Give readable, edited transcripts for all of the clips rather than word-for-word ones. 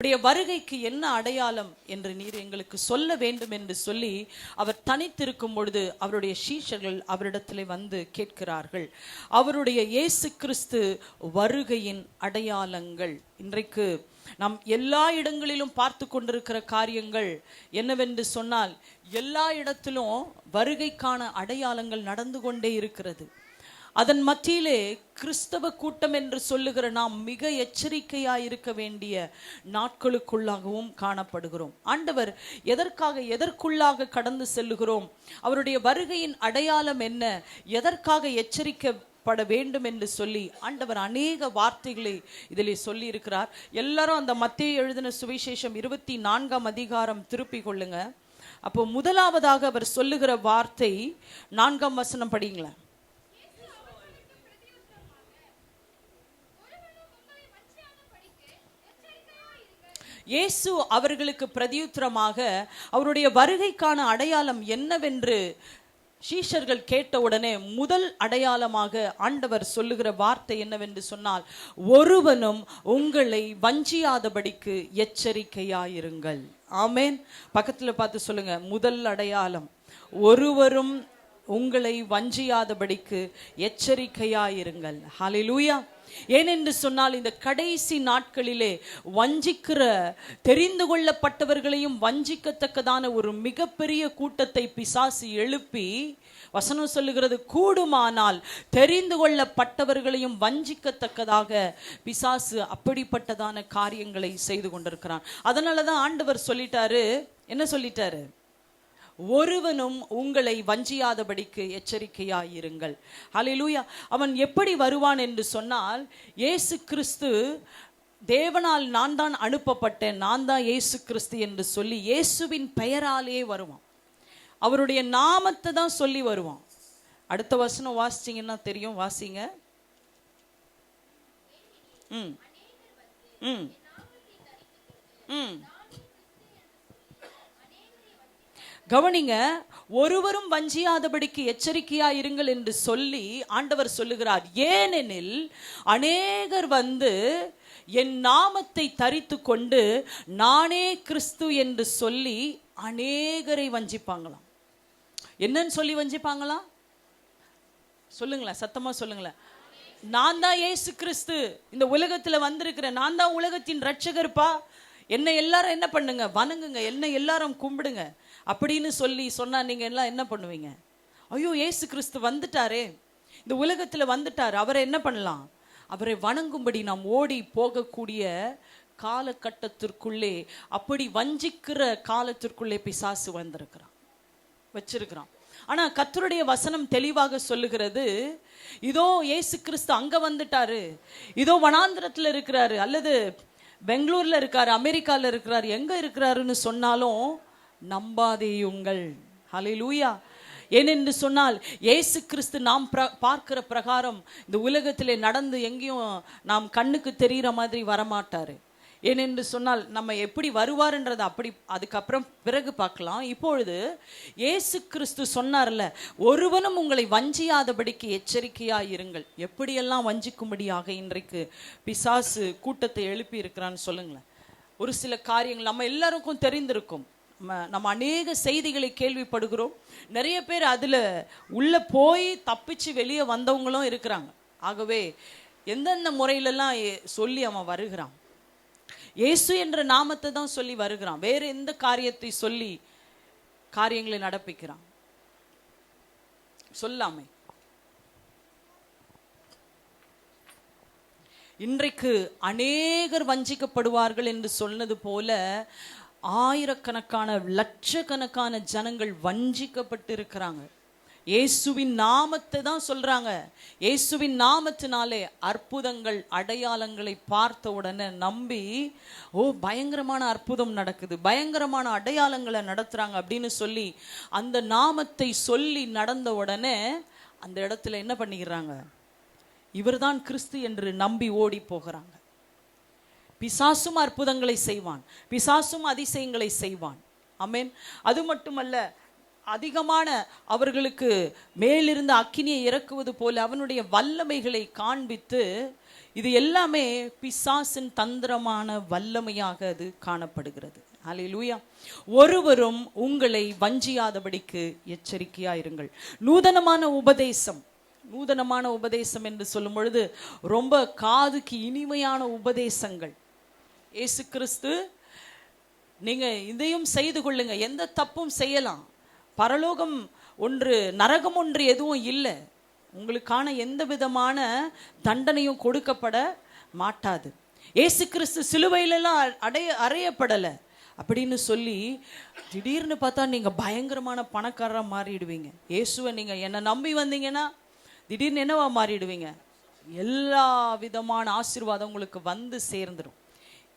உடைய வருகைக்கு என்ன அடையாளம் என்று நீர் எங்களுக்கு சொல்ல வேண்டும் என்று சொல்லி அவர் தனித்திருக்கும் பொழுது அவருடைய சீஷர்கள் அவரிடத்திலே வந்து கேட்கிறார்கள். அவருடைய இயேசு கிறிஸ்து வருகையின் அடையாளங்கள் இன்றைக்கு நாம் எல்லா இடங்களிலும் பார்த்து கொண்டிருக்கிற காரியங்கள் என்னவென்று சொன்னால், எல்லா இடத்திலும் வருகைக்கான அடையாளங்கள் நடந்து கொண்டே இருக்கிறது. அதன் மத்தியிலே கிறிஸ்தவ கூட்டம் என்று சொல்லுகிற நாம் மிக எச்சரிக்கையாய் இருக்க வேண்டிய நாட்களுக்குள்ளாகவும் காணப்படுகிறோம். ஆண்டவர் எதற்குள்ளாக கடந்து செல்லுகிறோம், அவருடைய வருகையின் அடையாளம் என்ன, எதற்காக எச்சரிக்கப்பட வேண்டும் என்று சொல்லி ஆண்டவர் அநேக வார்த்தைகளை இதிலே சொல்லி இருக்கிறார். எல்லாரும் அந்த மத்தேயு எழுதின சுவிசேஷம் 24ஆம் அதிகாரம் திருப்பி கொள்ளுங்க. அப்போ முதலாவதாக அவர் சொல்லுகிற வார்த்தை 4ஆம் வசனம் படிங்களேன். இயேசு அவர்களுக்கு பிரதியுத்தரமாக அவருடைய வருகைக்கான அடையாளம் என்னவென்று சீஷர்கள் கேட்டவுடனே முதல் அடையாளமாக ஆண்டவர் சொல்லுகிற வார்த்தை என்னவென்று சொன்னால், ஒருவனும் உங்களை வஞ்சியாதபடிக்கு எச்சரிக்கையாயிருங்கள். ஆமேன். பக்கத்துல பார்த்து சொல்லுங்க, முதல் அடையாளம் ஒருவரும் உங்களை வஞ்சியாதபடிக்கு எச்சரிக்கையாயிருங்கள். ஹல்லேலூயா. ஏனென்று சொன்னால், இந்த கடைசி நாட்களிலே வஞ்சிக்கிற, தெரிந்து கொள்ளப்பட்டவர்களையும் வஞ்சிக்கத்தக்கதான ஒரு மிகப்பெரிய கூட்டத்தை பிசாசு எழுப்பி, வசனம் சொல்லுகிறது, கூடுமானால் தெரிந்து கொள்ளப்பட்டவர்களையும் வஞ்சிக்கத்தக்கதாக பிசாசு அப்படிப்பட்டதான காரியங்களை செய்து கொண்டிருக்கிறான். அதனாலதான் ஆண்டவர் சொல்லிட்டாரு, என்ன சொல்லிட்டாரு, ஒருவனும் உங்களை வஞ்சியாதபடிக்கு எச்சரிக்கையாயிருங்கள். ஹல்லேலூயா. அவன் எப்படி வருவான் என்று சொன்னால், இயேசு கிறிஸ்து தேவனால் நான் தான் அனுப்பப்பட்டேன், நான் தான் இயேசு கிறிஸ்து என்று சொல்லி இயேசுவின் பெயராலே வருவான். அவருடைய நாமத்தை தான் சொல்லி வருவான். அடுத்த வசனம் வாசிச்சீங்கன்னா தெரியும், வாசிங்க. ம் ம் ம் கவனிங்க, ஒருவரும் வஞ்சியாதபடிக்கு எச்சரிக்கையா இருங்கள் என்று சொல்லி ஆண்டவர் சொல்லுகிறார். ஏனெனில் அநேகர் வந்து என் நாமத்தை தரித்து கொண்டு நானே கிறிஸ்து என்று சொல்லி அநேகரை வஞ்சிப்பாங்களாம். என்னன்னு சொல்லி வஞ்சிப்பாங்களாம் சொல்லுங்களேன், சத்தமா சொல்லுங்களேன். நான் தான் இயேசு கிறிஸ்து, இந்த உலகத்துல வந்திருக்கிறேன், நான் தான் உலகத்தின் ரட்சகர்ப்பா, என்னை எல்லாரும் என்ன பண்ணுங்க, வணங்குங்க, என்னை எல்லாரும் கும்பிடுங்க அப்படின்னு சொல்லி சொன்னா நீங்க எல்லாம் என்ன பண்ணுவீங்க? ஐயோ, இயேசு கிறிஸ்து வந்துட்டாரே, இந்த உலகத்துல வந்துட்டார், அவரை என்ன பண்ணலாம், அவரை வணங்கும்படி நாம் ஓடி போகக்கூடிய காலகட்டத்திற்குள்ளே, அப்படி வஞ்சிக்கிற காலத்திற்குள்ளே பிசாசு வச்சிருக்கிறான். ஆனா கர்த்தருடைய வசனம் தெளிவாக சொல்லுகிறது, இதோ இயேசு கிறிஸ்து அங்க வந்துட்டாரு, இதோ வனாந்திரத்துல இருக்கிறாரு, அல்லது பெங்களூர்ல இருக்காரு, அமெரிக்கால இருக்கிறாரு, எங்க இருக்கிறாருன்னு சொன்னாலும் நம்பாதேயுங்கள். ஹல்லேலூயா. ஏனென்று சொன்னால், இயேசு கிறிஸ்து நாம் பார்க்கிற பிரகாரம் இந்த உலகத்திலே நடந்து எங்கேயும் நாம் கண்ணுக்கு தெரிகிற மாதிரி வரமாட்டாரு. ஏனென்று சொன்னால், நம்ம எப்படி வருவாருன்றது அப்படி அதுக்கப்புறம் பிறகு பார்க்கலாம். இப்பொழுது இயேசு கிறிஸ்து சொன்னார்ல, ஒருவனும் உங்களை வஞ்சியாதபடிக்கு எச்சரிக்கையா இருங்கள். எப்படியெல்லாம் வஞ்சிக்கும்படியாக இன்றைக்கு பிசாசு கூட்டத்தை எழுப்பி இருக்கிறான்னு சொல்லுங்களேன். ஒரு சில காரியங்கள் நம்ம எல்லாருக்கும் தெரிந்திருக்கும். நம்ம அநேக செய்திகளை கேள்விப்படுகிறோம். நிறைய பேர் அதுல உள்ள போய் தப்பிச்சு வெளியே வந்தவங்களும் இருக்கிறாங்க. ஆகவே எந்தெந்த முறையிலெல்லாம் சொல்லி அவன் வருகிறான், இயேசு என்ற நாமத்தை தான் சொல்லி வருகிறான், வேற எந்த காரியத்தை சொல்லி காரியங்களை நடப்பிக்கிறான் சொல்லாமே. இன்றைக்கு அநேகர் வஞ்சிக்கப்படுவார்கள் என்று சொன்னது போல ஆயிரக்கணக்கான லட்சக்கணக்கான ஜனங்கள் வஞ்சிக்கப்பட்டு இருக்கிறாங்க. இயேசுவின் நாமத்தை தான் சொல்றாங்க. இயேசுவின் நாமத்தினாலே அற்புதங்கள் அடையாளங்களை பார்த்த உடனே நம்பி, ஓ பயங்கரமான அற்புதம் நடக்குது, பயங்கரமான அடையாளங்களை நடத்துறாங்க அப்படின்னு சொல்லி அந்த நாமத்தை சொல்லி நடந்த உடனே அந்த இடத்துல என்ன பண்ணிக்கிறாங்க, இவர்தான் கிறிஸ்து என்று நம்பி ஓடி போகிறாங்க. பிசாசும் அற்புதங்களை செய்வான், பிசாசும் அதிசயங்களை செய்வான். ஆமென். அது மட்டுமல்ல, அதிகமான அவர்களுக்கு மேலிருந்து அக்கினியை இறக்குவது போல அவனுடைய வல்லமைகளை காண்பித்து இது எல்லாமே பிசாசின் தந்திரமான வல்லமையாக அது காணப்படுகிறது. அல்லேலூயா. ஒருவரும் உங்களை வஞ்சியாதபடிக்கு எச்சரிக்கையாயிருங்கள். நூதனமான உபதேசம், நூதனமான உபதேசம் என்று சொல்லும் பொழுது ரொம்ப காதுக்கு இனிமையான உபதேசங்கள். இயேசு கிறிஸ்து, நீங்க இதையும் செய்து கொள்ளுங்க, எந்த தப்பும் செய்யலாம், பரலோகம் ஒன்று நரகம் ஒன்று எதுவும் இல்லை, உங்களுக்கான எந்த விதமான தண்டனையும் கொடுக்கப்பட மாட்டாது, இயேசு கிறிஸ்து சிலுவையிலெல்லாம் அறையப்படலை அப்படின்னு சொல்லி திடீர்னு பார்த்தா நீங்க பயங்கரமான பணக்காரரா மாறிடுவீங்க. இயேசுவை நீங்க என்ன நம்பி வந்தீங்கன்னா திடீர்னு என்னவா மாறிடுவீங்க? எல்லா விதமான ஆசீர்வாதம் உங்களுக்கு வந்து சேர்ந்துடும்.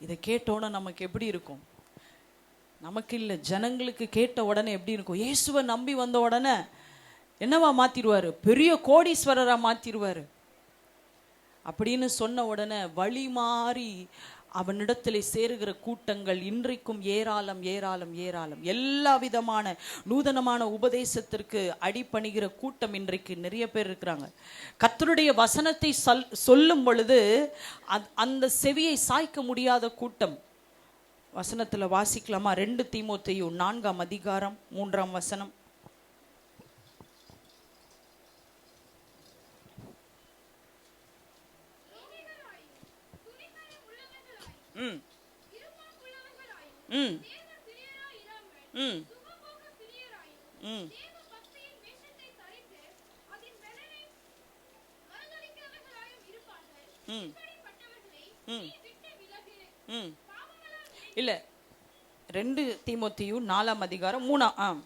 இதை கேட்டோன்னே நமக்கு எப்படி இருக்கும்? நமக்கு இல்லை, ஜனங்களுக்கு கேட்ட உடனே எப்படி இருக்கும்? இயேசுவை நம்பி வந்த உடனே என்னவா மாத்திடுவாரு? பெரிய கோடீஸ்வரரா மாத்திடுவாரு அப்படின்னு சொன்ன உடனே வழி மாறி அவனிடத்தில் சேருகிற கூட்டங்கள் இன்றைக்கும் ஏராளம் ஏராளம் ஏராளம். எல்லா விதமான நூதனமான உபதேசத்திற்கு அடிபணிகிற கூட்டம் இன்றைக்கு நிறைய பேர் இருக்கிறாங்க. கர்த்தருடைய வசனத்தை சொல்லும் பொழுது அந்த செவியை சாய்க்க முடியாத கூட்டம். வசனத்துல வாசிக்கலாமா? 2 தீமோத்தேயு 4ஆம் அதிகாரம் 3ஆம் வசனம். இல்ல 2 தீமோத்தேயு 4ஆம் அதிகாரம் 3ஆம்.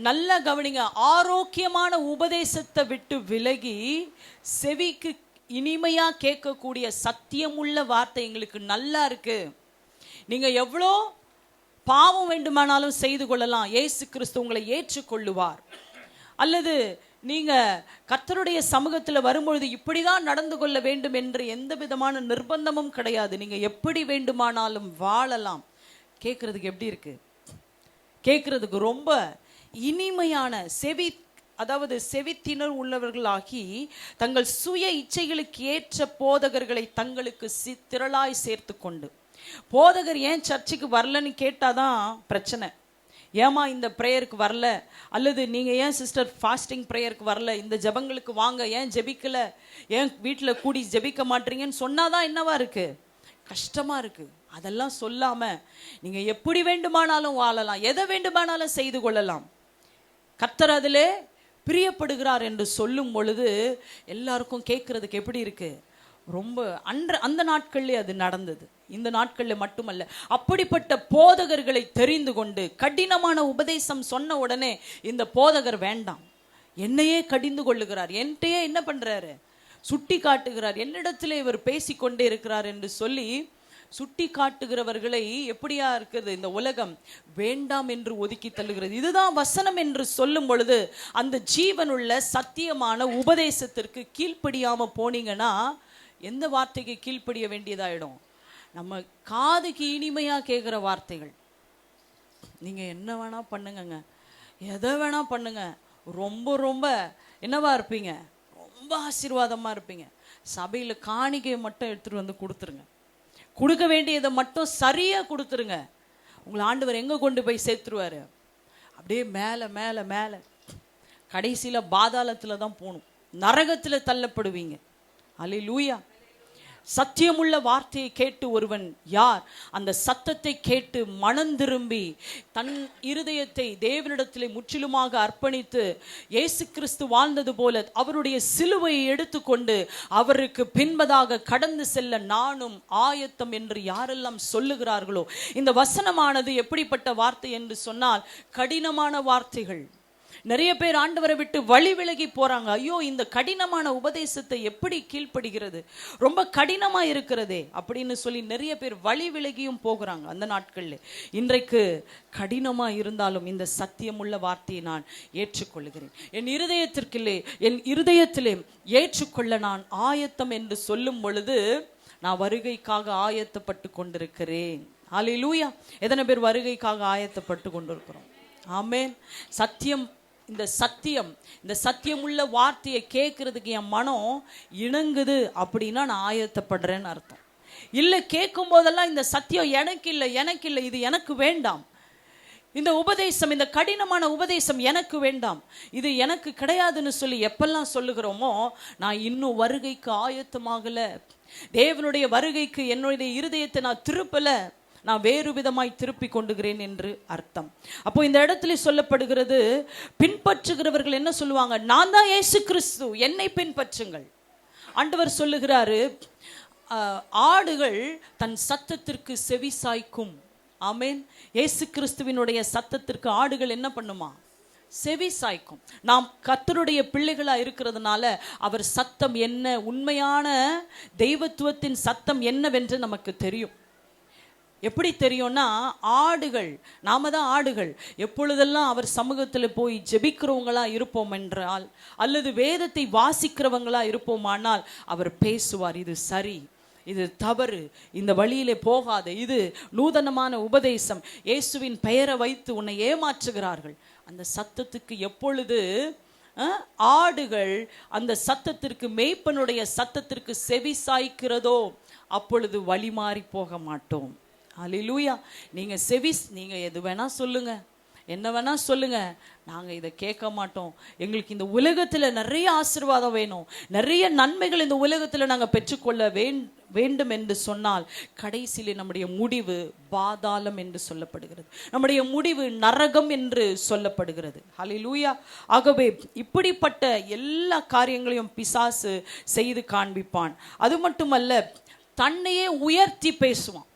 நல்ல கவனிங்க. ஆரோக்கியமான உபதேசத்தை விட்டு விலகி செவிக்கு இனிமையா கேட்கக்கூடிய சத்தியமுள்ள வார்த்தை எங்களுக்கு நல்லா இருக்கு, நீங்க எவ்வளோ பாவம் வேண்டுமானாலும் செய்து கொள்ளலாம், இயேசு கிறிஸ்து உங்களை ஏற்றுக்கொள்ளுவார். அல்லது நீங்க கர்த்தருடைய சமூகத்தில் வரும்பொழுது இப்படிதான் நடந்து கொள்ள வேண்டும் என்று எந்த விதமான நிர்பந்தமும் கிடையாது, நீங்க எப்படி வேண்டுமானாலும் வாழலாம். கேட்கறதுக்கு எப்படி இருக்கு? கேட்கறதுக்கு ரொம்ப இனிமையான செவி, அதாவது செவித்திணர் உள்ளவர்களாகி தங்கள் சுய இச்சைகளுக்கு ஏற்ற போதகர்களை தங்களுக்கு திரளாய் சேர்த்து கொண்டு. போதகர் ஏன் சர்ச்சுக்கு வரலன்னு கேட்டாதான் பிரச்சனை. ஏமா இந்த ப்ரேயருக்கு வரல, அல்லது நீங்க ஏன் சிஸ்டர் ஃபாஸ்டிங் ப்ரேயருக்கு வரல, இந்த ஜெபங்களுக்கு வாங்க, ஏன் ஜெபிக்கல, ஏன் வீட்டில் கூடி ஜெபிக்க மாட்டீங்கன்னு சொன்னாதான் என்னவா இருக்கு? கஷ்டமா இருக்கு. அதெல்லாம் சொல்லாம நீங்க எப்படி வேண்டுமானாலும் வாழலாம், எதை வேண்டுமானாலும் செய்து கொள்ளலாம், கர்த்தர் அதிலே பிரியப்படுகிறார் என்று சொல்லும் பொழுது எல்லாருக்கும் கேட்கறதுக்கு எப்படி இருக்கு? ரொம்ப அந்த நாட்கள்ல அது நடந்தது, இந்த நாட்கள்ல மட்டுமல்ல. அப்படிப்பட்ட போதகர்களை தெரிந்து கொண்டு கடினமான உபதேசம் சொன்ன உடனே இந்த போதகர் வேண்டாம், என்னையே கடிந்து கொள்ளுகிறார், என்கிட்டயே என்ன பண்றாரு, சுட்டி காட்டுகிறார், என்னிடத்திலே இவர் பேசிக்கொண்டே இருக்கிறார் என்று சொல்லி சுட்டி காட்டுகிறவர்களை எப்படியா இருக்கிறது இந்த உலகம் வேண்டாம் என்று ஒதுக்கி தள்ளுகிறது. இதுதான் வசனம் என்று சொல்லும் பொழுது அந்த ஜீவனுள்ள சத்தியமான உபதேசத்திற்கு கீழ்ப்படியாம போனீங்கன்னா எந்த வார்த்தைக்கு கீழ்ப்படிய வேண்டியதாயிடும்? நம்ம காதுக்கு இனிமையா கேட்கிற வார்த்தைகள். நீங்க என்ன வேணா பண்ணுங்க, எதை வேணா பண்ணுங்க, ரொம்ப ரொம்ப என்னவா இருப்பீங்க? ரொம்ப ஆசீர்வாதமா இருப்பீங்க. சபையில காணிக்கையை மட்டும் எடுத்துட்டு வந்து கொடுத்துருங்க, கொடுக்க வேண்டியதை மட்டும் சரியா கொடுத்துருங்க, உங்களை ஆண்டவர் எங்க கொண்டு போய் சேர்த்துருவாரு? அப்படியே மேல மேல மேல கடைசியில பாதாளத்துல தான் போகணும், நரகத்துல தள்ளப்படுவீங்க. அல்லேலூயா. சத்தியமுள்ள வார்த்தையை கேட்டு ஒருவன் யார் அந்த சத்தத்தை கேட்டு மனம் திரும்பி தன் இருதயத்தை தேவனிடத்திலே முற்றிலுமாக அர்ப்பணித்து இயேசு கிறிஸ்து வாழ்ந்தது போல அவருடைய சிலுவையை எடுத்துக்கொண்டு அவருக்கு பின்பதாக கடந்து செல்ல நானும் ஆயத்தம் என்று யாரெல்லாம் சொல்லுகிறார்களோ, இந்த வசனமானது எப்படிப்பட்ட வார்த்தை என்று சொன்னால் கடினமான வார்த்தைகள். நிறைய பேர் ஆண்டவரை விட்டு வழி விலகி போறாங்க. ஐயோ, இந்த கடினமான உபதேசத்தை எப்படி கீழ்ப்படுகிறது, ரொம்ப கடினமா இருக்கிறதே அப்படின்னு சொல்லி நிறைய பேர் வழி விலகியும் போகிறாங்க அந்த நாட்கள்ல. இன்றைக்கு கடினமா இருந்தாலும் இந்த சத்தியமுள்ள வார்த்தையை நான் ஏற்றுக்கொள்கிறேன், என் இருதயத்திலே ஏற்றுக்கொள்ள நான் ஆயத்தம் என்று சொல்லும் பொழுது நான் வருகைக்காக ஆயத்தப்பட்டு கொண்டிருக்கிறேன். ஹல்லேலூயா. எத்தனை பேர் வருகைக்காக ஆயத்தப்பட்டு கொண்டிருக்கிறோம்? ஆமென். சத்தியம், இந்த சத்தியம் உள்ள வார்த்தையை கேட்கறதுக்கு என் மனம் இணங்குது அப்படின்னா நான் ஆயத்தப்படுறேன்னு அர்த்தம். இல்லை, கேட்கும் போதெல்லாம் இந்த சத்தியம் எனக்கு இல்லை, இது எனக்கு வேண்டாம், இந்த உபதேசம், இந்த கடினமான உபதேசம் எனக்கு வேண்டாம், இது எனக்கு கிடையாதுன்னு சொல்லி எப்பெல்லாம் சொல்லுகிறோமோ, நான் இன்னும் வருகைக்கு ஆயத்தமாகல, தேவனுடைய வருகைக்கு என்னுடைய இருதயத்தை நான் திருப்பல, நான் வேறு விதமாய் திருப்பி கொண்டுகிறேன் என்று அர்த்தம். அப்போ இந்த இடத்துல சொல்லப்படுகிறது, பின்பற்றுகிறவர்கள் என்ன சொல்லுவாங்க? நான் தான் இயேசு கிறிஸ்து, என்னை பின்பற்றுங்கள். ஆண்டவர் சொல்லுகிறாரு, ஆடுகள் தன் சத்தத்திற்கு செவி சாய்க்கும். ஆமென். இயேசு கிறிஸ்துவினுடைய சத்தத்திற்கு ஆடுகள் என்ன பண்ணுமா? செவி சாய்க்கும். நாம் கர்த்தருடைய பிள்ளைகளா இருக்கிறதுனால அவர் சத்தம் என்ன, உண்மையான தெய்வத்துவத்தின் சத்தம் என்னவென்று நமக்கு தெரியும். எப்படி தெரியும்னா, ஆடுகள், நாம தான் ஆடுகள். எப்பொழுதெல்லாம் அவர் சமூகத்தில் போய் ஜெபிக்கிறவங்களா இருப்போம் என்றால், அல்லது வேதத்தை வாசிக்கிறவங்களா இருப்போமானால் அவர் பேசுவார். இது சரி, இது தவறு, இந்த வழியிலே போகாத, இது நூதனமான உபதேசம், இயேசுவின் பெயரை வைத்து உன்னை ஏமாற்றுகிறார்கள். அந்த சத்தத்துக்கு எப்பொழுது ஆடுகள் அந்த சத்தத்திற்கு, மேய்ப்பனுடைய சத்தத்திற்கு செவி சாய்க்கிறதோ, அப்பொழுது வழி மாறி போக மாட்டோம். ஹல்லேலூயா. நீங்க எது வேணா சொல்லுங்க, என்ன வேணா சொல்லுங்க, நாங்க இதை கேட்க மாட்டோம். எங்களுக்கு இந்த உலகத்துல நிறைய ஆசீர்வாதம் வேணும், நிறைய நன்மைகள் இந்த உலகத்துல நாங்க பெற்றுக்கொள்ள வேண்டும் என்று சொன்னால், கடைசியிலே நம்முடைய முடிவு பாதாளம் என்று சொல்லப்படுகிறது, நம்முடைய முடிவு நரகம் என்று சொல்லப்படுகிறது. ஹல்லேலூயா. ஆகவே இப்படிப்பட்ட எல்லா காரியங்களையும் பிசாசு செய்து காண்பிப்பான். அது மட்டுமல்ல, தன்னையே உயர்த்தி பேசுவான்.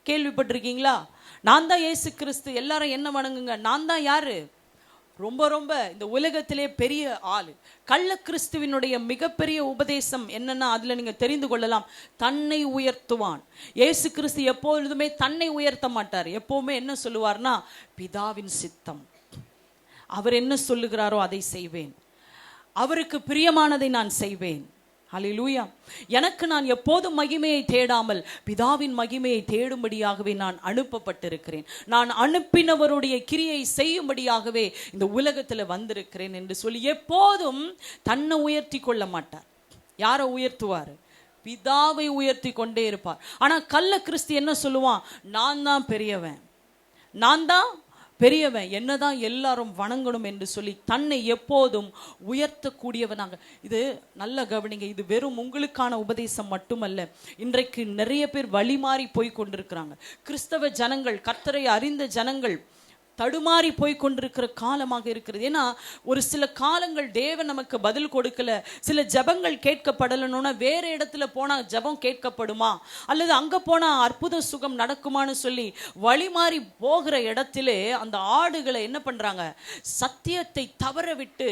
கேள்விப்பட்டிருக்கீங்களா? நான் தான் இயேசு கிறிஸ்து, எல்லாரும் என்ன வணங்குங்க, நான் தான் யாரு, ரொம்ப இந்த உலகத்திலே பெரிய ஆளு. கள்ள கிறிஸ்துவினுடைய மிகப்பெரிய உபதேசம் என்னன்னா, அதுல நீங்க தெரிந்து கொள்ளலாம், தன்னை உயர்த்துவான். இயேசு கிறிஸ்து எப்பொழுதுமே தன்னை உயர்த்த மாட்டார். எப்பவுமே என்ன சொல்லுவார்னா, பிதாவின் சித்தம், அவர் என்ன சொல்லுகிறாரோ அதை செய்வேன், அவருக்கு பிரியமானதை நான் செய்வேன். ஹல்லேலூயா. எனக்கு நான் எப்போதும் மகிமையை தேடாமல் பிதாவின் மகிமையை தேடும்படியாகவே நான் அனுப்பப்பட்டிருக்கிறேன், நான் அனுப்பினவருடைய கிரியை செய்யும்படியாகவே இந்த உலகத்தில் வந்திருக்கிறேன் என்று சொல்லி எப்போதும் தன்னை உயர்த்தி கொள்ள மாட்டார். யாரை உயர்த்துவார்? பிதாவை உயர்த்தி கொண்டே இருப்பார். ஆனா கள்ள கிறிஸ்து என்ன சொல்லுவான்? நான் தான் பெரியவன், நான் தான் பெரியவன், என்னதான் எல்லாரும் வணங்கணும் என்று சொல்லி தன்னை எப்போதும் உயர்த்தக்கூடியவனாங்க. இது நல்ல கவனிங்க, இது வெறும் உங்களுக்கான உபதேசம் மட்டுமல்ல. இன்றைக்கு நிறைய பேர் வழிமாறி போய் கொண்டிருக்கிறாங்க. கிறிஸ்தவ ஜனங்கள், கர்த்தரை அறிந்த ஜனங்கள் தடுமாறி போய் கொண்டிருக்கிற காலமாக இருக்கிறது. ஏன்னா ஒரு சில காலங்கள் தேவன் நமக்கு பதில் கொடுக்கல, சில ஜபங்கள் கேட்கப்படலன்னா வேற இடத்துல போனா ஜபம் கேட்கப்படுமா, அல்லது அங்க போனா அற்புத சுகம் நடக்குமான்னு சொல்லி வழிமாறி போகிற இடத்திலே அந்த ஆடுகளை என்ன பண்றாங்க? சத்தியத்தை தவற விட்டு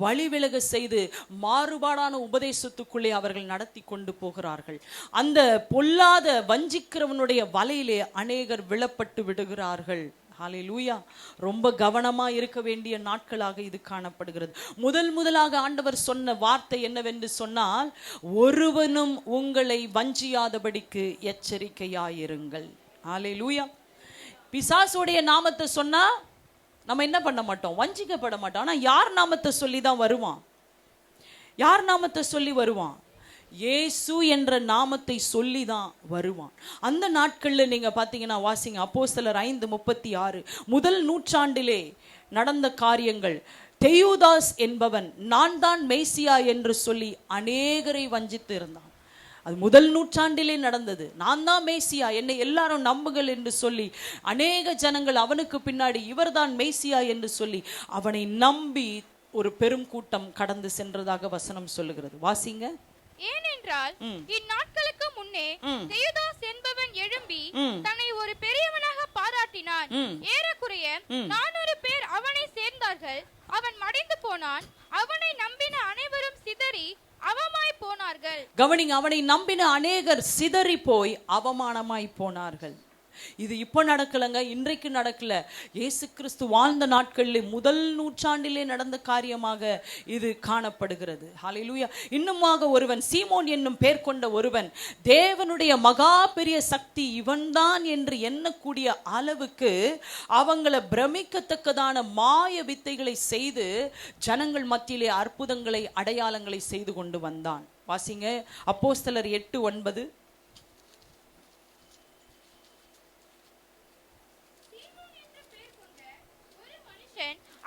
வழி விலக செய்து மாறுபாடான உபதேசத்துக்குள்ளே அவர்கள் நடத்தி கொண்டு போகிறார்கள். அந்த பொல்லாத வஞ்சிக்கிறவனுடைய வலையிலே அநேகர் விழப்பட்டு விடுகிறார்கள். ஹல்லேலூயா. ரொம்ப கவனமா இருக்க வேண்டிய நாட்களாக இது காணப்படுகிறது. முதலாக ஆண்டவர் சொன்ன வார்த்தை என்னவென்று சொன்னால், ஒருவனும் உங்களை வஞ்சியாதபடிக்கு எச்சரிக்கையாயிருங்கள். ஹல்லேலூயா. பிசாசுடைய நாமத்தை சொன்னா நம்ம என்ன பண்ண மாட்டோம்? வஞ்சிக்கப்பட மாட்டோம். ஆனா யார் நாமத்தை சொல்லி தான் வருவான்? யார் நாமத்தை சொல்லி வருவான்? இயேசு என்ற நாமத்தை சொல்லி தான் வருவான். அந்த நாட்களில் நீங்க பார்த்தீங்கன்னா, வாசிங்க அப்போஸ்தலர் 5:36, முதல் நூற்றாண்டிலே நடந்த காரியங்கள். தெயூதாஸ் என்பவன் நான் தான் மேசியா என்று சொல்லி அநேகரை வஞ்சித்து இருந்தான். அது முதல் நூற்றாண்டிலே நடந்தது. நான் தான் மேசியா, என்னை எல்லாரும் நம்புங்கள் என்று சொல்லி அநேக ஜனங்கள் அவனுக்கு பின்னாடி இவர்தான் மேசியா என்று சொல்லி அவனை நம்பி ஒரு பெரும் கூட்டம் கடந்து சென்றதாக வசனம் சொல்லுகிறது. வாசிங்க. ஏனென்றால் இந்நாட்களுக்கு முன்னே தெயூதாஸ் என்பவன் எழும்பி தன்னை ஒரு பெரியவனாக பாராட்டினான். ஏறக்குறைய 400 பேர் அவனை சேர்ந்தார்கள். அவன் மடிந்து போனான். அவனை நம்பின அனைவரும் சிதறி அவமாய் போனார்கள். கவனிங்க, அவனை நம்பின அநேகர் சிதறி போய் அவமானமாய் போனார்கள். இது இப்போ நடக்கலங்க, இன்றைக்கு நடக்கல. இயேசு கிறிஸ்து வாழ்ந்த நாட்களிலே முதல் நூற்றாண்டிலே நடந்த காரியமாக இது காணப்படுகிறது. ஹல்லேலூயா. இன்னுமாக ஒருவன், சீமோன் என்னும் பேர் கொண்ட ஒருவன், தேவனுடைய மகா பெரிய சக்தி இவன்தான் என்று எண்ணக்கூடிய அளவுக்கு அவங்கள பிரமிக்கத்தக்கதான மாய வித்தைகளை செய்து ஜனங்கள் மத்தியிலே அற்புதங்களை அடையாளங்களை செய்து கொண்டு வந்தான். வாசிங்க அப்போஸ்தலர் 8:9.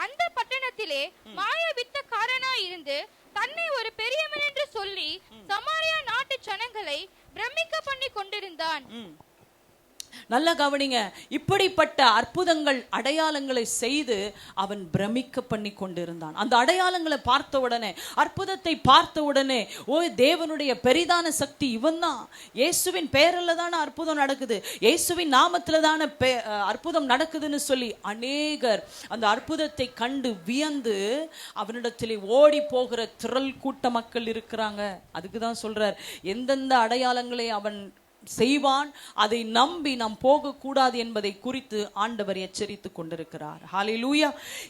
அந்த பட்டணத்திலே மாய வித்தக்காரனாய் இருந்து தன்னை ஒரு பெரியவன் என்று சொல்லி சமாரியா நாட்டு ஜனங்களை பிரமிக்க பண்ணி கொண்டிருந்தான். நல்ல கவனிங்க, இப்படிப்பட்ட அற்புதங்கள் அடையாளங்களை செய்து அவன் பிரமிக்க பண்ணி கொண்டிருந்தான். அந்த அடையாளங்களை பார்த்த உடனே, அற்புதத்தை பார்த்த உடனே, ஓ தேவனுடைய பெரிதான சக்தி இவன் தான், இயேசுவின் பெயரில் தானே அற்புதம் நடக்குது, இயேசுவின் நாமத்தில் தானே அற்புதம் நடக்குதுன்னு சொல்லி அநேகர் அந்த அற்புதத்தை கண்டு வியந்து அவனிடத்திலே ஓடி போகிற திரள் கூட்ட மக்கள் இருக்கிறாங்க. அதுக்கு தான் சொல்றார், எந்தெந்த அடையாளங்களை அவன் செய்வான் அதை நம்பி நாம் போகக்கூடாது என்பதை குறித்து ஆண்டவர் எச்சரித்து கொண்டிருக்கிறார். ஹல்லேலூயா.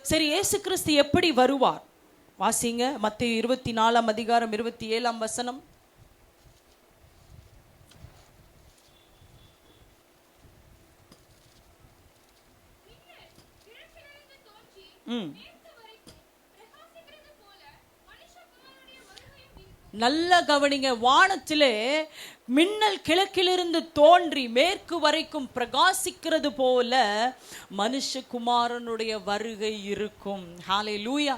சரி, இயேசு கிறிஸ்து எப்படி வருவார்? வாசிங்க மத்தேயு 24:27. நல்ல கவனிங்க, வானத்திலே மின்னல் கிழக்கிலிருந்து தோன்றி மேற்கு வரைக்கும் பிரகாசிக்கிறது போல மனுஷகுமாரனுடைய வருகை இருக்கும். ஹல்லேலூயா.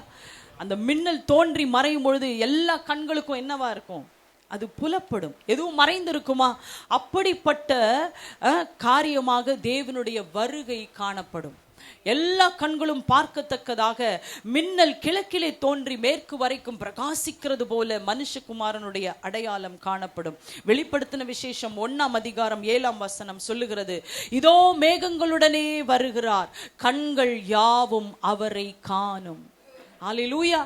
அந்த மின்னல் தோன்றி மறையும் பொழுது எல்லா கண்களுக்கும் என்னவா இருக்கும்? அது புலப்படும். எதுவும் மறைந்திருக்குமா? அப்படிப்பட்ட காரியமாக தேவனுடைய வருகை காணப்படும். எல்லா கண்களும் பார்க்கத்தக்கதாக மின்னல் கிழக்கிலே தோன்றி மேற்கு வரைக்கும் பிரகாசிக்கிறது போல மனுஷகுமாரனுடைய அடையாளம் காணப்படும். வெளிப்படுத்தின விசேஷம் 1:7 சொல்லுகிறது, இதோ மேகங்களுடனே வருகிறார், கண்கள் யாவும் அவரை காணும். ஹல்லேலூயா.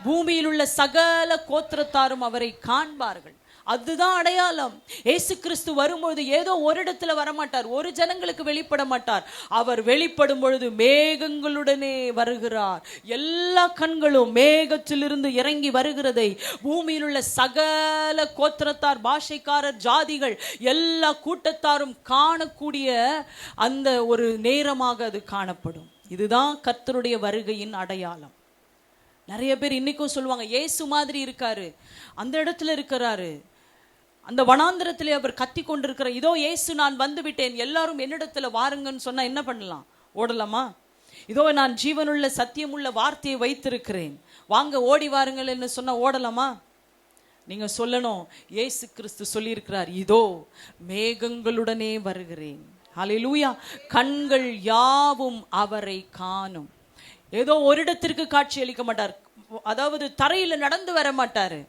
பூமியில் உள்ள சகல கோத்திரத்தாரும் அவரை காண்பார்கள். அதுதான் அடையாளம். இயேசு கிறிஸ்து வரும்பொழுது ஏதோ ஒரு இடத்துல வரமாட்டார், ஒரு ஜனங்களுக்கு வெளிப்பட மாட்டார். அவர் வெளிப்படும் பொழுது மேகங்களுடனே வருகிறார். எல்லா கண்களும் மேகத்திலிருந்து இறங்கி வருகிறதை பூமியில் உள்ள சகல கோத்திரத்தார், பாஷைக்காரர், ஜாதிகள் எல்லா கூட்டத்தாரும் காணக்கூடிய அந்த ஒரு நேரமாக அது காணப்படும். இதுதான் கர்த்தருடைய வருகையின் அடையாளம். நிறைய பேர் இன்னைக்கும் சொல்லுவாங்க, இயேசு மாதிரி இருக்காரு, அந்த இடத்துல இருக்கிறாரு, அந்த வனாந்திரத்திலே அவர் கத்தி கொண்டிருக்கிற, இதோ இயேசு நான் வந்து விட்டேன், எல்லாரும் என்னிடத்துல வாருங்கன்னு சொன்னா என்ன பண்ணலாம்? ஓடலாமா? இதோ நான் ஜீவனுள்ள சத்தியமுள்ள வார்த்தையை வைத்திருக்கிறேன், வாங்க ஓடி வாருங்கள் என்று சொன்னா ஓடலாமா? நீங்க சொல்லணும், இயேசு கிறிஸ்து சொல்லியிருக்கிறார், இதோ மேகங்களுடனே வருகிறேன். ஹல்லேலூயா. கண்கள் யாவும் அவரை காணும். ஏதோ ஒரு இடத்திற்கு காட்சி அளிக்க மாட்டார், அதாவது தரையில நடந்து வர மாட்டாரு.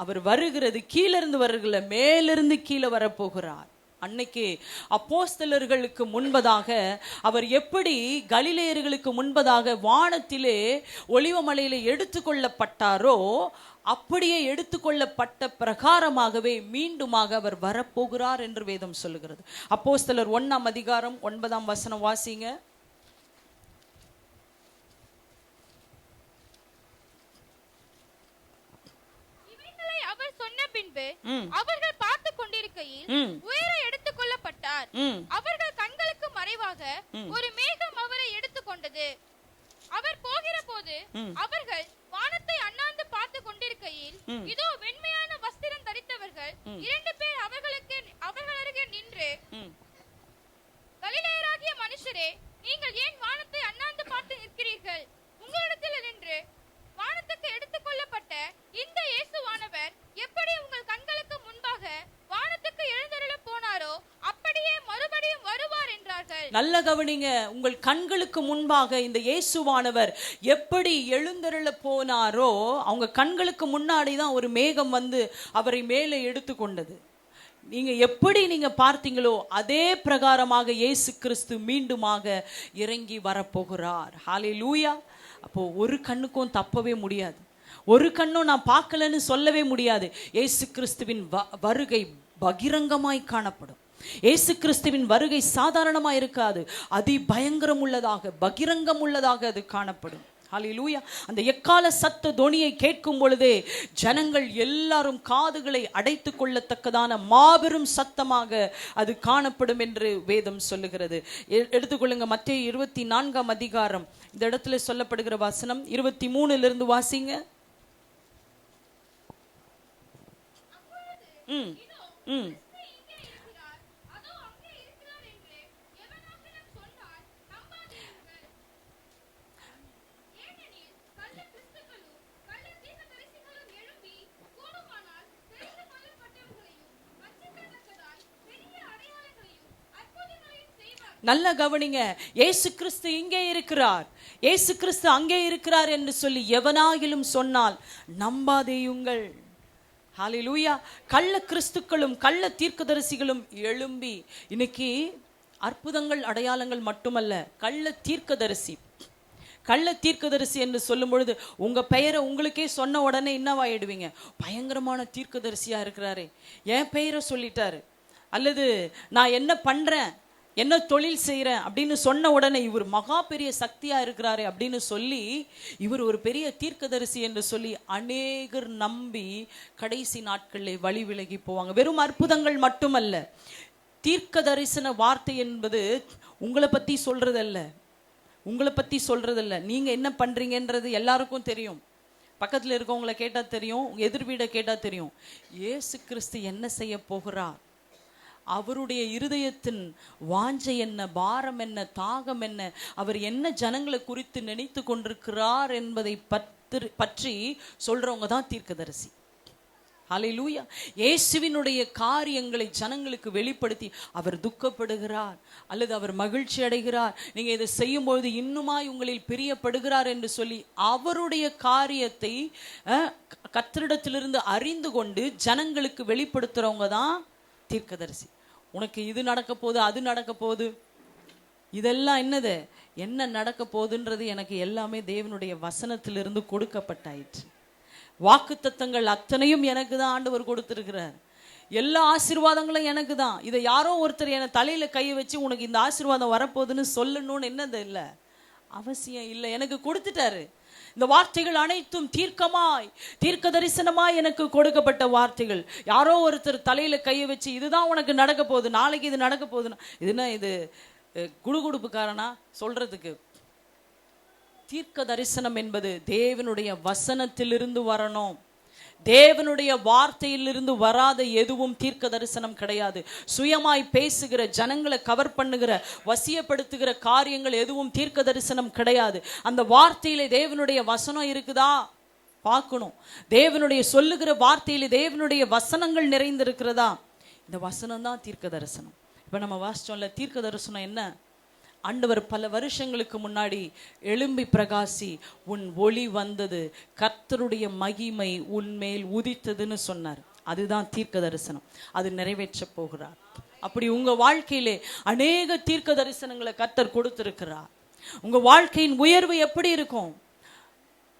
அவர் வருகிறது கீழிருந்து வருகிற, மேலிருந்து கீழே வரப்போகிறார். அன்னைக்கு அப்போஸ்தலர்களுக்கு முன்பதாக அவர் எப்படி கலிலேயர்களுக்கு முன்பதாக வானத்திலே ஒலிவமலையிலே எடுத்துக்கொள்ளப்பட்டாரோ அப்படியே எடுத்துக்கொள்ளப்பட்ட பிரகாரமாகவே மீண்டுமாக அவர் வரப்போகிறார் என்று வேதம் சொல்லுகிறது. அப்போஸ்தலர் 1:9 வாசிங்க. அவர்கள் பார்த்து கொண்டிருக்கையில் உயர எடுத்துக் கொள்ளப்பட்டார். அவர்கள் கண்களுக்கு மறைவாக ஒரு மேகம் அவரை எடுத்துக்கொண்டது. அவர் போகிற போது அவர்கள் வானத்தை அண்ணாந்து பார்த்து கொண்டிருக்கையில் இதோ வெண்மையான வஸ்திரம் தரித்தவர்கள் 2 பேர் அவர்கள் அருகே நின்று, கலிலேயராகிய மனுஷரே, நீங்கள் ஏன் வானத்தை அண்ணாந்து பார்த்து நிற்கிறீர்கள்? உங்களிடத்தில் நின்று வானத்துக்கு எடுத்துக் கொள்ளப்பட்ட இந்த இயேசுவானவர் எப்படி உங்கள் கண்களுக்கு முன்பாக வானத்துக்கு எழுந்தருள போனாரோ அப்படியே மறுபடியும் வருவார் என்றார்கள். நல்ல கவனிங்க, உங்கள் கண்களுக்கு முன்பாக இந்த இயேசுவானவர் எப்படி எழுந்தருள போனாரோ அவங்க கண்களுக்கு முன்னாடி தான் ஒரு மேகம் வந்து அவரை மேலே எடுத்துக்கொண்டது. நீங்க எப்படி நீங்க பார்த்தீங்களோ அதே பிரகாரமாக இயேசு கிறிஸ்து மீண்டுமாக இறங்கி வரப்போகிறார். ஹல்லேலூயா. அப்போ ஒரு கண்ணுக்கும் தப்பவே முடியாது, ஒரு கண்ணும் நான் பார்க்கலன்னு சொல்லவே முடியாது. இயேசு கிறிஸ்துவின் வருகை பகிரங்கமாய் காணப்படும். இயேசு கிறிஸ்துவின் வருகை சாதாரணமா இருக்காது, அதி பயங்கரம் உள்ளதாக, பகிரங்கம் உள்ளதாக அது காணப்படும். ஹல்லேலூயா. அந்த எக்கால சத்த தொனியை கேட்கும் பொழுதே ஜனங்கள் எல்லாரும் காதுகளை அடைத்து கொள்ளத்தக்கதான மாபெரும் சத்தமாக அது காணப்படும் என்று வேதம் சொல்லுகிறது. எடுத்துக்கொள்ளுங்க, மத்தேயு 24ஆம் அதிகாரம், இந்த இடத்துல சொல்லப்படுகிற வசனம் 23 வாசிங்க. ம் ம் நல்ல கவனிங்க. இயேசு கிறிஸ்து இங்கே இருக்கிறார், இயேசு கிறிஸ்து அங்கே இருக்கிறார் என்று சொல்லி எவனாகிலும் சொன்னால் நம்பாதேயுங்கள். ஹல்லேலூயா. கள்ள கிறிஸ்துக்களும் கள்ள தீர்க்கதரிசிகளும் எழும்பி, இன்னைக்கு அற்புதங்கள் அடையாளங்கள் மட்டுமல்ல, கள்ள தீர்க்கதரிசி என்று சொல்லும் பொழுது உங்க பெயரை உங்களுக்கே சொன்ன உடனே என்னவாயிடுவீங்க? பயங்கரமான தீர்க்கதரிசியா இருக்கிறாரே, என் பெயரை சொல்லிட்டாரு, அல்லது நான் என்ன பண்றேன், என்ன தொழில் செய்கிறேன் அப்படின்னு சொன்ன உடனே இவர் மகா பெரிய சக்தியா இருக்கிறாரு அப்படின்னு சொல்லி இவர் ஒரு பெரிய தீர்க்கதரிசி என்று சொல்லி அநேகர் நம்பி கடைசி நாட்களில் வழி விலகி போவாங்க. வெறும் அற்புதங்கள் மட்டுமல்ல, தீர்க்க தரிசன வார்த்தை என்பது உங்களை பத்தி சொல்றதல்ல, நீங்க என்ன பண்றீங்கன்றது எல்லாருக்கும் தெரியும். பக்கத்துல இருக்கவங்களை கேட்டா தெரியும், எதிர் வீடை கேட்டா தெரியும். இயேசு கிறிஸ்து என்ன செய்ய போகிறார், அவருடைய இருதயத்தின் வாஞ்சை என்ன, பாரம் என்ன, தாகம் என்ன, அவர் என்ன ஜனங்களை குறித்து நினைத்து கொண்டிருக்கிறார் என்பதை பற்றி சொல்றவங்க தான் தீர்க்கதரிசி. ஹல்லேலூயா. இயேசுவினுடைய காரியங்களை ஜனங்களுக்கு வெளிப்படுத்தி அவர் துக்கப்படுகிறார் அல்லது அவர் மகிழ்ச்சி அடைகிறார், நீங்க இதை செய்யும்பொழுது இன்னுமாய் உங்களில் பிரியப்படுகிறார் என்று சொல்லி அவருடைய காரியத்தை கர்த்தரிடத்திலிருந்து அறிந்து கொண்டு ஜனங்களுக்கு வெளிப்படுத்துறவங்க தான் தீர்க்கதரிசி. உனக்கு இது நடக்க போகுது, அது நடக்க போகுது, இதெல்லாம் என்னது, என்ன நடக்க போகுதுன்றது எனக்கு எல்லாமே தேவனுடைய வசனத்திலிருந்து கொடுக்கப்பட்டாயிற்று. வாக்குத்தத்தங்கள் அத்தனையும் எனக்கு தான் ஆண்டவர் கொடுத்திருக்கிறார். எல்லா ஆசீர்வாதங்களும் எனக்கு தான். இதை யாரோ ஒருத்தர் என தலையில கையை வச்சு உனக்கு இந்த ஆசீர்வாதம் வரப்போகுதுன்னு சொல்லணும்னு என்னது இல்லை, அவசியம் இல்லை, எனக்கு கொடுத்துட்டாரு. இந்த வார்த்தைகள் அனைத்தும் தீர்க்க தரிசனமாய் எனக்கு கொடுக்கப்பட்ட வார்த்தைகள். யாரோ ஒருத்தர் தலையில கையை வச்சு இதுதான் உனக்கு நடக்க போகுது, நாளைக்கு இது நடக்க போகுதுன்னா இதுனா இது குடுகுடுப்புக்காரனா சொல்றதுக்கு? தீர்க்க தரிசனம் என்பது தேவனுடைய வசனத்திலிருந்து வரணும். தேவனுடைய வார்த்தையிலிருந்து வராத எதுவும் தீர்க்க தரிசனம் கிடையாது. சுயமாய் பேசுகிற, ஜனங்களை கவர் பண்ணுகிற, வசியப்படுத்துகிற காரியங்கள் எதுவும் தீர்க்க தரிசனம் கிடையாது. அந்த வார்த்தையிலே தேவனுடைய வசனம் இருக்குதா பார்க்கணும். தேவனுடைய சொல்லுகிற வார்த்தையிலே தேவனுடைய வசனங்கள் நிறைந்திருக்கிறதா, இந்த வசனம் தான் தீர்க்க தரிசனம். இப்ப நம்ம வாசிச்சோம்ல, தீர்க்க தரிசனம் என்ன? ஆண்டவர் பல வருஷங்களுக்கு முன்னாடி எழும்பி பிரகாசி, உன் ஒளி வந்தது, கர்த்தருடைய மகிமை உன்மேல் உதித்ததுன்னு சொன்னார். அதுதான் தீர்க்க தரிசனம். அது நிறைவேற்ற போகிறார். அப்படி உங்க வாழ்க்கையிலே அநேக தீர்க்க தரிசனங்களை கர்த்தர் கொடுத்திருக்கிறார். உங்க வாழ்க்கையின் உயர்வு எப்படி இருக்கும்,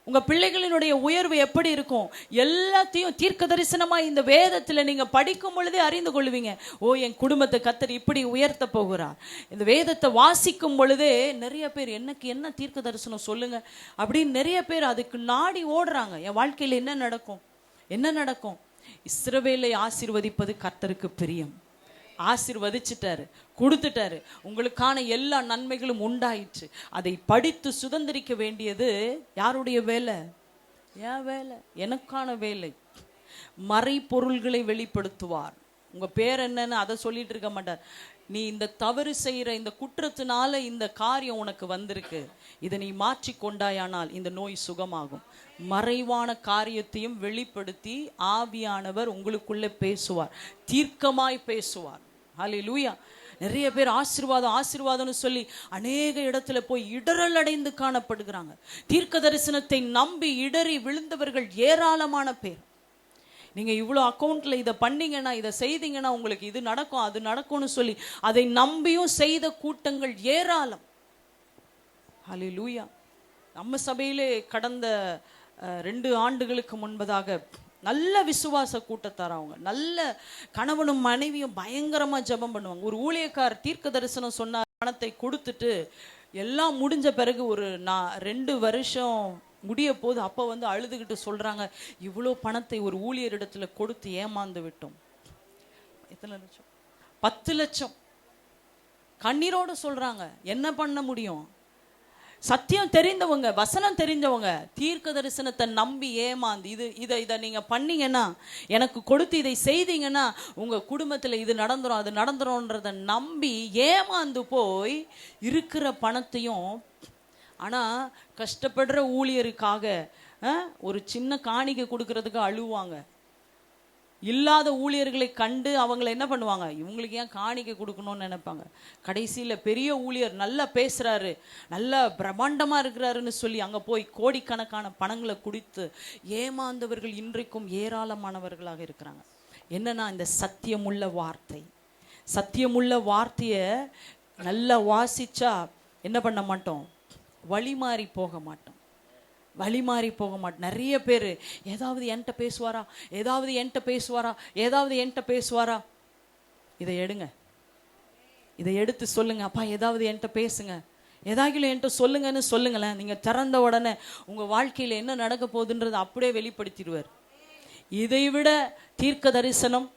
உங்க பிள்ளைகளினுடைய உயர்வு எப்படி இருக்கும், எல்லாத்தையும் தீர்க்க தரிசனமா இந்த வேதத்துல நீங்க படிக்கும் பொழுதே அறிந்து கொள்வீங்க. ஓ, என் குடும்பத்தை கர்த்தர் இப்படி உயர்த்த போகிறார். இந்த வேதத்தை வாசிக்கும் பொழுதே நிறைய பேர் எனக்கு என்ன தீர்க்க தரிசனம் சொல்லுங்க அப்படின்னு நிறைய பேர் அதுக்கு நாடி ஓடுறாங்க. என் வாழ்க்கையில என்ன நடக்கும்? இஸ்ரவேலை ஆசீர்வதிப்பது கர்த்தருக்கு பிரியம். ஆசீர்வதிச்சிட்டாரு, கொடுத்துட்டாரு, உங்களுக்கான எல்லா நன்மைகளும் உண்டாயிற்று. அதை படித்து சுதந்திரிக்க வேண்டியது யாருடைய வேலை? என் வேலை, எனக்கான வேலை. மறை பொருள்களை வெளிப்படுத்துவார். உங்க பேர் என்னன்னு அதை சொல்லிட்டு இருக்க மாட்டார். நீ இந்த தவறு செய்யற இந்த குற்றத்தினால இந்த காரியம் உனக்கு வந்திருக்கு, இதை நீ மாற்றி கொண்டாயானால் இந்த நோய் சுகமாகும். மறைவான காரியத்தையும் வெளிப்படுத்தி ஆவியானவர் உங்களுக்குள்ளே பேசுவார், தீர்க்கமாய் பேசுவார். ஹல்லேலூயா. நிறைய பேர் ஆசீர்வாதம்னு சொல்லி அநேக இடத்துல போய் இடரல் அடைந்து காணப்படுகிறாங்க. தீர்க்க தரிசனத்தை நம்பி இடறி விழுந்தவர்கள் ஏராளமான பேர். நீங்க இவ்வளோ அக்கௌண்ட்ல இதை பண்ணீங்கன்னா, இதை செய்தீங்கன்னா உங்களுக்கு இது நடக்கும், அது நடக்கும்னு சொல்லி அதை நம்பியும் செய்த கூட்டங்கள் ஏராளம். ஹல்லேலூயா. நம்ம சபையிலே கடந்த 2 ஆண்டுகளுக்கு முன்பதாக நல்ல விசுவாச கூட்டத்தார் அவங்க, நல்ல கணவனும் மனைவியும் பயங்கரமா ஜெபம் பண்ணுவாங்க. ஒரு ஊழியக்காரர் தீர்க்க தரிசனம் சொன்னார், பணத்தை கொடுத்துட்டு எல்லாம் முடிஞ்ச பிறகு ஒரு 2 வருஷம் முடிய போது அப்போ வந்து அழுதுகிட்டு சொல்றாங்க, இவ்வளோ பணத்தை ஒரு ஊழியரிடத்துல கொடுத்து ஏமாந்து விட்டோம். எத்தனை லட்சம்? 10 லட்சம். கண்ணீரோடு சொல்றாங்க. என்ன பண்ண முடியும்? சத்தியம் தெரிந்தவங்க, வசனம் தெரிஞ்சவங்க, தீர்க்க தரிசனத்தை நம்பி ஏமாந்து இதை நீங்க பண்ணீங்கன்னா, எனக்கு கொடுத்து இதை செய்தீங்கன்னா உங்க குடும்பத்துல இது நடந்துரும் அது நடந்துரும்ன்றத நம்பி ஏமாந்து போய் இருக்கிற பணத்தையும், ஆனா கஷ்டப்படுற ஊழியருக்காக ஒரு சின்ன காணிக்கை கொடுக்கறதுக்கு அழுவாங்க. இல்லாத ஊழியர்களை கண்டு அவங்களை என்ன பண்ணுவாங்க, இவங்களுக்கு ஏன் காணிக்கை கொடுக்கணும்னு நினைப்பாங்க. கடைசியில் பெரிய ஊழியர் நல்லா பேசுறாரு, நல்லா பிரம்மாண்டமா இருக்கிறாருன்னு சொல்லி அங்கே போய் கோடிக்கணக்கான பணங்களை குடித்து ஏமாந்தவர்கள் இன்றைக்கும் ஏராளமானவர்களாக இருக்கிறாங்க. என்னன்னா, இந்த சத்தியமுள்ள வார்த்தை, சத்தியமுள்ள வார்த்தையை நல்லா வாசிச்சா என்ன பண்ண மாட்டோம், வழி மாறி போக மாட்டோம், வழி மாறி போக மாட்டோம். நிறைய பேர் ஏதாவது என்கிட்ட பேசுவாரா, ஏதாவது என்கிட்ட பேசுவாரா, ஏதாவது என்கிட்ட பேசுவாரா. இதை எடுங்க, இதை எடுத்து சொல்லுங்க, அப்பா ஏதாவது என்கிட்ட பேசுங்க, ஏதாகிலும் என்கிட்ட சொல்லுங்கன்னு சொல்லுங்களேன். நீங்க திறந்த உடனே உங்க வாழ்க்கையில என்ன நடக்க போகுதுன்றது அப்படியே வெளிப்படுத்திடுவார். இதை விட தீர்க்க தரிசனம்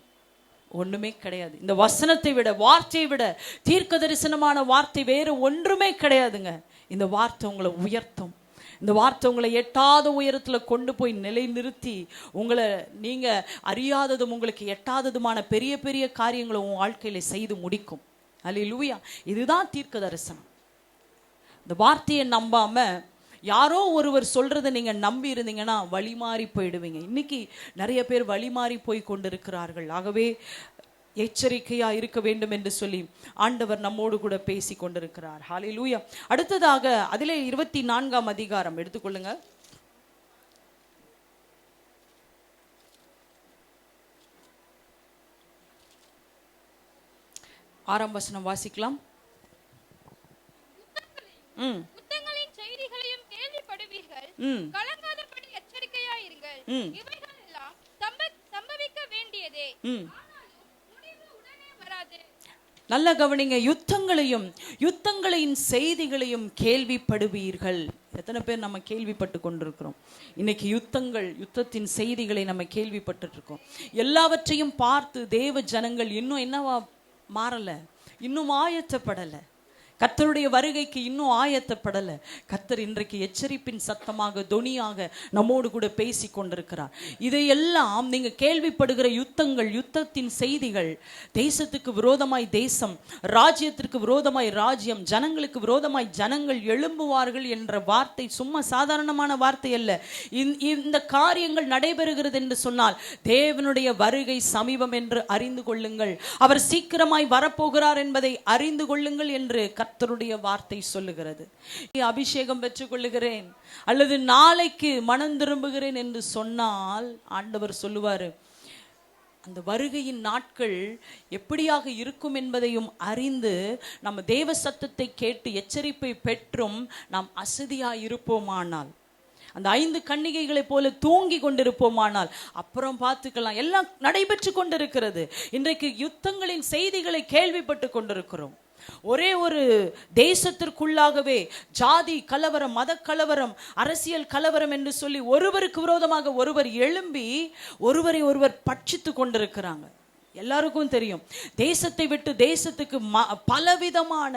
ஒண்ணுமே கிடையாது. இந்த வசனத்தை விட, வார்த்தையை விட தீர்க்க தரிசனமான வார்த்தை வேறு ஒன்றுமே கிடையாதுங்க. இந்த வார்த்தை உங்களை உயர்த்தும். இந்த வார்த்தை உங்களை எட்டாத உயரத்துல கொண்டு போய் நிலை நிறுத்தி உங்களை நீங்க அறியாததும் உங்களுக்கு எட்டாததுமான பெரிய பெரிய காரியங்களை உங்க வாழ்க்கையில செய்து முடிக்கும். அல்லேலூயா. இதுதான் தீர்க்க தரிசனம். இந்த வார்த்தையை நம்பாம யாரோ ஒருவர் சொல்றதை நீங்க நம்பி இருந்தீங்கன்னா வழி மாறி போயிடுவீங்க. இன்னைக்கு நிறைய பேர் வழி மாறி போய் கொண்டிருக்கிறார்கள். ஆகவே எச்சரிக்கையா இருக்க வேண்டும் என்று சொல்லி ஆண்டவர் நம்மோடு கூட பேசி கொண்டிருக்கிறார். ஹல்லேலூயா. அடுத்ததாக அதிலே 24ஆம் அதிகாரம் எடுத்துக்கொள்ளுங்க. ஆறாம் வசனம் வாசிக்கலாம். யுத்தங்களின் செய்திகளையும் கேள்விப்படுவீர்கள், கலங்காதபடி எச்சரிக்கையா இருங்கள். இவைகள் எல்லாம் சம்பவிக்க வேண்டியதே, நல்ல கவனிங்க. யுத்தங்களின் செய்திகளையும் கேள்விப்படுவீர்கள். எத்தனை பேர் நம்ம கேள்விப்பட்டு கொண்டிருக்கிறோம்? இன்னைக்கு யுத்தத்தின் செய்திகளை நம்ம கேள்விப்பட்டு இருக்கோம். எல்லாவற்றையும் பார்த்து தேவ ஜனங்கள் இன்னும் என்னவா மாறல, இன்னும் ஆயத்தப்படல, கர்த்தருடைய வருகைக்கு இன்னும் ஆயத்தப்படல. கர்த்தர் இன்றைக்கு எச்சரிப்பின் சத்தமாக தொனியாக நம்மோடு கூட பேசி கொண்டிருக்கிறார். இதையெல்லாம் நீங்க கேள்விப்படுகிற யுத்தத்தின் செய்திகள், தேசத்துக்கு விரோதமாய் தேசம், ராஜ்யத்திற்கு விரோதமாய் ராஜ்யம், ஜனங்களுக்கு விரோதமாய் ஜனங்கள் எழும்புவார்கள் என்ற வார்த்தை சும்மா சாதாரணமான வார்த்தை அல்ல. இந்த காரியங்கள் நடைபெறுகிறது என்று சொன்னால் தேவனுடைய வருகை சமீபம் என்று அறிந்து கொள்ளுங்கள். அவர் சீக்கிரமாய் வரப்போகிறார் என்பதை அறிந்து கொள்ளுங்கள் என்று கர்த்தருடைய வார்த்தை சொல்லுகிறது. அபிஷேகம் பெற்றுக் கொள்ளுகிறேன் அல்லது நாளைக்கு மனம் திரும்புகிறேன் என்று சொன்னால் ஆண்டவர் சொல்லுவாரு, அந்த வருகையின் நாட்கள் எப்படியாக இருக்கும் என்பதையும் அறிந்து நம்ம தேவ சத்தத்தை கேட்டு எச்சரிப்பை பெற்றும் நாம் அசதியாய் இருப்போமானால், அந்த 5 கன்னிகைகளை போல தூங்கி கொண்டிருப்போமானால் அப்புறம் பார்த்துக்கலாம். எல்லாம் நடைபெற்று கொண்டிருக்கிறது. இன்றைக்கு யுத்தங்களின் செய்திகளை கேள்விப்பட்டு கொண்டிருக்கிறோம். ஒரே ஒரு தேசத்திற்குள்ளாகவே ஜாதி கலவரம், மத கலவரம், அரசியல் கலவரம் என்று சொல்லி ஒருவருக்கு விரோதமாக ஒருவர் எழும்பி ஒருவரை ஒருவர் பட்சித்து கொண்டிருக்கிறாங்க. எல்லாருக்கும் தெரியும், தேசத்தை விட்டு தேசத்துக்கு பலவிதமான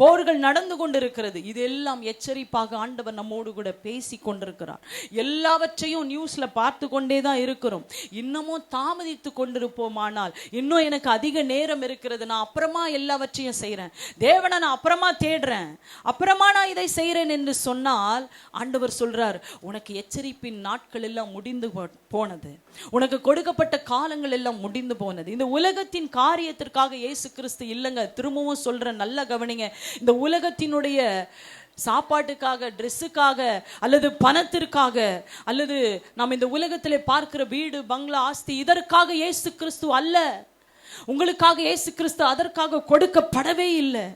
போர்கள் நடந்து கொண்டிருக்கிறது. இதெல்லாம் எச்சரிப்பாக ஆண்டவர் நம்மோடு கூட பேசி கொண்டிருக்கிறார். எல்லாவற்றையும் நியூஸ்ல பார்த்து கொண்டே தான் இருக்கிறோம். இன்னமும் தாமதித்து கொண்டிருப்போமானால், இன்னும் எனக்கு அதிக நேரம் இருக்கிறது, நான் அப்புறமா எல்லாவற்றையும் செய்யறேன், தேவனை நான் அப்புறமா தேடுறேன், அப்புறமா நான் இதை செய்யறேன் என்று சொன்னால் ஆண்டவர் சொல்றார், உனக்கு எச்சரிப்பின் நாட்கள் எல்லாம் முடிந்து போனது, உனக்கு கொடுக்கப்பட்ட காலங்கள் எல்லாம் முடிந்து போனது. இந்த உலகத்தின் காரியத்திற்காக இயேசு கிறிஸ்து இல்லைங்க. திரும்பவும் சொல்றேன், நல்ல கவனிங்க. இந்த உலகத்தினுடைய சாப்பாட்டுக்காக, ட்ரெஸ்ஸுக்காக, அல்லது பணத்திற்காக, அல்லது நாம் இந்த உலகத்திலே பார்க்கிற வீடு, பங்களா, ஆஸ்தி, இதற்காக இயேசு கிறிஸ்து அல்ல. உங்களுக்காக இயேசு கிறிஸ்து அதற்காக கொடுக்கப்படவே இல்லை.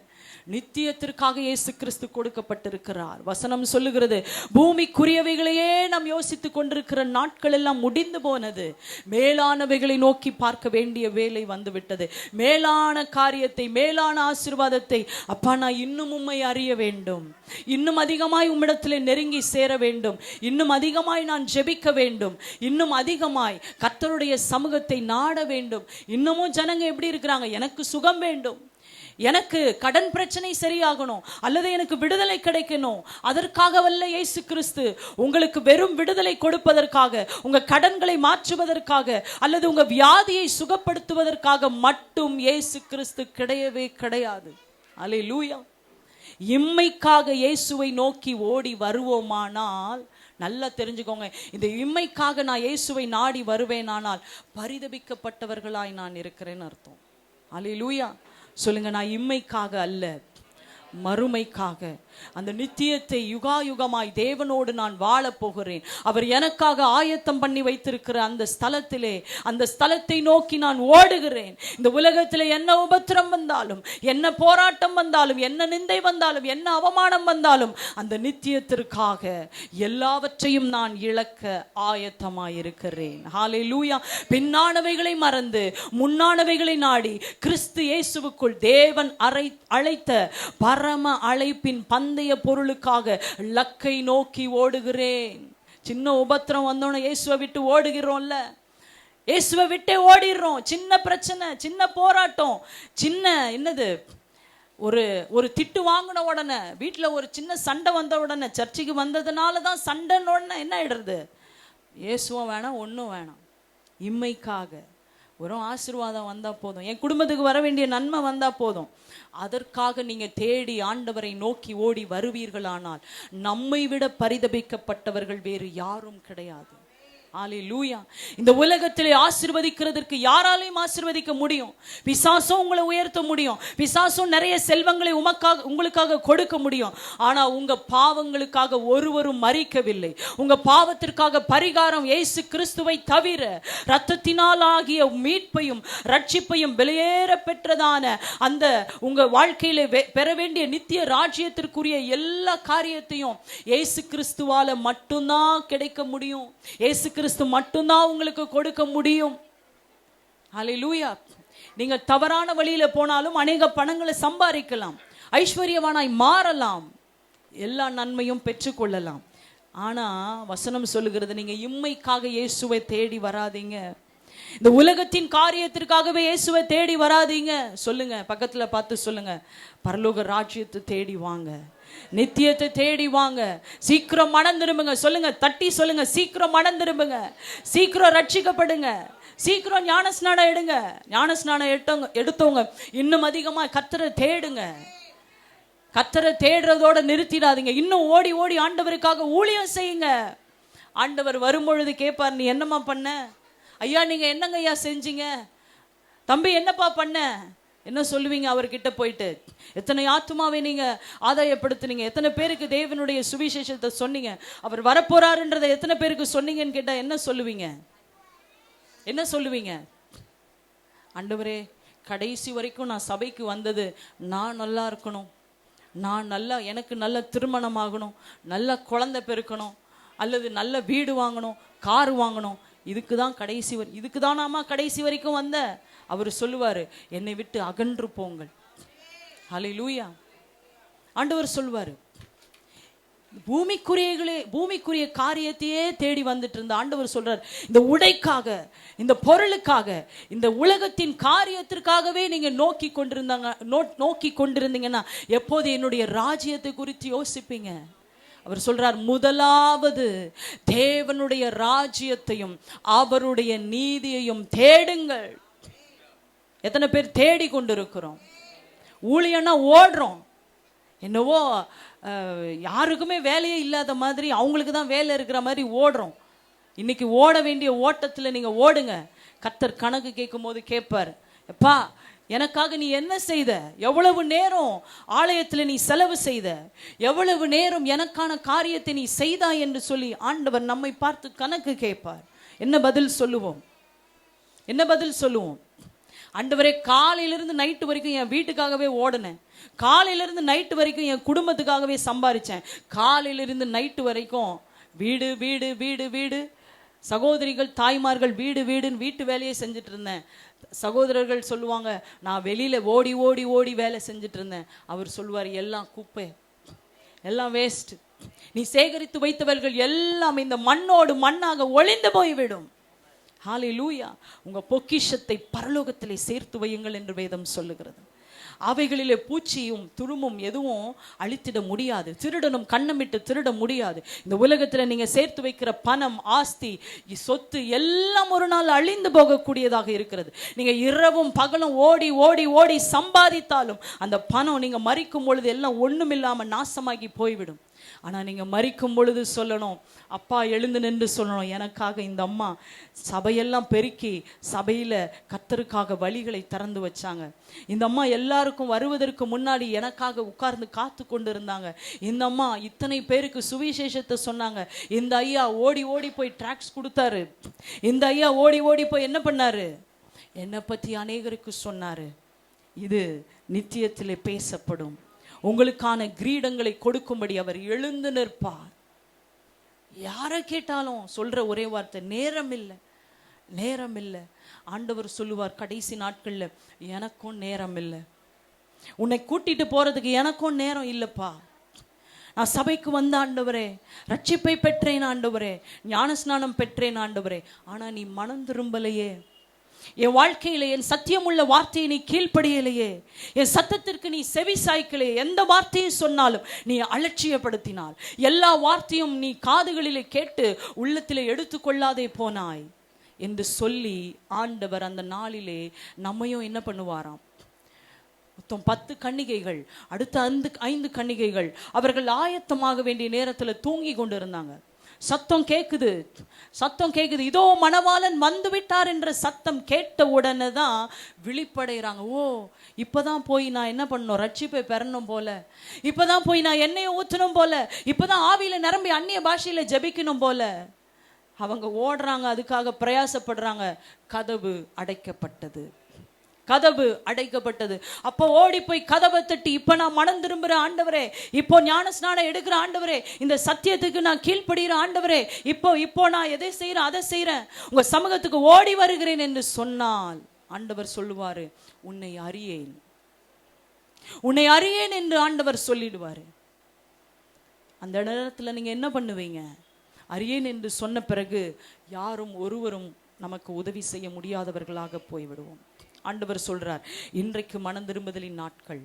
நித்தியத்திற்காக இயேசு கிறிஸ்து கொடுக்கப்பட்டிருக்கிறார். வசனம் சொல்லுகிறது, பூமிக்குரியவைகளையே நாம் யோசித்துக் கொண்டிருக்கிற நாட்கள் எல்லாம் முடிந்து போனது. மேலானவைகளை நோக்கி பார்க்க வேண்டிய வேலை வந்துவிட்டது. மேலான காரியத்தை, மேலான ஆசீர்வாதத்தை, அப்பா நான் இன்னும் உம்மை அறிய வேண்டும், இன்னும் அதிகமாய் உம்மிடத்திலே நெருங்கி சேர வேண்டும், இன்னும் அதிகமாய் நான் ஜெபிக்க வேண்டும், இன்னும் அதிகமாய் கர்த்தருடைய சமூகத்தை நாட வேண்டும். இன்னமும் ஜனங்க எப்படி இருக்கிறாங்க, எனக்கு சுகம் வேண்டும், எனக்கு கடன் பிரச்சனை சரியாகணும், அல்லது எனக்கு விடுதலை கிடைக்கணும். அதற்காகவல்ல இயேசு கிறிஸ்து உங்களுக்கு வெறும் விடுதலை கொடுப்பதற்காக, உங்க கடன்களை மாற்றுவதற்காக, அல்லது உங்க வியாதியை சுகப்படுத்துவதற்காக மட்டும் இயேசு கிறிஸ்து கிடையவே கிடையாது. அல்லேலூயா. இம்மைக்காக இயேசுவை நோக்கி ஓடி வருவோமானால், நல்லா தெரிஞ்சுக்கோங்க, இந்த இம்மைக்காக நான் இயேசுவை நாடி வருவேனானால் பரிதபிக்கப்பட்டவர்களாய் நான் இருக்கிறேன்னு அர்த்தம். அல்லேலூயா. சொல்லுங்க, நான் இம்மைக்காக அல்ல, மறுமைக்காக, அந்த நித்தியத்தை யுகாயுகமாய் தேவனோடு நான் வாழ போகிறேன். அவர் எனக்காக ஆயத்தம் பண்ணி வைத்திருக்கிற அந்த ஸ்தலத்திலே, அந்த ஸ்தலத்தை நோக்கி நான் ஓடுகிறேன். இந்த உலகத்திலே என்ன உபத்திரம் வந்தாலும், என்ன போராட்டம் வந்தாலும், என்ன நிந்தை வந்தாலும், என்ன அவமானம் வந்தாலும், அந்த நித்தியத்திற்காக எல்லாவற்றையும் நான் இழக்க ஆயத்தமாயிருக்கிறேன். ஹல்லேலூயா. பின்னானவைகளை மறந்து முன்னானவைகளை நாடி கிறிஸ்து இயேசுவுக்குள் தேவன் அழைத்த பரம அழைப்பின் பந்தய பொருளுக்காக லக்கை நோக்கி ஓடுகிறேன். சின்ன உபத்திரம் வந்தோன்னு இயேசுவை விட்டு ஓடுகிறோம்ல, இயேசுவை விட்டே ஓடிடுறோம். சின்ன பிரச்சனை, சின்ன போராட்டம், சின்ன என்னது ஒரு திட்டு வாங்கின உடனே, வீட்டில் ஒரு சின்ன சண்டை வந்த உடனே, சர்ச்சுக்கு வந்ததுனால தான் சண்டைன்னு உடனே என்ன ஆயிடுறது, இயேசுவும் வேணாம், ஒன்றும் வேணாம். இம்மைக்காக ஒரு ஆசீர்வாதம் வந்தால் போதும், என் குடும்பத்துக்கு வர வேண்டிய நன்மை வந்தால் போதும், அதற்காக நீங்க தேடி ஆண்டவரை நோக்கி ஓடி வருவீர்களானால் நம்மை விட பரிதபிக்கப்பட்டவர்கள் வேறு யாரும் கிடையாது. அல்லேலூயா. இந்த உலகத்திலே ஆசீர்வதிக்கிறதற்கு யாராலையும் ஆசீர்வதிக்க முடியும். பிசாசும் உங்களை உயர்த்த முடியும், பிசாசும் நிறைய செல்வங்களை உங்களுக்காக கொடுக்க முடியும். ஆனா உங்க பாவங்களுக்காக ஒருவரும் மரிக்கவில்லை. உங்க பாவத்திற்காக பரிகாரம் இயேசு கிறிஸ்துவை தவிர, இரத்தத்தினால் ஆகிய மீட்பையும் ரட்சிப்பையும் வெளியேற பெற்றதான அந்த உங்க வாழ்க்கையில பெற வேண்டிய நித்திய ராஜ்யத்திற்குரிய எல்லா காரியத்தையும் இயேசு கிறிஸ்துவால மட்டும்தான் கிடைக்க முடியும். இயேசு கிறிஸ்து மட்டும்தான் உங்களுக்கு கொடுக்க முடியும். ஹல்லேலூயா. நீங்க தவறான வழியில போனாலும் அநேக பணங்களை சம்பாதிக்கலாம், ஐஸ்வர்யவானாய் மாறலாம், எல்லா நன்மையும் பெற்றுக்கொள்ளலாம். ஆனா வசனம் சொல்லுகிறது, நீங்க இம்மைக்காக இயேசுவை தேடி வராதீங்க, இந்த உலகத்தின் காரியத்திற்காகவே இயேசுவை தேடி வராதீங்க. சொல்லுங்க, பக்கத்துல பார்த்து சொல்லுங்க, பரலோக ராஜ்யத்தை தேடி வாங்க, நித்தியத்தை தேடி வாங்க, சீக்கிரம் மனம் திரும்புங்க. சொல்லுங்க, தட்டி சொல்லுங்க, சீக்கிரம் மனம் திரும்புங்க, சீக்கிரம் ரட்சிக்கப்படுங்க, சீக்கிரம் ஞானஸ்நானம் எடுங்க. ஞானஸ்நானம் எடுத்தவங்க இன்னும் அதிகமா கர்த்தரை தேடுங்க. கர்த்தரை தேடுறதோட நிறுத்திடாதீங்க, இன்னும் ஓடி ஓடி ஆண்டவருக்காக ஊழியம் செய்யுங்க. ஆண்டவர் வரும்பொழுது கேட்பார், நீ என்னம்மா பண்ண, ஐயா நீங்க என்னங்க ஐயா செஞ்சீங்க, தம்பி என்னப்பா பண்ண, என்ன சொல்லுவீங்க அவர்கிட்ட போயிட்டு? எத்தனை ஆத்துமாவை நீங்க ஆதாயப்படுத்துனீங்க, எத்தனை பேருக்கு தேவனுடைய சுவிசேஷத்தை சொன்னீங்க, அவர் வரப்போறாருன்றதை எத்தனை பேருக்கு சொன்னீங்கன்னு கேட்டா என்ன சொல்லுவீங்க? என்ன சொல்லுவீங்க? ஆண்டவரே, கடைசி வரைக்கும் நான் சபைக்கு வந்தது நான் நல்லா இருக்கணும், நான் நல்லா, எனக்கு நல்ல திருமணம் ஆகணும், நல்ல குழந்தை பெருக்கணும், அல்லது நல்ல வீடு வாங்கணும், கார் வாங்கணும், இதுக்கு தான் இதுக்கு தான் நாம கடைசி வரைக்கும் வந்த. அவர் சொல்லுவாரு, என்னை விட்டு அகன்று போங்கள். ஹல்லேலூயா. ஆண்டவர் சொல்லுவாரு, பூமிக்குரிய காரியத்தையே தேடி வந்துட்டு இருந்த ஆண்டவர் சொல்றார், இந்த உடைக்காக, இந்த பொருளுக்காக, இந்த உலகத்தின் காரியத்திற்காகவே நீங்க நோக்கி கொண்டிருந்தீங்கன்னா எப்போது என்னுடைய ராஜ்யத்தை குறித்து யோசிப்பீங்க? அவர் சொல்றார், முதலாவது தேவனுடைய ராஜ்யத்தையும் அவருடைய நீதியையும் தேடுங்கள். எத்தனை பேர் தேடி கொண்டிருக்கிறோம்? ஊழியன்னா ஓடுறோம், என்னவோ யாருக்குமே வேலையே இல்லாத மாதிரி, அவங்களுக்கு தான் வேலை இருக்கிற மாதிரி ஓடுறோம். இன்னைக்கு ஓட வேண்டிய ஓட்டத்தில் நீங்க ஓடுங்க. கர்த்தர் கணக்கு கேட்கும் போது கேட்பார், எப்பா எனக்காக நீ என்ன செய்த, எவ்வளவு நேரம் ஆலயத்தில் நீ செலவு செய்த, எவ்வளவு நேரம் எனக்கான காரியத்தை நீ செய்தாய் என்று சொல்லி ஆண்டவர் நம்மை பார்த்து கணக்கு கேட்பார். என்ன பதில் சொல்லுவோம்? என்ன பதில் சொல்லுவோம்? ஆண்டவரே, காலையிலிருந்து நைட்டு வரைக்கும் என் வீட்டுக்காகவே ஓடுனேன், காலையிலிருந்து நைட்டு வரைக்கும் என் குடும்பத்துக்காகவே சம்பாரிச்சேன், காலையிலிருந்து நைட்டு வரைக்கும் வீடு வீடு வீடு வீடு, சகோதரிகள் தாய்மார்கள் வீடு வீடுன்னு வீட்டு வேலையை செஞ்சுட்டு இருந்தேன். சகோதரர்கள் சொல்லுவாங்க, நான் வெளியில ஓடி ஓடி ஓடி வேலை செஞ்சுட்டு இருந்தேன். அவர் சொல்லுவார், எல்லாம் குப்பை, எல்லாம் வேஸ்ட், நீ சேகரித்து வைத்தவர்கள் எல்லாம் இந்த மண்ணோடு மண்ணாக ஒளிந்து போய்விடும். ஹல்லேலூயா. உங்க பொக்கிஷத்தை பரலோகத்திலே சேர்த்து வையுங்கள் என்று வேதம் சொல்லுகிறது. அவைகளிலே பூச்சியும் துருமும் எதுவும் அழித்திட முடியாது, திருடனும் கண்ணமிட்டு திருட முடியாது. இந்த உலகத்துல நீங்க சேர்த்து வைக்கிற பணம், ஆஸ்தி, சொத்து எல்லாம் ஒரு நாள் அழிந்து போகக்கூடியதாக இருக்கிறது. நீங்க இரவும் பகலும் ஓடி ஓடி ஓடி சம்பாதித்தாலும் அந்த பணம் நீங்க மரிக்கும் பொழுது எல்லாம் ஒண்ணுமில்லாம நாசமாகி போய்விடும். ஆனா நீங்க மரிக்கும் பொழுது சொல்லணும், அப்பா எழுந்து நின்று சொல்லணும், எனக்காக இந்த அம்மா சபையெல்லாம் பெருக்கி சபையில கர்த்தருக்காக வழிகளை திறந்து வச்சாங்க, இந்த அம்மா எல்லாருக்கும் வருவதற்கு முன்னாடி எனக்காக உட்கார்ந்து காத்து கொண்டு இருந்தாங்க, இந்த அம்மா இத்தனை பேருக்கு சுவிசேஷத்தை சொன்னாங்க, இந்த ஐயா ஓடி ஓடி போய் டிராக்ஸ் கொடுத்தாரு, இந்த ஐயா ஓடி ஓடி போய் என்ன பண்ணாரு, என்னை பத்தி அநேகருக்கு சொன்னாரு. இது நித்தியத்திலே பேசப்படும். உங்களுக்கான கிரீடங்களை கொடுக்கும்படி அவர் எழுந்து நிற்பார். யாரை கேட்டாலும் சொல்ற ஒரே வார்த்தை, நேரம் இல்லை, நேரம் இல்லை. ஆண்டவர் சொல்லுவார் கடைசி நாட்கள்ல, எனக்கும் நேரம் இல்லை, உன்னை கூட்டிட்டு போறதுக்கு எனக்கும் நேரம் இல்லப்பா. நான் சபைக்கு வந்த ஆண்டவரே, ரட்சிப்பை பெற்றேன் ஆண்டவரே, ஞானஸ்நானம் பெற்றேன் ஆண்டவரே, ஆனா நீ மனம் திரும்பலையே, என் வாழ்க்கையில என் சத்தியம் உள்ள வார்த்தையை நீ கீழ்ப்படியலையே, என் சத்தத்திற்கு நீ செவி சாய்க்கலையே, எந்த வார்த்தையை சொன்னாலும் நீ அலட்சியப்படுத்தினாள், எல்லா வார்த்தையும் நீ காதுகளிலே கேட்டு உள்ளத்திலே எடுத்துக்கொள்ளாதே போனாய் என்று சொல்லி ஆண்டவர் அந்த நாளிலே நம்மையும் என்ன பண்ணுவாராம், மொத்தம் 10 கன்னிகைகள், அடுத்த 5 கன்னிகைகள் அவர்கள் ஆயத்தமாக வேண்டிய நேரத்தில் தூங்கி கொண்டு இருந்தாங்க. சத்தம் கேக்குது, சத்தம் கேக்குது, இதோ மணவாளன் வந்து விட்டார் என்ற சத்தம் கேட்ட உடனே தான் விழிப்படைகிறாங்க. ஓ, இப்பதான் போய் நான் என்ன பண்ணணும், ரட்சிப்பை பெறணும் போல, இப்பதான் போய் நான் எண்ணெயை ஊற்றணும் போல, இப்பதான் ஆவியில நிரம்பி அந்நிய பாஷையில ஜெபிக்கணும் போல. அவங்க ஓடுறாங்க, அதுக்காக பிரயாசப்படுறாங்க. கதவு அடைக்கப்பட்டது, கதவு அடைக்கப்பட்டது. அப்போ ஓடி போய் கதவை தட்டி, இப்ப நான் மனம் திரும்புற ஆண்டவரே, இப்போ ஞானஸ்நானம் எடுக்கிற ஆண்டவரே, இந்த சத்தியத்துக்கு நான் கீழ்ப்படுகிற ஆண்டவரே, இப்போ நான் எதை செய்யறேன் அதை செய்யறேன், உங்க சமூகத்துக்கு ஓடி வருகிறேன் என்று சொன்னால் ஆண்டவர் சொல்லுவாரு, உன்னை அறியேன், உன்னை அறியேன் என்று ஆண்டவர் சொல்லிடுவாரு. அந்த நேரத்துல நீங்க என்ன பண்ணுவீங்க? அறியேன் என்று சொன்ன பிறகு யாரும் ஒருவரும் நமக்கு உதவி செய்ய முடியாதவர்களாக போய்விடுவோம். ஆண்டவர் சொல்றார், இன்றைக்கு மனம் திரும்புதலின் நாட்கள்,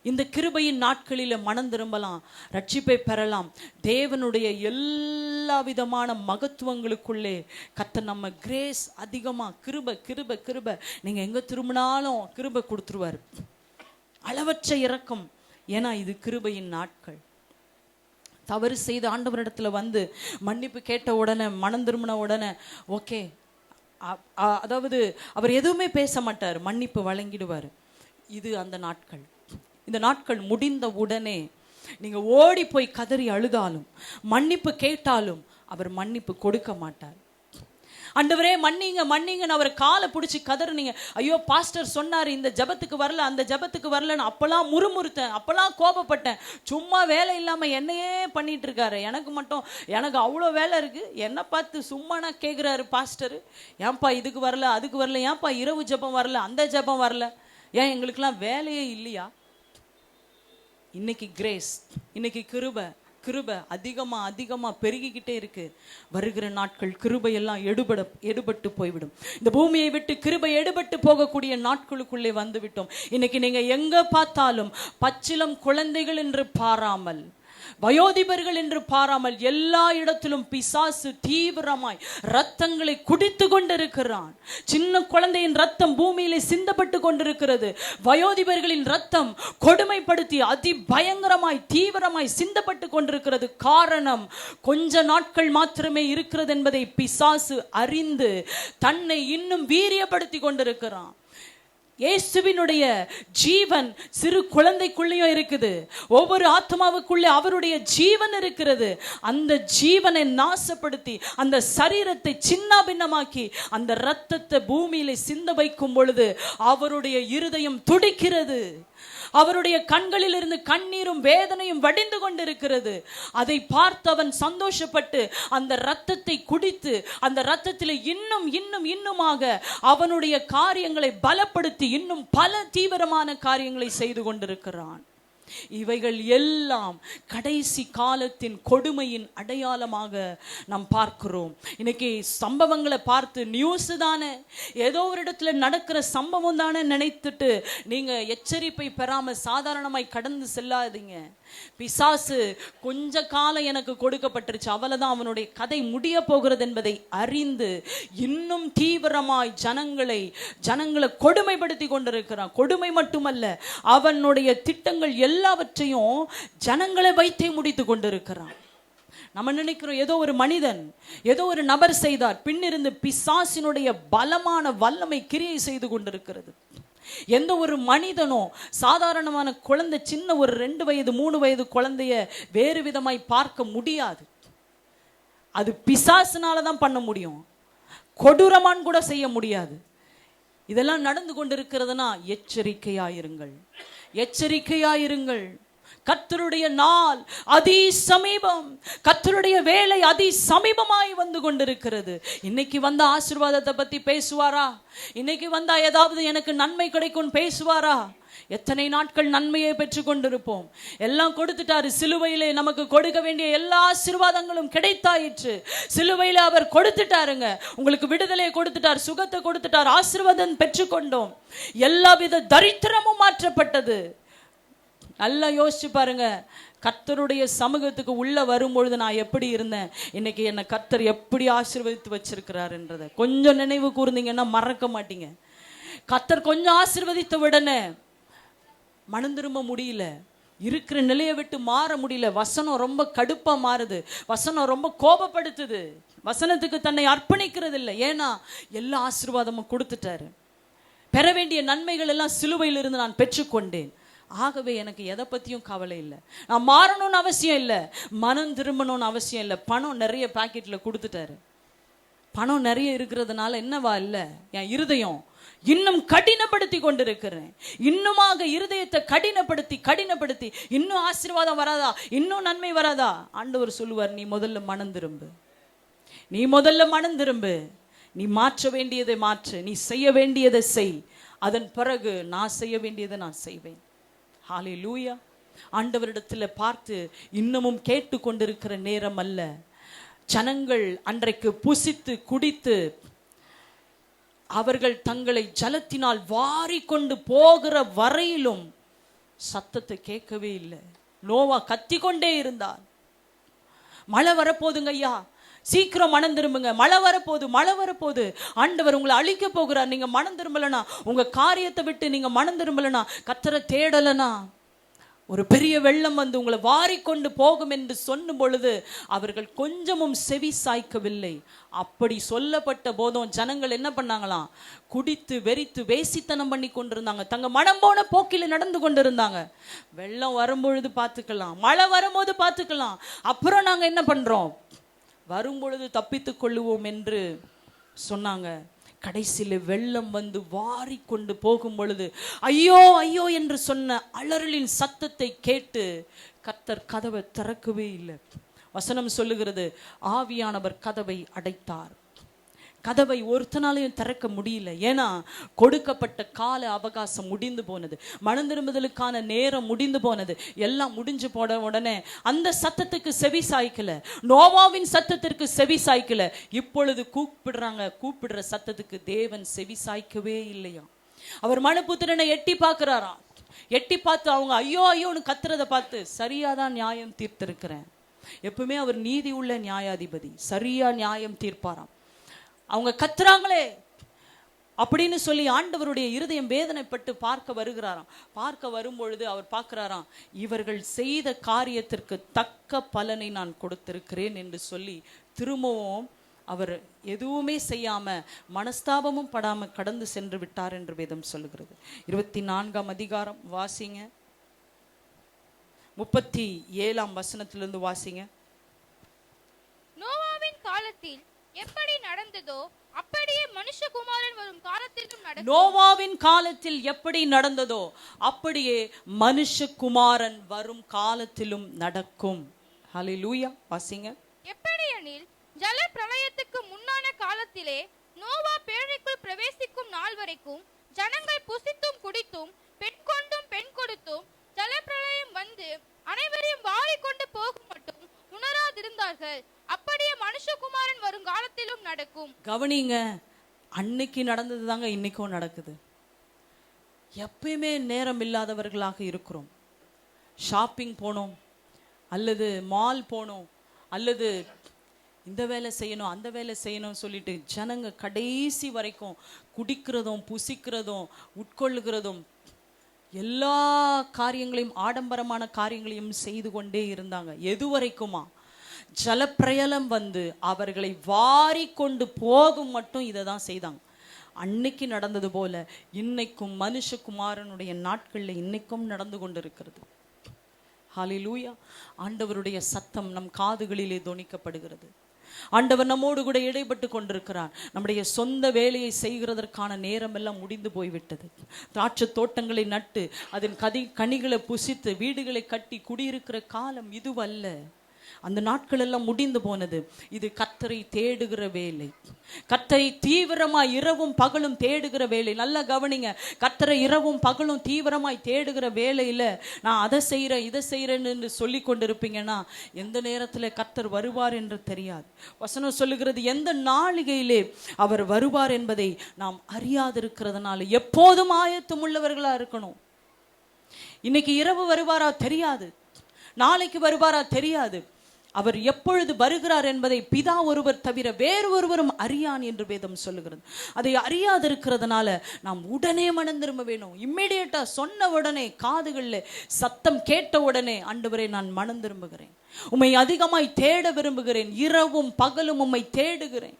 இந்த கிருபையின் நாட்களில மனம் திரும்பலாம், ரட்சிப்பை பெறலாம். தேவனுடைய எல்லா விதமான மகத்துவங்களுக்குள்ளே கர்த்தர் நம்ம கிரேஸ் அதிகமா, கிருபை கிருபை கிருபை, நீங்க எங்க திரும்பினாலும் கிருபை கொடுத்துருவார், அளவற்ற இரக்கம். ஏன்னா இது கிருபையின் நாட்கள். தவறு செய்த ஆண்டவரிடத்துல வந்து மன்னிப்பு கேட்ட உடனே, மனம் திரும்பின உடனே ஓகே, அதாவது அவர் எதுவுமே பேச மாட்டார், மன்னிப்பு வழங்கிடுவார். இது அந்த நாட்கள். இந்த நாட்கள் முடிந்த உடனே நீங்க ஓடி போய் கதறி அழுதாலும், மன்னிப்பு கேட்டாலும் அவர் மன்னிப்பு கொடுக்க மாட்டார். ஆண்டவரே மன்னிங்க மன்னிங்கன்னு அவர் காலை பிடிச்சி கதறுனீங்க, ஐயோ பாஸ்டர் சொன்னார் இந்த ஜபத்துக்கு வரல, அந்த ஜபத்துக்கு வரலன்னு அப்பெல்லாம் முறுமுறுத்தேன், அப்பெல்லாம் கோபப்பட்டேன், சும்மா வேலை இல்லாம என்னையே பண்ணிட்டு இருக்காரு, எனக்கு அவ்வளோ வேலை இருக்கு, என்ன பார்த்து சும்மானா கேட்குறாரு பாஸ்டர், ஏன்பா இதுக்கு வரல அதுக்கு வரல, ஏன்பா இரவு ஜபம் வரல அந்த ஜபம் வரல, ஏன் எங்களுக்கெல்லாம் வேலையே இல்லையா? இன்னைக்கு கிரேஸ், இன்னைக்கு கிருபை, கிருபை அதிகமா அதிகமா பெருகிக்கிட்டே இருக்கு. வருகிற நாட்கள் கிருபையெல்லாம் எடுபட்டு போய்விடும். இந்த பூமியை விட்டு கிருபை எடுபட்டு போகக்கூடிய நாட்களுக்குள்ளே வந்து விட்டோம். இன்னைக்கு நீங்க எங்க பார்த்தாலும் பச்சிலம் குழந்தைகள் என்று பாராமல், வயோதிபர்கள் என்று பாராமல், எல்லா இடத்திலும் பிசாசு தீவிரமாய் ரத்தங்களை குடித்து கொண்டிருக்கிறான். சின்ன குழந்தையின் ரத்தம் பூமியிலே சிந்தப்பட்டு கொண்டிருக்கிறது. வயோதிபர்களின் ரத்தம் கொடுமைப்படுத்தி அதிபயங்கரமாய் தீவிரமாய் சிந்தப்பட்டு கொண்டிருக்கிறது. காரணம், கொஞ்ச நாட்கள் மாத்திரமே இருக்கிறது என்பதை பிசாசு அறிந்து தன்னை இன்னும் வீரியப்படுத்தி கொண்டிருக்கிறான். இயேசுவினுடைய ஜீவன் சிறு குழந்தைக்குள்ளேயும் இருக்குது. ஒவ்வொரு ஆத்மாவுக்குள்ளே அவருடைய ஜீவன் இருக்கிறது. அந்த ஜீவனை நாசப்படுத்தி அந்த சரீரத்தை சின்ன பின்னமாக்கி அந்த இரத்தத்தை பூமியிலே சிந்த வைக்கும் பொழுது அவருடைய இருதயம் துடிக்கிறது. அவருடைய கண்களில் இருந்து கண்ணீரும் வேதனையும் வடிந்து கொண்டிருக்கிறது. அதை பார்த்து அவன் சந்தோஷப்பட்டு அந்த இரத்தத்தை குடித்து அந்த இரத்தத்தில் இன்னுமாக அவனுடைய காரியங்களை பலப்படுத்தி இன்னும் பல தீவிரமான காரியங்களை செய்து கொண்டிருக்கிறான். இவைகள் எல்லாம் கடைசி காலத்தின் கொடுமையின் அடையாளமாக நாம் பார்க்கிறோம். இன்னைக்கு சம்பவங்களை பார்த்து நியூஸ் தானே, ஏதோ ஒரு இடத்துல நடக்கிற சம்பவம் தானே நினைத்துட்டு நீங்க எச்சரிப்பை பெறாம சாதாரணமாய் கடந்து செல்லாதீங்க. பிசாசு கொஞ்ச காலம் எனக்கு கொடுக்கப்பட்டுருச்சு, அவ்வளவுதான் அவனுடைய கதை முடிய போகிறது என்பதை அறிந்து இன்னும் தீவிரமாய் ஜனங்களை கொடுமைப்படுத்தி கொண்டிருக்கிறான். கொடுமை மட்டுமல்ல, அவனுடைய திட்டங்கள் எல்லாவற்றையும் ஜனங்களை வைத்தே முடித்து கொண்டிருக்கிறான். நம்ம நினைக்கிறோம் ஏதோ ஒரு மனிதன் ஏதோ ஒரு நபர் செய்தார், பின்னிருந்து பிசாசினுடைய பலமான வல்லமை கிரியை செய்து கொண்டிருக்கிறது. எந்த ஒரு மனிதனோ சாதாரணமான குழந்தை, சின்ன ஒரு 2 வயது 3 வயது குழந்தைய வேறு விதமாய் பார்க்க முடியாது. அது பிசாசுனால தான் பண்ண முடியும், கொடூரமான் கூட செய்ய முடியாது. இதெல்லாம் நடந்து கொண்டிருக்கிறதுனா எச்சரிக்கையாயிருங்கள், எச்சரிக்கையாயிருங்கள். கர்த்தருடைய நாள் அதி சமீபம், கர்த்தருடைய வேலை அதி சமீபமாய் வந்து கொண்டிருக்கிறது. இன்னைக்கு வந்த ஆசீர்வாதத்தை பத்தி பேசுவாரா? இன்னைக்கு வந்தா ஏதாவது எனக்கு நன்மை கிடைக்கும் பேசுவாரா? எத்தனை நாட்கள் நன்மையை பெற்று கொண்டிருப்போம். எல்லாம் கொடுத்துட்டாரு சிலுவையிலே, நமக்கு கொடுக்க வேண்டிய எல்லா ஆசீர்வாதங்களும் கிடைத்தாயிற்று. சிலுவையில அவர் கொடுத்துட்டாருங்க, உங்களுக்கு விடுதலையை கொடுத்துட்டார், சுகத்தை கொடுத்துட்டார், ஆசீர்வாதம் பெற்றுக்கொண்டோம். எல்லாவித தரித்திரமும் மாற்றப்பட்டது. நல்லா யோசிச்சு பாருங்க, கர்த்தருடைய சமூகத்துக்கு உள்ள வரும்பொழுது நான் எப்படி இருந்தேன், இன்னைக்கு என்னை கர்த்தர் எப்படி ஆசீர்வதித்து வச்சிருக்கிறார் என்றதை கொஞ்சம் நினைவு கூர்ந்தீங்கன்னா மறக்க மாட்டீங்க. கர்த்தர் கொஞ்சம் ஆசீர்வதித்த உடனே மனம் திரும்ப முடியல, இருக்கிற நிலையை விட்டு மாற முடியல. வசனம் ரொம்ப கடுப்பா மாறுது, வசனம் ரொம்ப கோபப்படுத்துது, வசனத்துக்கு தன்னை அர்ப்பணிக்கிறது இல்லை. ஏன்னா எல்லா ஆசீர்வாதமும் கொடுத்துட்டாரு. பெற வேண்டிய நன்மைகள் எல்லாம் சிலுவையில் இருந்து நான் பெற்றுக்கொண்டேன். ஆகவே எனக்கு எதை பற்றியும் கவலை இல்லை, நான் மாறணும்னு அவசியம் இல்லை, மனம் திரும்பணும்னு அவசியம் இல்லை. பணம் நிறைய பாக்கெட்டில் கொடுத்துட்டாரு. பணம் நிறைய இருக்கிறதுனால என்னவா இல்லை, என் இருதயம் இன்னும் கடினப்படுத்தி கொண்டிருக்கிறேன். இன்னுமாக இருதயத்தை கடினப்படுத்தி இன்னும் ஆசீர்வாதம் வராதா, இன்னும் நன்மை வராதா? ஆண்டவர் சொல்லுவார், நீ முதல்ல மனம் திரும்பு, நீ முதல்ல மனம் திரும்பு, நீ மாற்ற வேண்டியதை மாற்று, நீ செய்ய வேண்டியதை செய், அதன் பிறகு நான் செய்ய வேண்டியதை நான் செய்வேன். ஹல்லேலூயா. ஆண்டவரிடத்தில் பார்த்து இன்னமும் கேட்டு கொண்டிருக்கிற நேரம் அல்ல. ஜனங்கள் அன்றைக்கு புசித்து குடித்து அவர்கள் தங்களை ஜலத்தினால் வாரி கொண்டு போகிற வரையிலும் சத்தத்தை கேட்கவே இல்லை. நோவா கத்தி கொண்டே இருந்தார். மழை வரப்போதுங்க ஐயா, சீக்கிரம் மனம் திரும்புங்க, மழை வரப்போகுது, ஆண்டவர் உங்களை அழிக்க போகிறார், நீங்க மனம் திரும்பலனா, உங்க காரியத்தை விட்டு நீங்க மனம் திரும்பலனா, கர்த்தரை தேடலனா ஒரு பெரிய வெள்ளம் வந்து உங்களை வாரிக்கொண்டு போகும் என்று சொன்னும் பொழுது அவர்கள் கொஞ்சமும் செவி சாய்க்கவில்லை. அப்படி சொல்லப்பட்ட போதும் ஜனங்கள் என்ன பண்ணாங்களாம், குடித்து வெறித்து வேசித்தனம் பண்ணி கொண்டிருந்தாங்க, தங்க மனம் போன போக்கில் நடந்து கொண்டிருந்தாங்க. வெள்ளம் வரும்பொழுது பார்த்துக்கலாம், மழை வரும்போது பார்த்துக்கலாம், அப்புறம் நாங்க என்ன பண்றோம், வரும்பொழுது தப்பித்து கொள்ளுவோம் என்று சொன்னாங்க. கடைசியில் வெள்ளம் வந்து வாரி கொண்டு போகும் பொழுது ஐயோ ஐயோ என்று சொன்ன அலறலின் சத்தத்தை கேட்டு கர்த்தர் கதவை திறக்கவே இல்லை. வசனம் சொல்லுகிறது, ஆவியானவர் கதவை அடைத்தார். கதவை ஒருத்தனாலையும் திறக்க முடியல. ஏன்னா கொடுக்கப்பட்ட கால அவகாசம் முடிந்து போனது, மனம் திரும்புதலுக்கான நேரம் முடிந்து போனது. எல்லாம் முடிஞ்சு போன உடனே அந்த சத்தத்துக்கு செவி சாய்க்கல, நோவாவின் சத்தத்திற்கு செவி சாய்க்கல. இப்பொழுது கூப்பிடுற சத்தத்துக்கு தேவன் செவி சாய்க்கவே இல்லையா. அவர் மனுபுத்திரனை எட்டி பார்க்கிறாராம். எட்டி பார்த்து அவங்க ஐயோ ஐயோன்னு கத்துறதை பார்த்து, சரியாதான் நியாயம் தீர்த்திருக்கிறேன். எப்பவுமே அவர் நீதி உள்ள நியாயாதிபதி, சரியா நியாயம் தீர்ப்பாராம். அவங்க கத்துறாங்களே அப்படின்னு சொல்லி ஆண்டவருடைய இருதயம் வேதனைப்பட்டு பார்க்க வருகிறாராம். பார்க்க வரும்பொழுது அவர் பார்க்கிறாராம், இவர்கள் செய்த காரியத்திற்கு தக்க பலனை நான் கொடுத்திருக்கிறேன் என்று சொல்லி திரும்பவும் அவர் எதுவுமே செய்யாம மனஸ்தாபமும் படாம கடந்து சென்று விட்டார் என்று வேதம் சொல்லுகிறது. 24ஆம் அதிகாரம் வாசிங்க, 37ஆம் வசனத்திலிருந்து வாசிங்க. நோவாவின் காலத்தில் எப்படி நடந்ததோ அப்படியே மனுஷகுமாரன் வரும் காலத்திலும் நடக்கும். நோவாவின் காலத்தில் எப்படி நடந்ததோ அப்படியே மனுஷகுமாரன் வரும் காலத்திலும் நடக்கும். ஹல்லேலூயா. வாசிங்க. எப்படியெனில் ஜல பிரளயத்துக்கு முன்னான காலத்திலே நோவா பேழைக்குள் பிரவேசிக்கும் நாள் வரைக்கும் ஜனங்கள் புசித்தும் குடித்தும் பெண் கொண்டும் பெண் கொடுத்தும் ஜல பிரளயம் வந்து அனைவரையும் வாரிக்கொண்டு போகும் மட்டும் உணராதிருந்தார்கள். அப்படியே மனுஷகுமாரன் வரும் காலத்திலும் நடக்கும். கவனிங்க, அன்னைக்கு நடந்தது தாங்க இன்னைக்கும் நடக்குது. எப்பயுமே நேரம் இல்லாதவர்களாக இருக்கிறோம். ஷாப்பிங் போனோம், அல்லது மால் போனோம், அல்லது இந்த வேலை செய்யணும் அந்த வேலை செய்யணும் சொல்லிட்டு ஜனங்க கடைசி வரைக்கும் குடிக்கிறதும் புசிக்கிறதும் உட்கொள்ளுகிறதும் எல்லா காரியங்களையும் ஆடம்பரமான காரியங்களையும் செய்து கொண்டே இருந்தாங்க. எது வரைக்குமா? ஜலப்பிரளயம் வந்து அவர்களை வாரி கொண்டு போகும் மட்டும் இதை தான் செய்தாங்க. அன்னைக்கு நடந்தது போல இன்னைக்கும் மனுஷகுமாரனுடைய நாட்கள்ல இன்னைக்கும் நடந்து கொண்டிருக்கிறது. ஹல்லேலூயா. ஆண்டவருடைய சத்தம் நம் காதுகளிலே தொனிக்கப்படுகிறது. ஆண்டவர் நம்மோடு கூட இடைப்பட்டு கொண்டிருக்கிறார். நம்முடைய சொந்த வேலையை செய்கிறதற்கான நேரம் எல்லாம் முடிந்து போய்விட்டது. திராட்சை தோட்டங்களை நட்டு அதன் கனிகளை புசித்து வீடுகளை கட்டி குடியிருக்கிற காலம் இதுவல்ல. அந்த நாட்கள் எல்லாம் முடிந்து போனது. இது கர்த்தரை தேடுகிற வேலை, கர்த்தரை தீவிரமாய் இரவும் பகலும் தேடுகிற வேலை. நல்லா கவனிங்க, கர்த்தரை இரவும் பகலும் தீவிரமாய் தேடுகிற வேலையில நான் அதை செய்கிறேன் இதை செய்கிறேன்னு சொல்லி கொண்டிருப்பீங்கன்னா எந்த நேரத்தில் கர்த்தர் வருவார் என்று தெரியாது. வசனம் சொல்லுகிறது, எந்த நாளிகையிலே அவர் வருவார் என்பதை நாம் அறியாதிருக்கிறதுனால எப்போதும் ஆயத்தம் உள்ளவர்களா இருக்கணும். இன்னைக்கு இரவு வருவாரா தெரியாது, நாளைக்கு வருவாரா தெரியாது. அவர் எப்பொழுது வருகிறார் என்பதை பிதா ஒருவர் தவிர வேறு ஒருவரும் அறியான் என்று வேதம் சொல்லுகிறது. அதை அறியாதிருக்கிறதுனால நாம் உடனே மனம் திரும்ப வேணும். இம்மிடியேட்டா சொன்ன உடனே, காதுகளில் சத்தம் கேட்ட உடனே, ஆண்டவரே நான் மனம் திரும்புகிறேன், உம்மை அதிகமாய் தேட விரும்புகிறேன், இரவும் பகலும் உம்மை தேடுகிறேன்.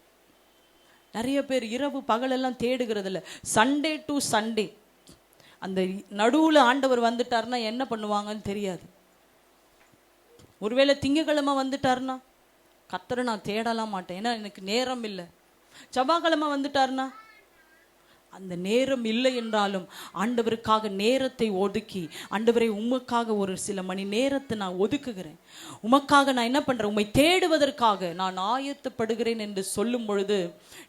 நிறைய பேர் இரவு பகலெல்லாம் தேடுகிறது இல்லை, சண்டே டு சண்டே அந்த நடுவில் ஆண்டவர் வந்துட்டார்னா என்ன பண்ணுவாங்கன்னு தெரியாது. ஒருவேளை திங்கக்கிழமை வந்துட்டாருன்னா கர்த்தரை நான் தேடலாம் மாட்டேன், ஏன்னா எனக்கு நேரம் இல்லை. செவ்வாய்க்கிழமை வந்துட்டாருன்னா அந்த நேரம் இல்லை என்றாலும் ஆண்டவருக்காக நேரத்தை ஒதுக்கி, ஆண்டவரை உமக்காக ஒரு சில மணி நேரத்தை நான் ஒதுக்குகிறேன், உமக்காக நான் என்ன பண்றேன், உம்மை தேடுவதற்காக நான் ஆயத்தப்படுகிறேன் என்று சொல்லும் பொழுது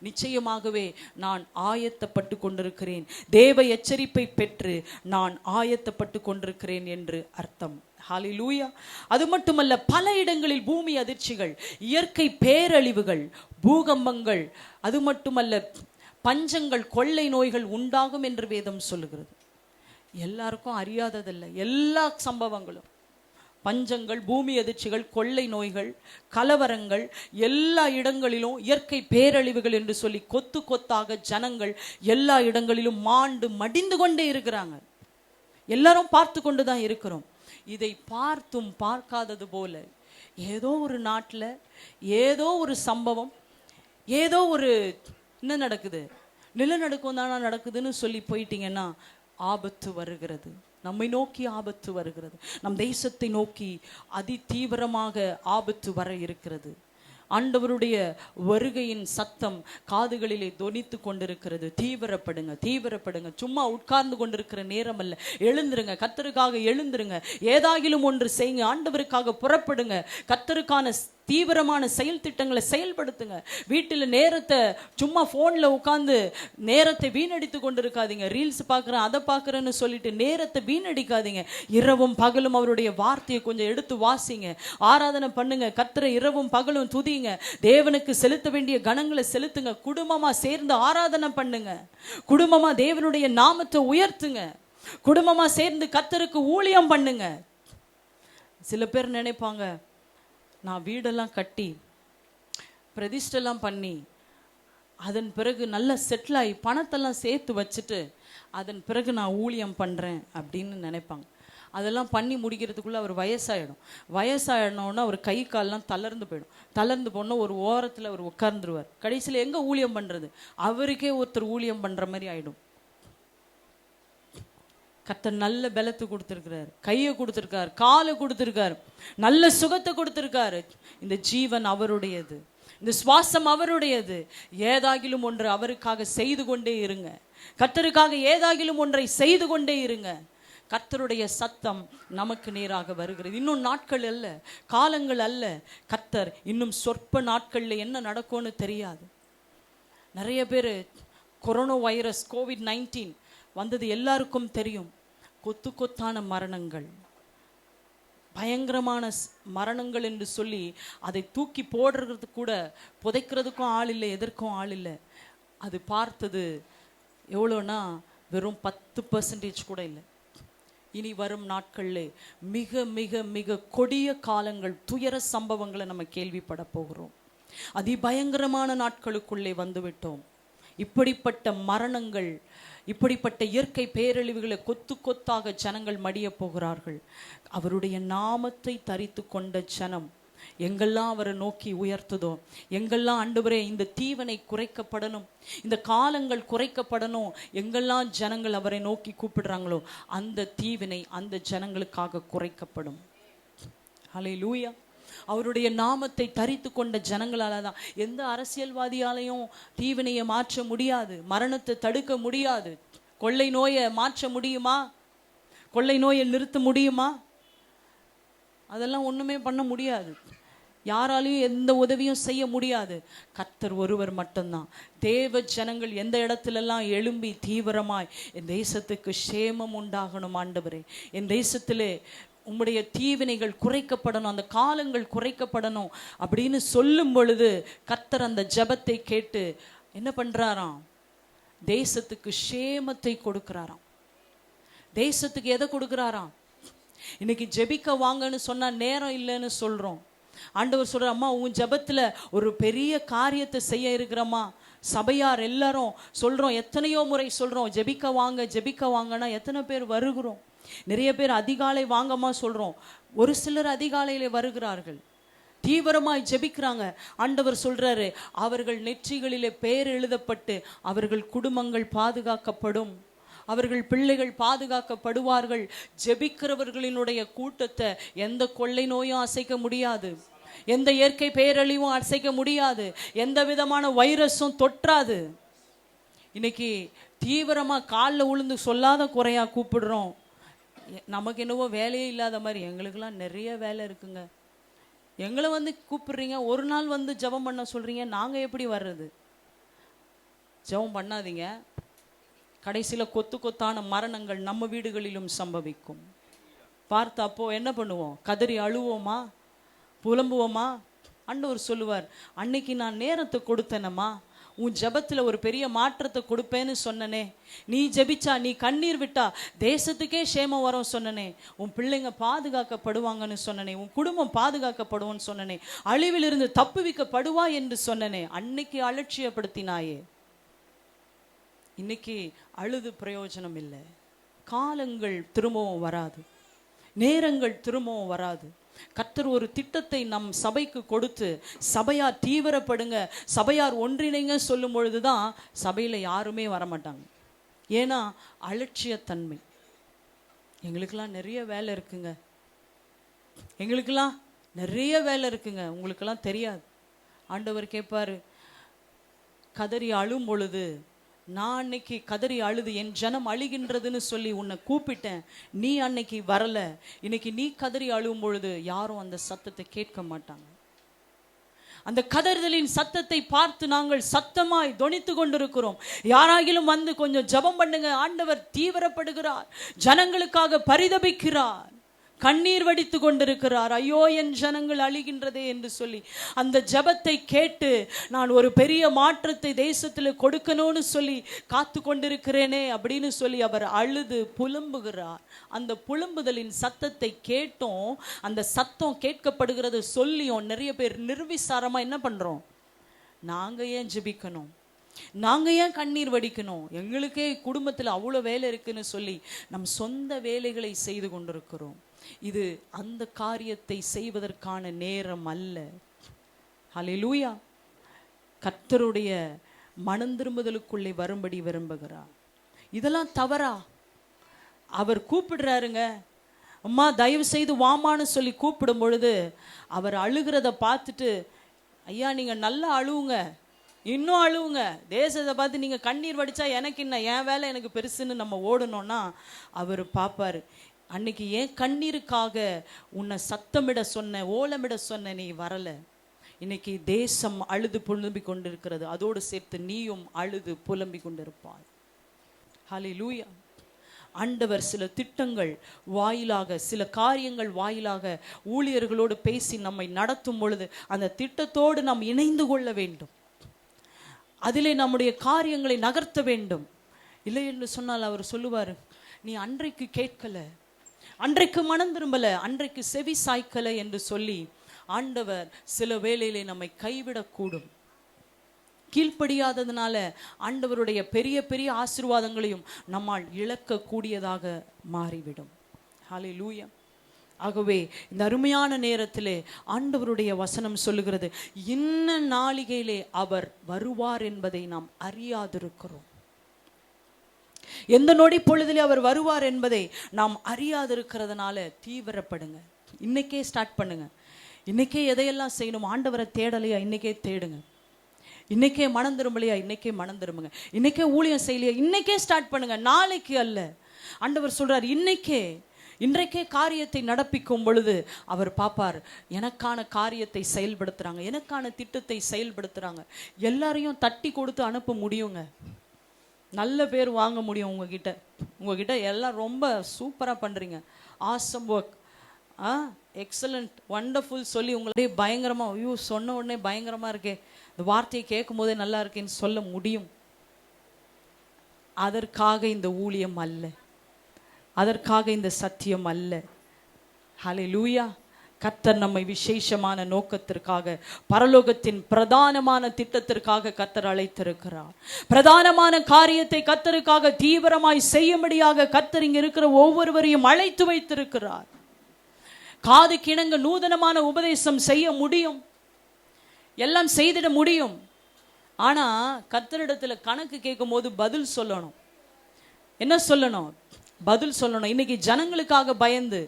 நிச்சயமாகவே நான் ஆயத்தப்பட்டு கொண்டிருக்கிறேன், தேவ எச்சரிப்பை பெற்று நான் ஆயத்தப்பட்டு கொண்டிருக்கிறேன் என்று அர்த்தம். ஹல்லேலூயா. அது மட்டுமல்ல, பல இடங்களில் பூமி அதிர்ச்சிகள், இயற்கை பேரழிவுகள், பூகம்பங்கள், அது மட்டுமல்ல பஞ்சங்கள், கொள்ளை நோய்கள் உண்டாகும் என்று வேதம் சொல்லுகிறது. எல்லாருக்கும் அறியாததில்லை, எல்லா சம்பவங்களும் பஞ்சங்கள், பூமி அதிர்ச்சிகள், கொள்ளை நோய்கள், கலவரங்கள், எல்லா இடங்களிலும் இயற்கை பேரழிவுகள் என்று சொல்லி கொத்து கொத்தாக ஜனங்கள் எல்லா இடங்களிலும் மாண்டு மடிந்து கொண்டே இருக்கிறாங்க. எல்லாரும் பார்த்து கொண்டு தான் இருக்கிறோம். இதை பார்த்தும் பார்க்காதது போல ஏதோ ஒரு நாட்டில் ஏதோ ஒரு சம்பவம், ஏதோ ஒரு என்ன நடக்குது, நிலநடுக்கம் தானா நடக்குதுன்னு சொல்லி போயிட்டீங்கன்னா ஆபத்து வருகிறது, நம்மை நோக்கி ஆபத்து வருகிறது, நம் தேசத்தை நோக்கி அதி தீவிரமாக ஆபத்து வர இருக்கிறது. ஆண்டவருடைய வருகையின் சத்தம் காதுகளிலே தொனித்து கொண்டிருக்கிறது. தீவிரப்படுங்க, தீவிரப்படுங்க. சும்மா உட்கார்ந்து கொண்டிருக்கிற நேரம் அல்ல. எழுந்துருங்க, கர்த்தருக்காக எழுந்துருங்க, ஏதாகிலும் ஒன்று செய்யுங்க, ஆண்டவருக்காக புறப்படுங்க, கர்த்தருக்கான தீவிரமான செயல் திட்டங்களை செயல்படுத்துங்க. வீட்டில் நேரத்தை சும்மா ஃபோனில் உட்காந்து நேரத்தை வீணடித்து கொண்டு இருக்காதீங்க. ரீல்ஸ் பார்க்குறேன் அதை பார்க்குறேன்னு சொல்லிட்டு நேரத்தை வீணடிக்காதீங்க. இரவும் பகலும் அவருடைய வார்த்தையை கொஞ்சம் எடுத்து வாசிங்க, ஆராதனை பண்ணுங்க, கர்த்தரை இரவும் பகலும் துதிங்க, தேவனுக்கு செலுத்த வேண்டிய கணங்களை செலுத்துங்க, குடும்பமாக சேர்ந்து ஆராதனை பண்ணுங்க, குடும்பமாக தேவனுடைய நாமத்தை உயர்த்துங்க, குடும்பமாக சேர்ந்து கர்த்தருக்கு ஊழியம் பண்ணுங்க. சில பேர் நினைப்பாங்க, நான் வீடெல்லாம் கட்டி பிரதிஷ்டெல்லாம் பண்ணி அதன் பிறகு நல்லா செட்டில் ஆகி பணத்தெல்லாம் சேர்த்து வச்சுட்டு அதன் பிறகு நான் ஊழியம் பண்ணுறேன் அப்படின்னு நினைப்பாங்க. அதெல்லாம் பண்ணி முடிக்கிறதுக்குள்ளே அவர் வயசாயிடணுன்னா அவர் கை கால்லாம் தளர்ந்து போயிடும். தளர்ந்து போனால் ஒரு ஓரத்தில் அவர் உட்கார்ந்துருவார். கடைசியில் எங்கே ஊழியம் பண்ணுறது? அவருக்கே ஒருத்தர் ஊழியம் பண்ணுற மாதிரி ஆகிடும். கர்த்தர் நல்ல பலத்தை கொடுத்துருக்கிறார், கையை கொடுத்துருக்கார், காலை கொடுத்துருக்கார், நல்ல சுகத்தை கொடுத்துருக்காரு. இந்த ஜீவன் அவருடையது, இந்த சுவாசம் அவருடையது. ஏதாகிலும் ஒன்று அவருக்காக செய்து கொண்டே இருங்க. கர்த்தருக்காக ஏதாகிலும் ஒன்றை செய்து கொண்டே இருங்க. கர்த்தருடைய சத்தம் நமக்கு நேராக வருகிறது. இன்னும் நாட்கள் அல்ல, காலங்கள் அல்ல. கர்த்தர் இன்னும் சொற்ப நாட்களில் என்ன நடக்கும்னு தெரியாது. நிறைய பேர் கொரோனா வைரஸ் COVID-19 வந்தது எல்லாருக்கும் தெரியும். கொத்து கொத்தான மரணங்கள், பயங்கரமான மரணங்கள் என்று சொல்லி அதை தூக்கி போடுறது கூட, புதைக்கிறதுக்கும் ஆள் இல்லை, எதற்கும் ஆள் இல்லை. அது பார்த்தது எவ்வளோனா வெறும் 10% கூட இல்லை. இனி வரும் நாட்களில் மிக மிக மிக கொடிய காலங்கள், துயர சம்பவங்களை நம்ம கேள்விப்பட போகிறோம். அதிபயங்கரமான நாட்களுக்குள்ளே வந்துவிட்டோம். இப்படிப்பட்ட மரணங்கள், இப்படிப்பட்ட இயற்கை பேரழிவுகளை கொத்து கொத்தாக ஜனங்கள் மடிய போகிறார்கள். அவருடைய நாமத்தை தரித்து கொண்ட ஜனம் எங்கெல்லாம் அவரை நோக்கி உயர்த்துதோ, எங்கெல்லாம் ஆண்டவரே இந்த தீவனை குறைக்கப்படணும், இந்த காலங்கள் குறைக்கப்படணும், எங்கெல்லாம் ஜனங்கள் அவரை நோக்கி கூப்பிடுறாங்களோ அந்த தீவினை அந்த ஜனங்களுக்காக குறைக்கப்படும். ஹல்லேலூயா. அவருடைய நாமத்தை தரித்து கொண்ட ஜனங்களால தான். எந்த அரசியல்வாதியாலையும் தீவினையை மாற்ற முடியாது, மரணத்தை தடுக்க முடியாது. கொள்ளை நோயை மாற்ற முடியுமா? கொள்ளை நோயை நிறுத்த முடியுமா? அதெல்லாம் ஒண்ணுமே பண்ண முடியாது. யாராலையும் எந்த உதவியும் செய்ய முடியாது. கர்த்தர் ஒருவர் மட்டும்தான். தேவ ஜனங்கள் எந்த இடத்துலெல்லாம் எழும்பி தீவிரமாய் என் தேசத்துக்கு சேமம் உண்டாகணும் ஆண்டவரே, என் தேசத்திலே உம்முடைய தீவினைகள் குறைக்கப்படணும், அந்த காலங்கள் குறைக்கப்படணும் அப்படின்னு சொல்லும் பொழுது கர்த்தர் அந்த ஜெபத்தை கேட்டு என்ன பண்றாராம்? தேசத்துக்கு சேமத்தை கொடுக்கிறாராம். தேசத்துக்கு எதை கொடுக்கிறாராம்? இன்னைக்கு ஜெபிக்க வாங்கன்னு சொன்னா நேரம் இல்லைன்னு சொல்றோம். ஆண்டவர் சொல்ற, அம்மா உன் ஜெபத்துல ஒரு பெரிய காரியத்தை செய்ய இருக்கிறம்மா. சபையார் எல்லாரும் சொல்றோம், எத்தனையோ முறை சொல்றோம், ஜெபிக்க வாங்க ஜெபிக்க வாங்கன்னா எத்தனை பேர் வருகிறோம்? நிறைய பேர் அதிகாலை வாங்கம்மா சொல்றோம். ஒரு சிலர் அதிகாலையிலே வருகிறார்கள், தீவிரமாய் ஜெபிக்கிறாங்க. ஆண்டவர் சொல்றாரு, அவர்கள் நெற்றிகளிலே பெயர் எழுதப்பட்டு அவர்கள் குடும்பங்கள் பாதுகாக்கப்படும், அவர்கள் பிள்ளைகள் பாதுகாக்கப்படுவார்கள். ஜெபிக்கிறவர்களினுடைய கூட்டத்தை எந்த கொள்ளை நோயும் அசைக்க முடியாது, எந்த இயற்கை பேரழிவும் அசைக்க முடியாது, எந்த விதமான வைரஸும் தொற்றாது. இன்னைக்கு தீவிரமா காலில் விழுந்து சொல்லாத குறையா கூப்பிடுறோம். நமக்கு என்னவோ வேலையே இல்லாத மாதிரி. எங்களுக்கெல்லாம் நிறைய வேலை இருக்குங்க. எங்களை வந்து கூப்பிடுறீங்க, ஒரு நாள் வந்து ஜெபம் பண்ண சொல்றீங்க, நாங்க எப்படி வர்றது? ஜெபம் பண்ணாதீங்க. கடைசியில் கொத்து கொத்தான மரணங்கள் நம்ம வீடுகளிலும் சம்பவிக்கும். பார்த்து அப்போ என்ன பண்ணுவோம்? கதறி அழுவோமா? புலம்புவோமா? ஆண்டவர் சொல்லுவார், அன்னைக்கு நான் நேரத்தை கொடுத்தேனம்மா, உன் ஜெபத்தில் ஒரு பெரிய மாற்றத்தை கொடுப்பேன்னு சொன்னனே, நீ ஜெபிச்சா, நீ கண்ணீர் விட்டா தேசத்துக்கே சேமம் வரும் சொன்னனே, உன் பிள்ளைங்க பாதுகாக்கப்படுவாங்கன்னு சொன்னனே, உன் குடும்பம் பாதுகாக்கப்படுவோன்னு சொன்னனே, அழிவிலிருந்து தப்புவிக்கப்படுவா என்று சொன்னனே. அன்னைக்கு அலட்சியப்படுத்தினாயே. இன்னைக்கு அழுது பிரயோஜனம் இல்லை. காலங்கள் திரும்பவும் வராது, நேரங்கள் திரும்பவும் வராது. கர்த்தர் ஒரு திட்டத்தை நம் சபைக்கு கொடுத்து, சபையார் தீவிரப்படுங்க, சபையார் ஒன்றிணைங்க சொல்லும் பொழுதுதான் சபையில யாருமே வரமாட்டாங்க. ஏன்னா அலட்சியத்தன்மை. எங்களுக்கெல்லாம் நிறைய வேலை இருக்குங்க, எங்களுக்கெல்லாம் நிறைய வேலை இருக்குங்க, உங்களுக்கெல்லாம் தெரியாது. ஆண்டவர் கேட்பாரு, கதறி அழும் பொழுது, நான் அன்னைக்கு கதறி அழுது என் ஜனம் அழுகின்றதுன்னு சொல்லி உன்னை கூப்பிட்டேன், நீ அன்னைக்கு வரல. இன்னைக்கு நீ கதறி அழும் பொழுது யாரும் அந்த சத்தத்தை கேட்க மாட்டாங்க. அந்த கதறுதலின் சத்தத்தை பார்த்து நாங்கள் சத்தமாய் தொனித்து கொண்டிருக்கிறோம். யாராகிலும் வந்து கொஞ்சம் ஜெபம் பண்ணுங்க, ஆண்டவர் தீவிரப்படுகிறார், ஜனங்களுக்காக பரிதபிக்கிறார், கண்ணீர் வடித்து கொண்டிருக்கிறார், ஐயோ என் ஜனங்கள் அழிகின்றதே என்று சொல்லி அந்த ஜெபத்தை கேட்டு நான் ஒரு பெரிய மாற்றத்தை தேசத்தில் கொடுக்கணும்னு சொல்லி காத்து கொண்டிருக்கிறேனே அப்படின்னு சொல்லி அவர் அழுது புலம்புகிறார். அந்த புலம்புதலின் சத்தத்தை கேட்டோம், அந்த சத்தம் கேட்கப்படுகிறது சொல்லியும் நிறைய பேர் நிர்விசாரமா என்ன பண்றோம்? நாங்க ஏன் ஜெபிக்கணும், நாங்க ஏன் கண்ணீர் வடிக்கணும், எங்களுக்கே குடும்பத்தில் அவ்வளோ வேலை இருக்குன்னு சொல்லி நம் சொந்த வேலைகளை செய்து கொண்டிருக்கிறோம். இது அந்த காரியத்தை செய்வதற்கான நேரம் அல்ல. ஹல்லேலூயா. கர்த்தருடைய மனம் திரும்புதலுக்குள்ளே வரும்படி விரும்புகிறார். இதெல்லாம் தவறா? அவர் கூப்பிடுறாருங்க, அம்மா தயவு செய்து வாமான்னு சொல்லி கூப்பிடும் பொழுது அவர் அழுகிறத பார்த்துட்டு, ஐயா நீங்க நல்லா அழுவுங்க, இன்னும் அழுவுங்க, தேசத்தை பார்த்து நீங்க கண்ணீர் வடிச்சா எனக்கு என்ன, என் வேலை எனக்கு பெருசுன்னு நம்ம ஓடணும்னா அவர் பார்ப்பாரு, அன்னைக்கு ஏன் கண்ணீருக்காக உன்னை சத்தமிட சொன்ன, ஓலமிட சொன்ன, நீ வரல. இன்னைக்கு தேசம் அழுது புலம்பிக் கொண்டிருக்கிறது, அதோடு சேர்த்து நீயும் அழுது புலம்பிக் கொண்டிருப்பாய். ஹல்லேலூயா. ஆண்டவர் சில திட்டங்கள் வாயிலாக, சில காரியங்கள் வாயிலாக ஊழியர்களோடு பேசி நம்மை நடத்தும் பொழுது அந்த திட்டத்தோடு நாம் இணைந்து கொள்ள வேண்டும். அதிலே நம்முடைய காரியங்களை நகர்த்த வேண்டும். இல்லை என்று சொன்னால் அவர் சொல்லுவார், நீ அன்றைக்கு கேட்கல, அன்றைக்கு மனம் திரும்பல, அன்றைக்கு செவி சாய்க்கல என்று சொல்லி ஆண்டவர் சில வேளையிலே நம்மை கைவிடக்கூடும். கீழ்ப்படியாததுனால ஆண்டவருடைய பெரிய பெரிய ஆசீர்வாதங்களையும் நம்மால் இழக்கக்கூடியதாக மாறிவிடும். ஹல்லேலூயா. ஆகவே இந்த அருமையான நேரத்திலே ஆண்டவருடைய வசனம் சொல்லுகிறது, இன்ன நாளிகையிலே அவர் வருவார் என்பதை நாம் அறியாதிருக்கிறோம். எந்த நொடி பொழுதிலே அவர் வருவார் என்பதை நாம் அறியாதிருக்கிறதுனால தீவிரப்படுங்க. இன்னைக்கே ஸ்டார்ட் பண்ணுங்க. இன்னைக்கே எதையெல்லாம் செய்யணும், ஆண்டவரை தேடலையா இன்னைக்கே தேடுங்க. இன்னைக்கே மனம் திரும்பலையா இன்னைக்கே மனம் திரும்புங்க. இன்னைக்கே ஊழியம் செய்யலையா இன்னைக்கே ஸ்டார்ட் பண்ணுங்க, நாளைக்கு அல்ல. ஆண்டவர் சொல்றார், இன்றைக்கே காரியத்தை நடப்பிக்கும் பொழுது அவர் பார்ப்பார், எனக்கான காரியத்தை செயல்படுத்துறாங்க, எனக்கான திட்டத்தை செயல்படுத்துறாங்க. எல்லாரையும் தட்டி கொடுத்து அனுப்ப முடியுங்க, நல்ல பேர் வாங்க முடியும். உங்ககிட்ட எல்லாம் ரொம்ப சூப்பரா பண்றீங்க, ஆசம் ஒர்க், எக்ஸலண்ட், வண்டர்ஃபுல் சொல்லி உங்களே பயங்கரமா, ஐயோ சொன்ன உடனே பயங்கரமா இருக்கே, இந்த வார்த்தையை கேட்கும் போதே நல்லா இருக்கேன்னு சொல்ல முடியும். அதற்காக இந்த ஊழியம் அல்ல, அதற்காக இந்த சத்தியம் அல்ல. ஹல்லேலூயா. கர்த்தர் நம்மை விசேஷமான நோக்கத்திற்காக, பரலோகத்தின் பிரதானமான திட்டத்திற்காக கர்த்தர் அழைத்திருக்கிறார். பிரதானமான காரியத்தை கர்த்தருக்காக தீவிரமாய் செய்யும்படியாக கர்த்தர் இங்க இருக்கிற ஒவ்வொருவரையும் அழைத்து வைத்திருக்கிறார். காது கிணங்க நூதனமான உபதேசம் செய்ய முடியும், எல்லாம் செய்திட முடியும். ஆனா கர்த்தரிடத்துல கணக்கு கேட்கும் போது பதில் சொல்லணும். என்ன சொல்லணும்? பதில் சொல்லணும். இன்னைக்கு ஜனங்களுக்காக பயந்து,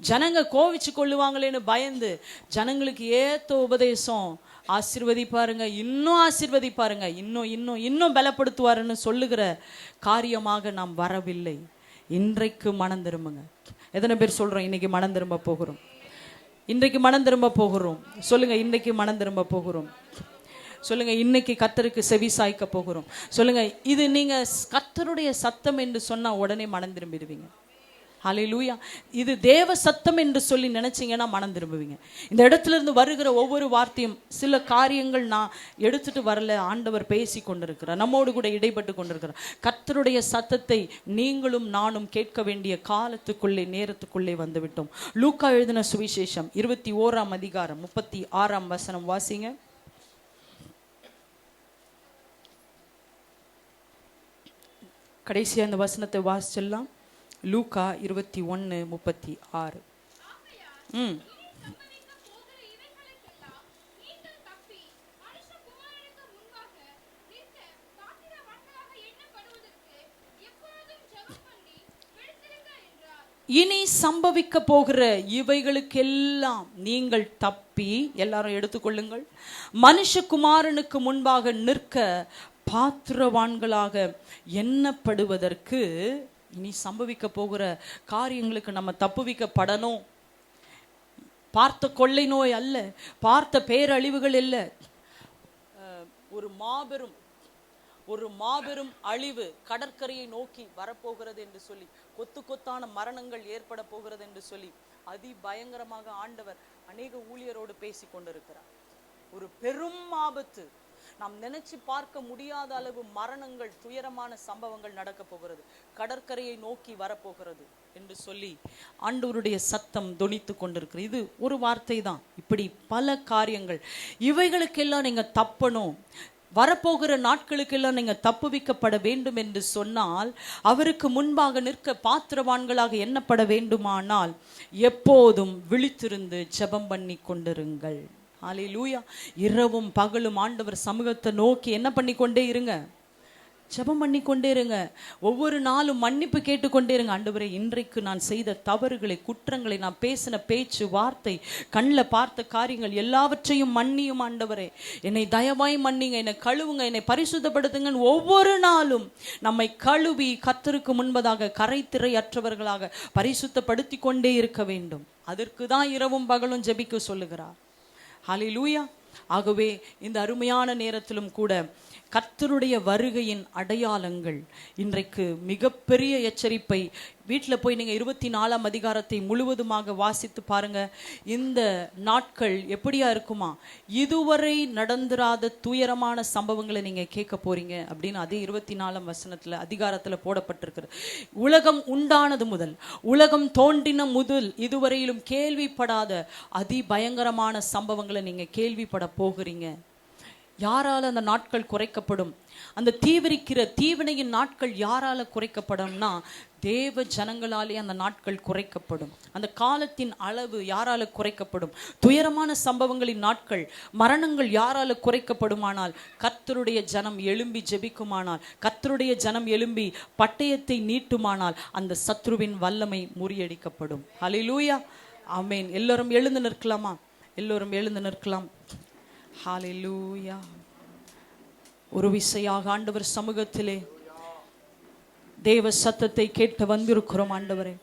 ஜனங்க கோவிச்சு கொள்ளுவாங்களேன்னு பயந்து, ஜனங்களுக்கு ஏத்த உபதேசம் ஆசீர்வதிப்பாருங்க, இன்னும் ஆசீர்வதிப்பாருங்க, இன்னும் இன்னும் இன்னும் பலப்படுத்துவாருன்னு சொல்லுகிற காரியமாக நாம் வரவில்லை. இன்றைக்கு மனம் திரும்புங்க. எத்தனை பேர் சொல்றோம் இன்னைக்கு மனம் திரும்ப போகிறோம்? இன்றைக்கு மனம் திரும்ப போகிறோம். சொல்லுங்க, இன்னைக்கு மனம் திரும்ப போகிறோம். சொல்லுங்க, இன்னைக்கு கர்த்தருக்கு செவி சாய்க்க போகிறோம். சொல்லுங்க, இது நீங்க கர்த்தருடைய சத்தம் என்று சொன்னா உடனே மனம் திரும்பிடுவீங்க. ஹல்லேலூயா. இது தேவ சத்தம் என்று சொல்லி நினைச்சீங்கன்னா மனம் திரும்புவீங்க. இந்த இடத்துல இருந்து வருகிற ஒவ்வொரு வார்த்தையும், சில காரியங்கள் நான் எடுத்துட்டு வரல, ஆண்டவர் பேசி கொண்டிருக்கிறார், நம்மோடு கூட இடைப்பட்டு கொண்டிருக்கிறார். கர்த்தருடைய சத்தத்தை நீங்களும் நானும் கேட்க வேண்டிய காலத்துக்குள்ளே, நேரத்துக்குள்ளே வந்துவிட்டோம். லூக்கா எழுதின சுவிசேஷம் 21ஆம் அதிகாரம் 36ஆம் வசனம் வாசிங்க. கடைசியா அந்த வசனத்தை வாசிச்சிடலாம். லூக்கா 21:36. இனி சம்பவிக்க போகிற இவைகளுக்கெல்லாம் நீங்கள் தப்பி, எல்லாரும் எடுத்துக்கொள்ளுங்கள், மனுஷகுமாரனுக்கு முன்பாக நிற்க பாத்திரவான்களாக எண்ணப்படுவதற்கு, இனி சம்பவிக்க போகிற காரியங்களுக்கு நம்ம தப்புவிக்கப்படணும். பார்த்த கொள்ளை நோய் அல்ல, பார்த்த பேரழிவுகள் அல்ல, ஒரு மாபெரும் அழிவு கடற்கரையை நோக்கி வரப்போகிறது என்று சொல்லி, கொத்து கொத்தான மரணங்கள் ஏற்பட போகிறது என்று சொல்லி அதிபயங்கரமாக ஆண்டவர் அநேக ஊழியரோடு பேசி கொண்டிருக்கிறார். ஒரு பெரும் ஆபத்து, நாம் நினைச்சு பார்க்க முடியாத அளவு மரணங்கள், துயரமான சம்பவங்கள் நடக்க போகிறது, கடற்கரையை நோக்கி வரப்போகிறது என்று சொல்லி ஆண்டவருடைய சத்தம் தொனித்து கொண்டிருக்கிறது. இது ஒரு வார்த்தை தான், இப்படி பல காரியங்கள். இவைகளுக்கெல்லாம் நீங்க தப்பணும், வரப்போகிற நாட்களுக்கெல்லாம் நீங்க தப்புவிக்கப்பட வேண்டும் என்று சொன்னால், அவருக்கு முன்பாக நிற்க பாத்திரவான்களாக எண்ணப்பட வேண்டுமானால் எப்போதும் விழித்திருந்து ஜெபம் பண்ணி கொண்டிருங்கள். ஹல்லேலூயா. இரவும் பகலும் ஆண்டவர் சமூகத்தை நோக்கி என்ன பண்ணி கொண்டே இருங்க, ஜெபம் பண்ணி கொண்டே இருங்க. ஒவ்வொரு நாளும் மன்னிப்பு கேட்டுக்கொண்டே இருங்க. ஆண்டவரே, இன்றைக்கு நான் செய்த தவறுகளை, குற்றங்களை, நான் பேசின பேச்சு, வார்த்தை, கண்ணில் பார்த்த காரியங்கள் எல்லாவற்றையும் மன்னியும் ஆண்டவரே. என்னை தயவாய் மன்னிங்க, என்னை கழுவுங்க, என்னை பரிசுத்தப்படுத்துங்க. ஒவ்வொரு நாளும் நம்மை கழுவி கர்த்தருக்கு முன்பதாக கரைத்திரை அற்றவர்களாக பரிசுத்தப்படுத்தி கொண்டே இருக்க வேண்டும். அதற்கு தான் இரவும் பகலும் ஜெபிக்க சொல்லுகிறார். ஹல்லேலூயா. ஆகவே இந்த அருமையான நேரத்திலும் கூட கர்த்தருடைய வருகையின் அடையாளங்கள் இன்றைக்கு மிகப்பெரிய எச்சரிப்பை. வீட்டில் போய் நீங்கள் 24ஆம் அதிகாரத்தை முழுவதுமாக வாசித்து பாருங்க. இந்த நாட்கள் எப்படியா இருக்குமா, இதுவரை நடந்துராத துயரமான சம்பவங்களை நீங்கள் கேட்க போறீங்க அப்படின்னு அதே 24ஆம் வசனத்தில் அதிகாரத்தில் போடப்பட்டிருக்கிறது. உலகம் உண்டானது முதல், உலகம் தோன்றின முதல் இதுவரையிலும் கேள்விப்படாத அதிபயங்கரமான சம்பவங்களை நீங்கள் கேள்விப்பட போகிறீங்க. யாரால அந்த நாட்கள் குறைக்கப்படும்? அந்த தீவிரிக்கிற தீவினையின் நாட்கள் யாரால குறைக்கப்படும்னா, தேவ ஜனங்களாலே அந்த நாட்கள் குறைக்கப்படும். அந்த காலத்தின் அளவு யாரால குறைக்கப்படும்? துயரமான சம்பவங்களின் நாட்கள், மரணங்கள் யாரால குறைக்கப்படுமானால், கர்த்தருடைய ஜனம் எழும்பி ஜெபிக்குமானால், கர்த்தருடைய ஜனம் எழும்பி பட்டயத்தை நீட்டுமானால் அந்த சத்ருவின் வல்லமை முறியடிக்கப்படும். ஹல்லேலூயா. ஆமென். எல்லோரும் எழுந்து நிற்கலாமா? எல்லோரும் எழுந்து நிற்கலாம். ஹல்லேலூயா. ஒரு விசையாக ஆண்டவர் சமூகத்திலே தேவ சத்தத்தை கேட்க வந்திருக்கிறோம் ஆண்டவரே.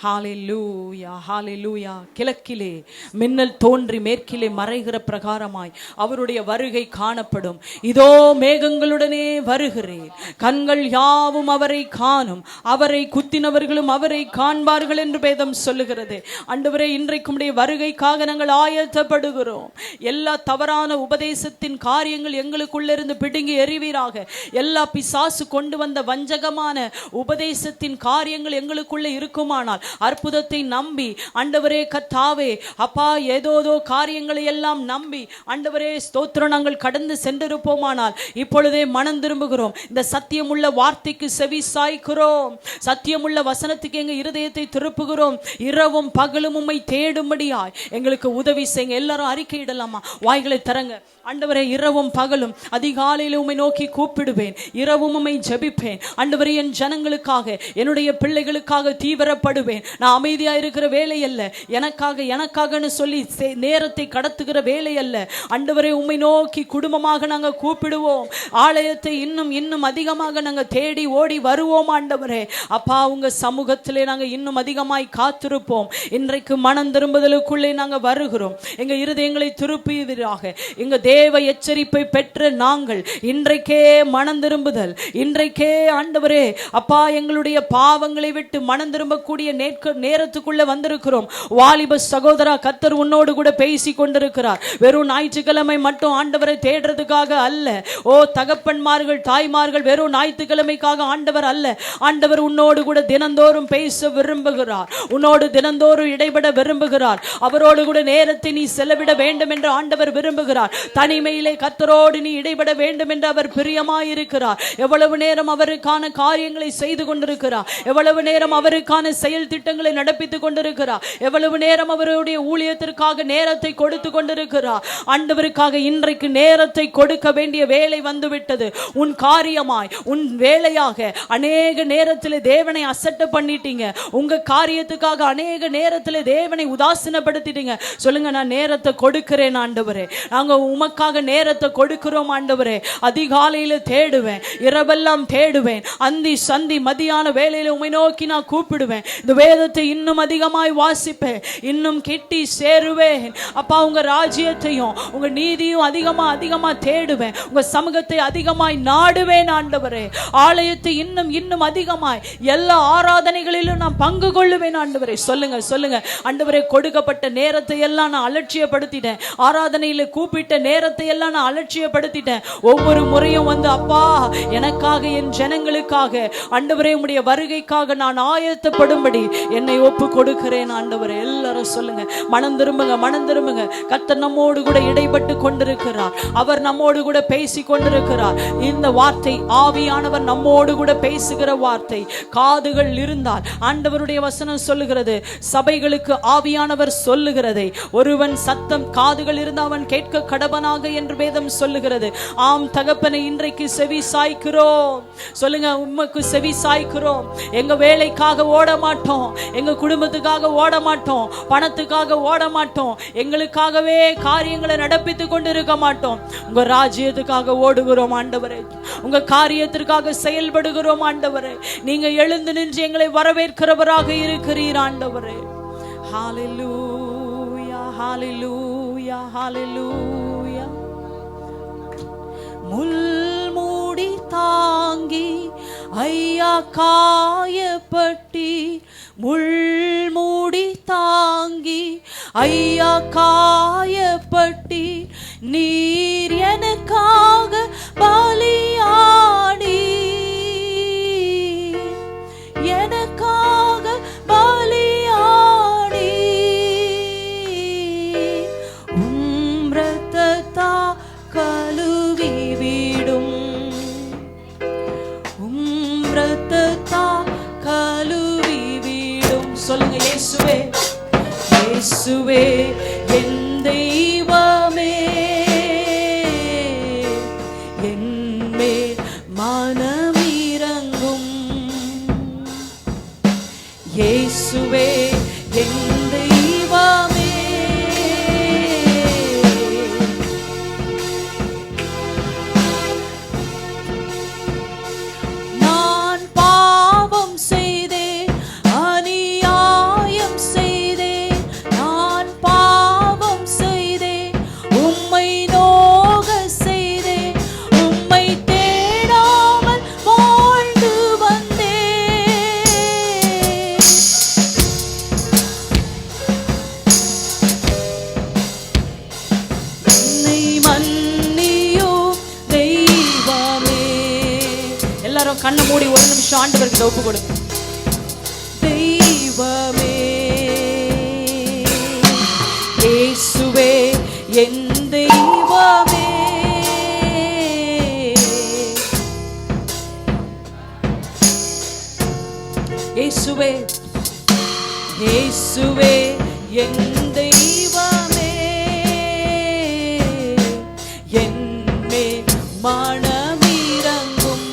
ஹல்லேலூயா, ஹல்லேலூயா. கிழக்கிலே மின்னல் தோன்றி மேற்கிலே மறைகிற பிரகாரமாய் அவருடைய வருகை காணப்படும். இதோ மேகங்களுடனே வருகிறேன், கண்கள் யாவும் அவரை காணும், அவரை குத்தினவர்களும் அவரை காண்பார்கள் என்று வேதம் சொல்லுகிறது. ஆண்டவரே, இன்றைக்கு உடைய வருகைக்காக நாங்கள் ஆயத்தப்படுகிறோம். எல்லா தவறான உபதேசத்தின் காரியங்கள் எங்களுக்குள்ளிருந்து பிடுங்கி எறிவீராக. எல்லா பிசாசு கொண்டு வந்த வஞ்சகமான உபதேசத்தின் காரியங்கள் எங்களுக்குள்ளே இருக்குமானால், அற்புதத்தை நம்பி ஆண்டவரே கர்த்தாவே அப்பா ஏதோதோ காரியங்களை எல்லாம் நம்பி ஆண்டவரே ஸ்தோத்திரம் நாங்கள் கடந்து சென்றிருப்போமானால் இப்பொழுதே மனம் திரும்புகிறோம். இந்த சத்தியமுள்ள வார்த்தைக்கு செவி சாய்க்கிறோம். சத்தியமுள்ள வசனத்துக்கு எங்க இருதயத்தை திருப்புகிறோம். இரவும் பகலும் உம்மை தேடும்படியாய் எங்களுக்கு உதவி செய்யுங்க. எல்லாரும் அறிக்கையிடலாமா? வாய்களை தரங்க. ஆண்டவரே, இரவும் பகலும் அதிகாலையில் உம்மை நோக்கி கூப்பிடுவேன், இரவும் உம்மை ஜெபிப்பேன். ஆண்டவரே, என் ஜனங்களுக்காக, என்னுடைய பிள்ளைகளுக்காக தீவிரப்படுவேன். நான் அமைதியா இருக்கிற வேலை அல்ல, எனக்காகன்னு சொல்லி நேரத்தை கடத்துகிற வேலை அல்ல. ஆண்டவரே, உம்மை நோக்கி குடும்பமாக நாங்க கூப்பிடுவோம். ஆலயத்தை இன்னும் அதிகமாக நாங்க தேடி ஓடி வருவோம். ஆண்டவரே அப்பா, உங்க சமூகத்திலே நாங்க இன்னும் அதிகமாய் காத்திருப்போம். இன்றைக்கு மனம் திரும்புதலுக்குள்ளே நாங்க வருகிறோம். எங்க இருதயங்களை திருப்புவீராக. எங்க தேவ எச்சரிப்பை பெற்ற நாங்கள் இன்றைக்கே மனம் திரும்புதல், இன்றைக்கே ஆண்டவரே அப்பா எங்களுடைய பாவங்களை விட்டு மனம் திரும்பக்கூடிய நேரத்துக்குள்ள வந்திருக்கிறோம். வாலிப சகோதரா, கர்த்தர் உன்னோடு கூட பேசி கொண்டிருக்கிறார். வெறும் ஞாயிற்றுக்கிழமை மட்டும் ஆண்டவரை தேடுறதுக்காக அல்ல. ஓ தகப்பன்மார்கள், தாய்மார்கள், வெறும் ஞாயிற்றுக்கிழமைக்காக ஆண்டவர் அல்ல. ஆண்டவர் உன்னோடு கூட தினந்தோறும் பேச விரும்புகிறார். உன்னோடு தினந்தோறும் இடைபட விரும்புகிறார். அவரோடு கூட நேரத்தை நீ செலவிட வேண்டும் என்று ஆண்டவர் விரும்புகிறார். தனிமையிலே கர்த்தரோடு நீ இடைபட வேண்டும் என்று அவர் பிரியமாயிருக்கிறார். எவ்வளவு நேரம் அவருக்கான காரியங்களை செய்து கொண்டிருக்கிறார், எவ்வளவு நேரம் அவருக்கான செயல் திட்டங்களை நடப்பித்துக் கொண்டிருக்கிறார், எவ்வளவு நேரம் அவருடைய ஊழியத்திற்காக நேரத்தை கொடுத்து கொண்டிருக்கிறார். ஆண்டவருக்காக இன்றைக்கு நேரத்தை கொடுக்க வேண்டிய வேலை வந்துவிட்டது. உன் காரியமாய், உன் வேலையாக அநேக நேரத்தில் தேவனை அசட்டை பண்ணிட்டீங்க. உங்க காரியத்துக்காக அநேக நேரத்தில் தேவனை உதாசீனப்படுத்திட்டீங்க. சொல்லுங்க, நான் நேரத்தை கொடுக்கிறேன் ஆண்டவரே, நாங்க உமக்காக நேரத்தை கொடுக்கிறோம் ஆண்டவரே. அதிகாலையில தேடுவேன், இரவெல்லாம் தேடுவேன், அந்தி சந்தி மதியான வேலையில உம்மை நோக்கி நான் கூப்பிடுவேன். இந்த வேதத்தை இன்னும் அதிகமாய் வாசிப்பேன், இன்னும் கிட்டி சேருவேன். அப்பா, உங்க ராஜ்யத்தையும் உங்க நீதியும் அதிகமா தேடுவேன். உங்க சமூகத்தை அதிகமாய் நாடுவேன் ஆண்டவரே. ஆலயத்தை இன்னும் அதிகமாய் எல்லா ஆராதனைகளிலும் நான் பங்கு கொள்ளுவேன் ஆண்டவரே. சொல்லுங்க ஆண்டவரே, கொடுக்கப்பட்ட நேரத்தை எல்லாம் நான் அலட்சியப்படுத்திட்டேன். ஆராதனையில கூப்பிட்ட நேரத்தை எல்லாம் நான் அலட்சியப்படுத்திட்டேன். ஒவ்வொரு முறையும் வந்து அப்பா எனக்காக, என் ஜனங்களுக்காக ஆண்டவரே உம்முடைய வருகைக்காக நான் ஆயத்தப்படும்படி என்னை ஒப்பு கொடுக்கிறேன் ஆண்டவரே. எல்லாரும் சொல்லுங்க, மனம் திரும்புங்க, மனம் திரும்புங்க. கர்த்தர் நம்மோடு கூட இடைப்பட்டு கொண்டிருக்கிறார். அவர் நம்மோடு கூட பேசி கொண்டிருக்கிறார். இந்த வார்த்தை ஆவியானவர் நம்மோடு கூட பேசுகிற வார்த்தை. காதுகள் இருந்தால் ஆண்டவருடைய வசனம் சொல்லுகிறது, சபைகளுக்கு ஆவியானவர் சொல்லுகிறதை, ஒருவன் சத்தம் காதுகள் இருந்து அவன் கேட்க கடவனாக என்று வேதம் சொல்லுகிறது. ஆம் தகப்பனை, இன்றைக்கு செவி சாய்க்கிறோம். சொல்லுங்க, உமக்கு செவி சாய்க்கிறோம். எங்க வேலைக்காக ஓட மாட்டோம், எங்க குடும்பத்துக்காக ஓட மாட்டோம், பணத்துக்காக ஓட மாட்டோம், எங்களுக்காகவே காரியங்களை நடப்பித்து கொண்டு இருக்க மாட்டோம். உங்க ராஜ்யத்துக்காக ஓடுகிறோம் ஆண்டவரே, உங்க காரியத்திற்காக செயல்படுகிறோம் ஆண்டவரே. நீங்க எழுந்து நின்று எங்களை வரவேற்கிறவராக இருக்கிறீர் ஆண்டவரே. ஹalleluya, ஹalleluya, ஹalleluya. முள்மூடி தாங்கி ஐயா காயப்பட்டி, முள்மூடி தாங்கி ஐயா காயப்பட்டி, நீர் எனக்காக பலியாடி, எனக்காக பலியாடி, உம்ரத்தா கழுவி விடும், உம்ரத்தா கழுவி விடும். சொல்லுங்க, இயேசுவே, இயேசுவே என் தெய்வமே, என்மேல் மனமிரங்கும். இயேசுவே என் தெய்வமே, நான் பாவம் செய்தேன், அநியாயம் செய்தேன், நான் பாவம் செய்தேன், உம்மை நோக செய்தேன், உம்மை தேடாமல் வாழ்ந்து வந்தேன். என்னை மன்னியும் தெய்வமே. எல்லாரும் கண்ணை மூடி ஒரு நிமிஷம் ஆண்டவருக்கு ஒப்பு கொடுங்க. தெய்வமே, இயேசுவே என் தெய்வமே, இயேசுவே, இயேசுவே என் தெய்வமே, என்மேல் மனமிரங்கும்.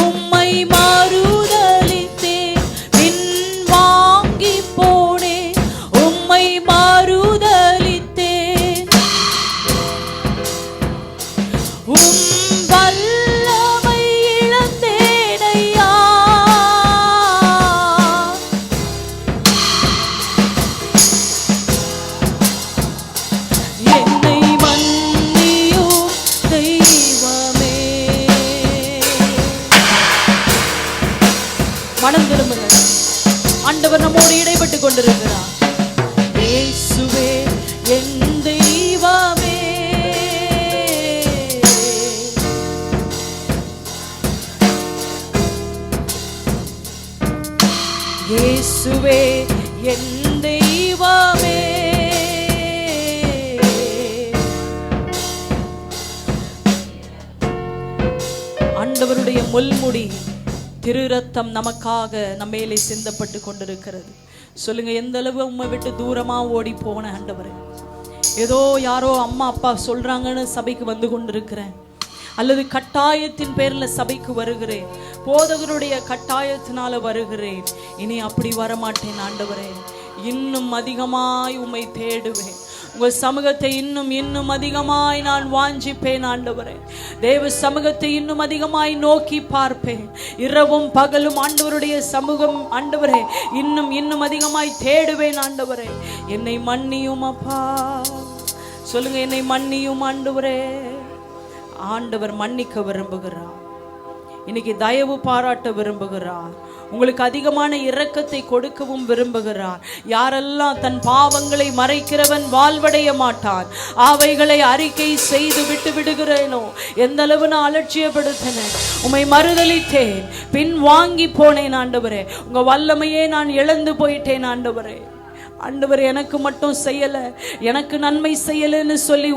உம்மை மறுதலித்தேன், பின் வாங்கி போனேன், உம்மை மறுதலித்தேன், உம் வல்லமை இழந்தேன் ஐயா. என்னை மன்னியும் தெய்வமே. மனம் திரும்புங்க, ஆண்டவர் நம்மோடு இடைப்பட்டு கொண்டிருக்கிறார். இயேசுவே என் தெய்வமே, இயேசுவே என் தெய்வமே. ஆண்டவருடைய முள்முடி திரு ரத்தம் நமக்காக நம்மேலே சிந்தப்பட்டு கொண்டிருக்கிறது. சொல்லுங்க, எந்த அளவு உம்மை விட்டு தூரமா ஓடி போன ஆண்டவரே. ஏதோ யாரோ அம்மா அப்பா சொல்றாங்கன்னு சபைக்கு வந்து கொண்டிருக்கிறேன், அல்லது கட்டாயத்தின் பேர்ல சபைக்கு வருகிறேன், போதகருடைய கட்டாயத்தினால வருகிறேன். இனி அப்படி வரமாட்டேன் ஆண்டவரே. இன்னும் அதிகமாய் உம்மை தேடுவேன், உங்கள் சமூகத்தை இன்னும் அதிகமாய் நான் வாஞ்சிப்பேன் ஆண்டவரே. தேவ சமூகத்தை இன்னும் அதிகமாய் நோக்கி பார்ப்பேன். இரவும் பகலும் ஆண்டவருடைய சமூகம் ஆண்டவரே இன்னும் அதிகமாய் தேடுவேன் ஆண்டவரே. என்னை மன்னியும் அப்பா. சொல்லுங்க, என்னை மன்னியும் ஆண்டவரே. ஆண்டவர் மன்னிக்க விரும்புகிறார். இன்னைக்கு தயவு பாராட்ட விரும்புகிறார். உங்களுக்கு அதிகமான இரக்கத்தை கொடுக்கவும் விரும்புகிறார். யாரெல்லாம் தன் பாவங்களை மறைக்கிறவன் வாழ்வடைய மாட்டான், அவைகளை அறிக்கை செய்து விட்டு விடுகிறேனோ, எந்த அளவு நான் அலட்சியப்படுத்தினேன், உம்மை மறுதலித்தேன், பின் வாங்கி போனேன் ஆண்டவரே, உங்க வல்லமையே நான் இழந்து போயிட்டேன் ஆண்டவரே. ஆண்டவர் எனக்கு மட்டும் செய்யல, எனக்கு நன்மை செய்யலன்னு சொல்லி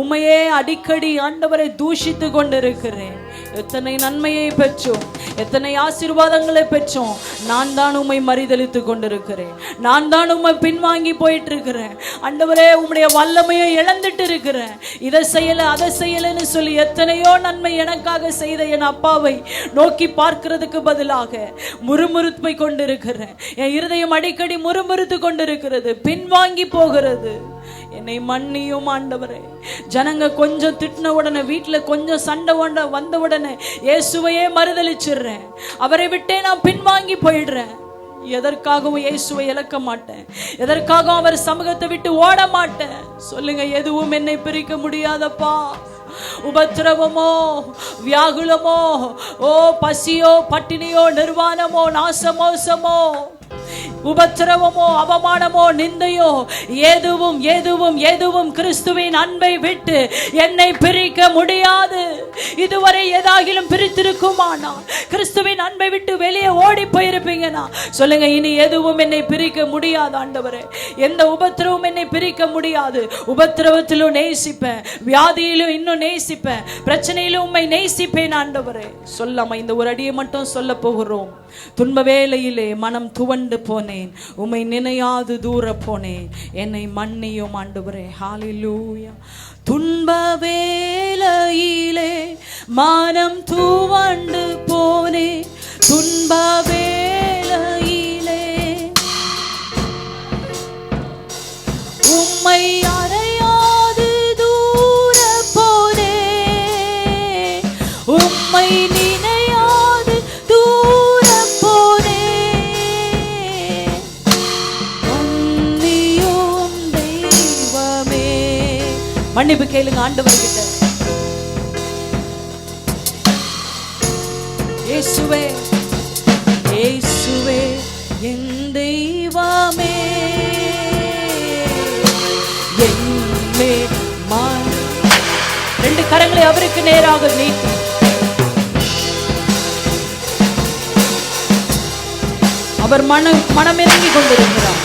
உமையே அடிக்கடி ஆண்டவரை தூஷித்து கொண்டிருக்கிறேன். எத்தனை நன்மையை பெற்றோம், எத்தனை ஆசீர்வாதங்களை பெற்றோம், நான் தான் உம்மை மறுதலித்து கொண்டிருக்கிறேன், நான் தான் உம்மை பின்வாங்கி போயிட்டு இருக்கிறேன் ஆண்டவரே. உம்முடைய வல்லமையை இழந்துட்டு இருக்கிறேன், இதை செய்யல அதை செய்யலன்னு சொல்லி எத்தனையோ நன்மை எனக்காக செய்த என் அப்பாவை நோக்கி பார்க்கிறதுக்கு பதிலாக முறுமுறுப்பை கொண்டிருக்கிறேன். என் இருதயம் அடிக்கடி முறுமுறுத்து கொண்டிருக்கிறது, பின்வாங்கி போகிறது. என்னை மன்னியும் ஆண்டவரே. ஜனங்க கொஞ்சம் திட்டின உடனே, வீட்டுல கொஞ்சம் சண்டை வந்த உடனே இயேசுவையே மறுதலிச்சிடுறேன், அவரை விட்டே நான் பின்வாங்கி போயிடுறேன். எதற்காகவும் இயேசுவை இழக்க மாட்டேன், எதற்காகவும் அவர் சமூகத்தை விட்டு ஓட மாட்டேன். சொல்லுங்க, எதுவும் என்னை பிரிக்க முடியாதப்பா. உபத்திரவமோ, வியாகுலமோ, ஓ பசியோ, பட்டினியோ, நிர்வாணமோ, நாசமோசமோ, உபத்திரவமோ, அவமானமோ, நிந்தையோ, எதுவும் எதுவும் எதுவும் கிறிஸ்துவின் அன்பை விட்டு என்னை பிரிக்க முடியாது. இதுவரை ஏதாகிலும் பிரித்திருக்குமானா, கிறிஸ்துவின் அன்பை விட்டு வெளியே ஓடி போயிருப்பீங்கன்னா சொல்லுங்க, இனி எதுவும் என்னை பிரிக்க முடியாது ஆண்டவரே. எந்த உபத்திரவும் என்னை பிரிக்க முடியாது. உபத்திரவத்திலும் நேசிப்பேன், வியாதியிலும் இன்னும் நேசிப்பேன், பிரச்சனையிலும் உம்மை நேசிப்பேன் ஆண்டவரே. சொல்லாம இந்த ஒரு அடியை மட்டும் சொல்ல போகிறோம். துன்ப வேளையிலே மனம் துவண்டு போனேன், உம்மை நினையாது தூர போனேன், என்னை மன்னியும் ஆண்டவரே. ஹalleluya. துன்ப வேளையிலே மனம் துவண்டு போனேன், துன்ப வேளையிலே உம்மை அறையாது தூர போனேன், உம்மை நினையாது தூர போனேன். மன்னியும் தெய்வமே. மன்னிப்பு கேளுங்க ஆண்டவர்கிட்ட. இயேசுவே, இயேசுவே என் தெய்வமே, என்னே ரெண்டு கரங்களை அவருக்கு நேராக நீட்டி அவர் மனமிறங்கி கொண்டிருக்கிறார்.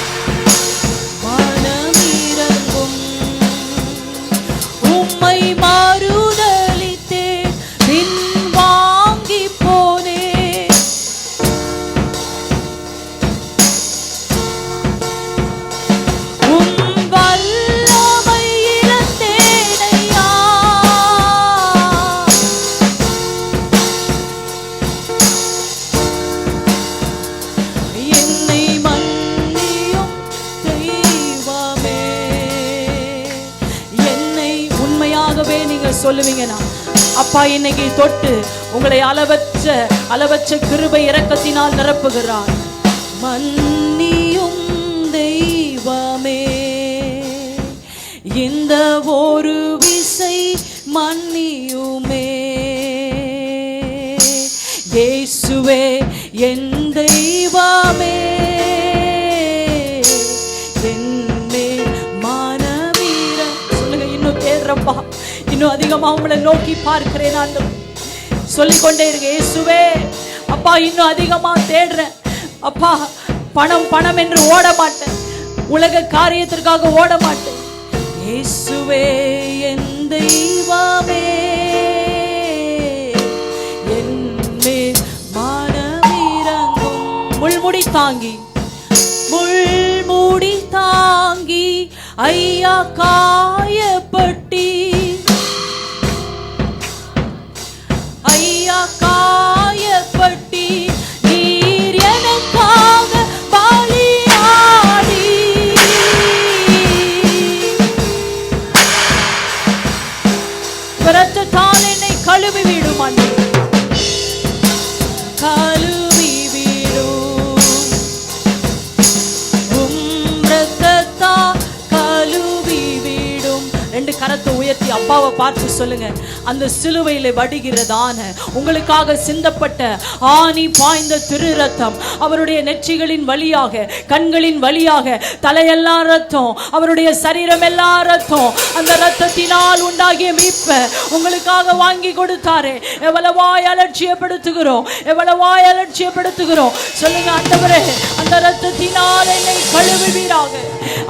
மனமிறங்கும் உம்மை மாறுதலித்தே பின் வாங்கி போனே, உம் வல்லமை இழந்தேனையா, என்னை மன்னியும் தெய்வமே. என்னை உண்மையாகவே நீங்க சொல்லுவீங்கன்னா, அப்பா இன்னைக்கு தொட்டு உங்களை அளவற்ற கிருபை இரக்கத்தினால் நிரப்புகிறார். மன்னியும் தெய்வமே, இந்த ஒரு விசை மன்னியுமே. இயேசுவே என் தெய்வமே, என்னே மனமீர. சொல்லுங்க, இன்னும் தேடுறப்பா, இன்னும் அதிகமா உங்களை நோக்கி பார்க்கிறேன் ஆண்டவரே. சொல்லிக்கொண்டே இருங்க, இயேசுவே அப்பா இன்னும் அதிகமா தேடுறேன் அப்பா. பணம் பணம் என்று ஓட மாட்டேன், உலக காரியத்திற்காக ஓட மாட்டேன். இயேசுவே என் தெய்வமே, என்னே மனமிரங்கும். முள்முடி தாங்கி ஐயா காயப்பட்டி, ஐயா காயப்பட்டி நீர் எனக்காக பலியாடி, இரத்தத்தால் என்னை கழுவி விடும் அன்றே, கழுவி விடும் உம் இரத்தத்தால் கழுவி விடும் 2 கரத்தை உயர்த்தி அப்பாவை பார்த்து சொல்லுங்க, அந்த சிலுவையிலே வடிகிறதான உங்களுக்காக சிந்தப்பட்ட ஆணி பாய்ந்த திரு ரத்தம், அவருடைய நெற்றிகளின் வழியாக, கண்களின் வழியாக தலையெல்லாம் ரத்தம், அவருடைய சரீரம் எல்லாம் ரத்தம், அந்த ரத்தத்தினால் உண்டாகிய மீட்பை உங்களுக்காக வாங்கி கொடுத்தாரே. எவ்வளவாய் அலட்சியப்படுத்துகிறோம், எவ்வளவாய் அலட்சியப்படுத்துகிறோம். சொல்லுங்க, ஆண்டவரே அந்த ரத்தத்தினால் என்னை கழுவுவீராக.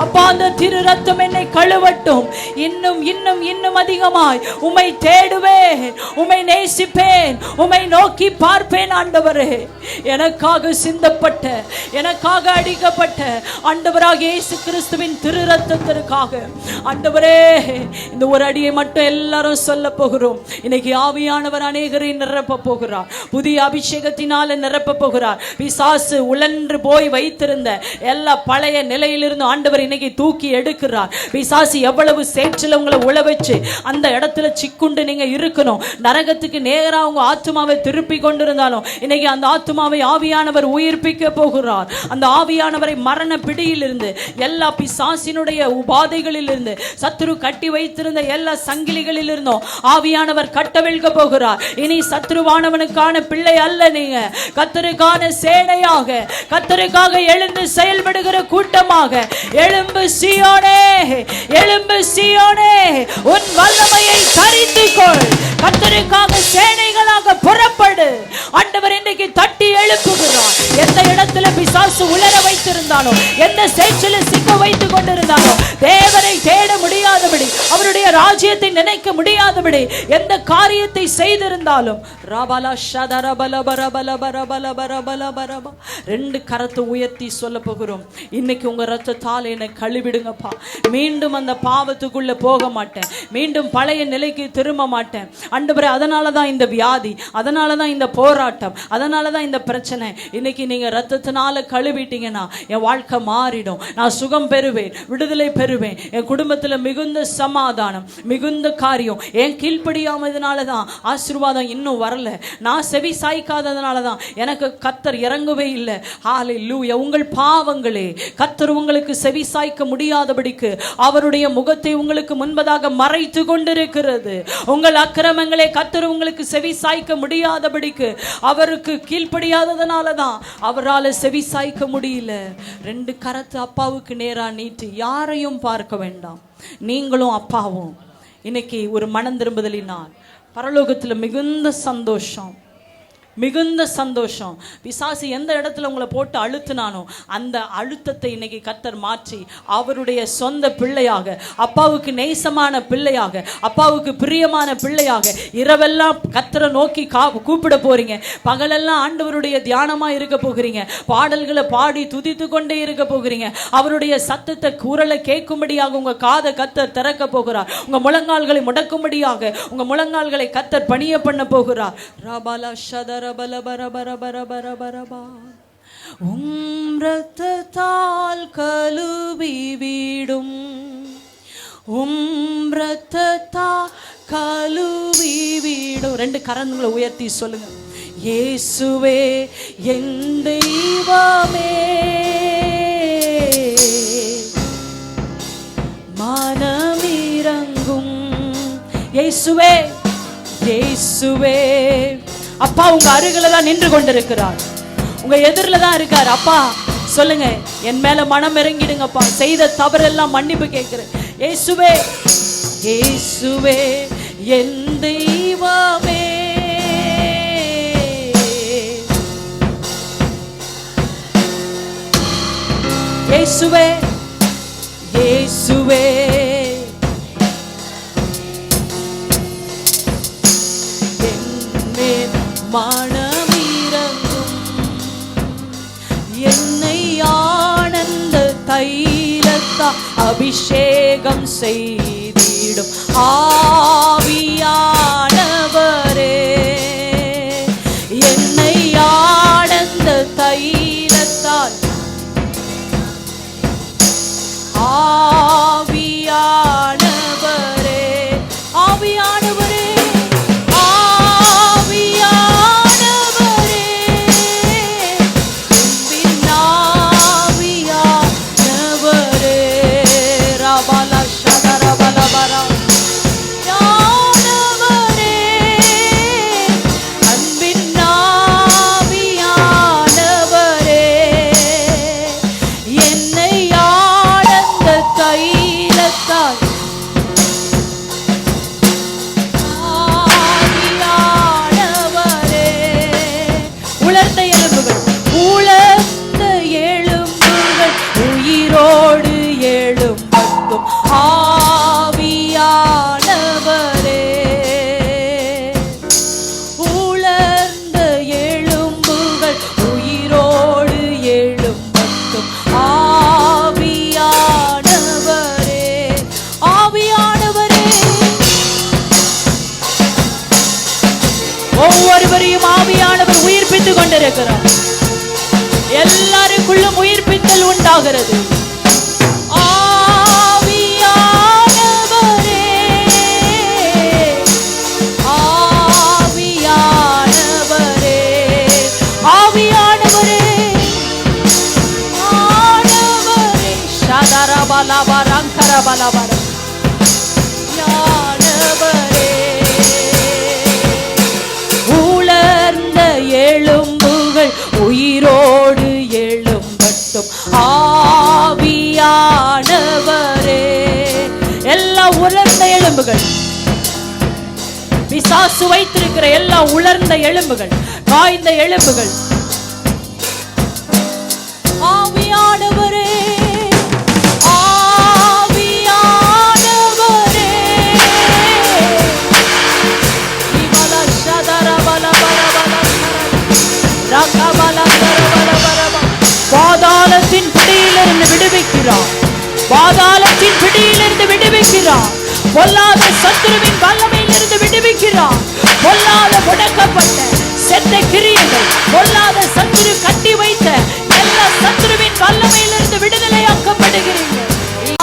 அப்பா, அந்த திரு ரத்தம் என்னை கழுவட்டும். இன்னும் இன்னும் இன்னும் அதிகமாய் உம்மை தேடுவேன், உம்மை நேசிப்பேன், உம்மை நோக்கி பார்ப்பேன். ஆண்டவரே, எனக்காக சிந்தப்பட்ட, எனக்காக அடிக்கப்பட்ட ஆண்டவராகிய இயேசு கிறிஸ்துவின் திரு ரத்தத்திற்காக ஆண்டவரே, இந்த ஒரு அடியை மட்டும் எல்லாரும் சொல்ல போகிறோம். இன்னைக்கு ஆவியானவர் அநேகரை நிரப்ப போகிறார், புதிய அபிஷேகத்தினால நிரப்ப போகிறார். பிசாசு உழன்று போய் வைத்திருந்த எல்லா பழைய நிலையிலிருந்து ஆண்டவர் இன்னைக்கு தூக்கி எடுக்கிறார். பிசாசு எவ்வளவு சேற்றில் உங்களை உழ வச்சு அந்த இடத்துல சிக்குண்டு நீங்க இருக்கணும், நரகத்துக்கு நேரா உங்க ஆத்துமாவை திருப்பி கொண்டிருந்தாலும் இன்னைக்கு அந்த ஆத்துமாவை ஆவியானவர் உயிர்ப்பிக்க போகிறார். அந்த ஆவியானவரை மரண பிடியிலிருந்து, எல்லா பிசாசினுடைய உபாதைகளில் இருந்து, சத்துரு கட்டி வைத்திருந்த எல்லா சங்கிலிகளில் இருந்தும் ஆவியானவர் கட்டவிழ்க்க போகிறார். இனி சத்துருவானவனுக்கான பிள்ளை அல்ல, நீங்க கர்த்தருக்கான சேனையாக, கர்த்தருக்காக எழுந்து செயல்படுகிற கூட்டமாக. எழும்பு சீயோனே, எழும்பு சீயோனே, உன் வல்லமையை தரித்து கொள். கர்த்தருக்காக சேனைகளாக புறப்படு. ஆண்டவர் இன்றைக்கு தட்டி எழுப்புகிறார். எந்த இடத்துல பிசாசு உலர வைத்திருந்தாலும், எந்த சேற்றில சிக்க வைத்துக் கொண்டிருந்தாலும், தேவனை தேட முடியாதபடி, அவருடைய ராஜ்யத்தை நினைக்க முடியாதபடி எந்த காரியத்தை செய்திருந்தாலும், ரபல ஷதர பல பர பல பர பல பர பல பரபா 2 கரத்தை உயர்த்தி சொல்ல போகிறோம். இன்னைக்கு உங்க ரத்தத்தால் என்னை கழுவிடுங்கப்பா. மீண்டும் அந்த பாவத்துக்குள்ள போக மாட்டேன், மீண்டும் பழைய நிலைக்கு திரும்ப மாட்டேன் ஆண்டவரே. அதனால தான் இந்த வியாதி, அதனால தான் இந்த போராட்டம், அதனால தான் இந்த பிரச்சனை. இன்னைக்கு நீங்க ரத்தத்தினால கழுவிட்டீங்கன்னா என் வாழ்க்கை மாறிடும். நான் சுகம் பெறுவேன், விடுதலை பெறுவேன். என் குடும்பத்தில் மிகுந்த சமாதானம், மிகுந்த காரியம். என் கீழ்ப்படியாமதுனால தான் ஆசீர்வாதம் இன்னும் வரல. நான் செவி சாய்க்காததுனால தான் எனக்கு கர்த்தர் இறங்கவே இல்லை. ஹல்லேலூயா. உங்கள் பாவங்களே கர்த்தர் உங்களுக்கு செவி சாய்க்க முடியாதபடிக்கு அவருடைய முகத்தை உங்களுக்கு முன்பதாக மறைத்து கொண்டிருக்கிறது. உங்கள் அக்கிரமங்களே கர்த்தர் உங்களுக்கு செவி சாய்க்க முடியாதபடிக்கு, அவருக்கு கீழ்ப்படியாததுனால தான் அவரால் செவி சாய்க்க முடியல. 2 கரத்து அப்பாவுக்கு நேரா நீட்டி, யாரையும் பார்க்க வேண்டாம், நீங்களும் அப்பாவும் இன்னைக்கு ஒரு மனம் திரும்புதலினால் பரலோகத்தில் மிகுந்த சந்தோஷம், மிகுந்த சந்தோஷம். பிசாசு எந்த இடத்துல உங்களை போட்டு அழுத்தினானோ அந்த அழுத்தத்தை இன்னைக்கு கர்த்தர் மாற்றி அவருடைய சொந்த பிள்ளையாக, அப்பாவுக்கு நேசமான பிள்ளையாக, அப்பாவுக்கு பிரியமான பிள்ளையாக இரவெல்லாம் கர்த்தரை நோக்கி கூப்பிட போறீங்க. பகலெல்லாம் ஆண்டவருடைய தியானமா இருக்க போகிறீங்க. பாடல்களை பாடி துதித்து கொண்டே இருக்க போகிறீங்க. அவருடைய சத்தத்தை குரலை கேட்கும்படியாக உங்க காதை கர்த்தர் திறக்க போகிறார். உங்க முழங்கால்களை முடக்கும்படியாக உங்க முழங்கால்களை கர்த்தர் பணிய பண்ண போகிறார். ரபல ஷதர ரத்தத்தால் கழுவி விடும், ரத்தத்தால் கழுவி விடும். 2 கரங்களை உயர்த்தி சொல்லுங்க, இயேசுவே என் தெய்வமே, மனமிரங்கும். இயேசுவே, இயேசுவே. அப்பா உங்க அருகில தான் நின்று கொண்டிருக்கிறார், உங்க எதிரில தான் இருக்கார். அப்பா சொல்லுங்க, என் மேல மனம் இறங்கிடுங்கப்பா, செய்த தவறெல்லாம் மன்னிப்பு கேட்கிறேன். இயேசுவே, இயேசுவே என் தெய்வமே, இயேசுவே, இயேசுவே மனமிரங்கும். என்னை ஆனந்த தைலத்தா அபிஷேகம் செய்திடும் ஆவியானவரே, என்னை ஆனந்த தைலத்தால் ஆவியானவரே, ஆவியானவரே, ஆவியானவரே, ரபல ஷதர பல பர இருக்கிறார். எல்லாருக்குள்ளும் உயிர்ப்பித்தல் உண்டாகிறது. ஆவியானவரே, ஆவியானவரே, ஆவியானவரே, ஆனவரே, ஷதரபலபரங்கரபலபர, யானவரே, உலர்ந்த எலும்புகள் உயிரோடு எழும்பட்டும். ஆவியானவரே, எல்லா உலர்ந்த எலும்புகள், பிசாசு வைத்திருக்கிற எல்லா உலர்ந்த எலும்புகள், காய்ந்த எலும்புகள், ஆவியானவரே, ஆவியானவரே, இவல பாதாளத்தின் பிடியிலிருந்து விடுவிக்கிறார். பாதாளத்தின் பிடியிலிருந்து விடுவிக்கிறார். பொல்லாத சத்துருவின் வல்லமையிலிருந்து விடுவிக்கிறார். பொல்லாத முடக்கப்பட்ட செத்த கிரியைகள், பொல்லாத சத்துரு கட்டி வைத்த எல்லா சத்துருவின் வல்லமையிலிருந்து விடுதலையாக்கப்படுகிறீர்கள்.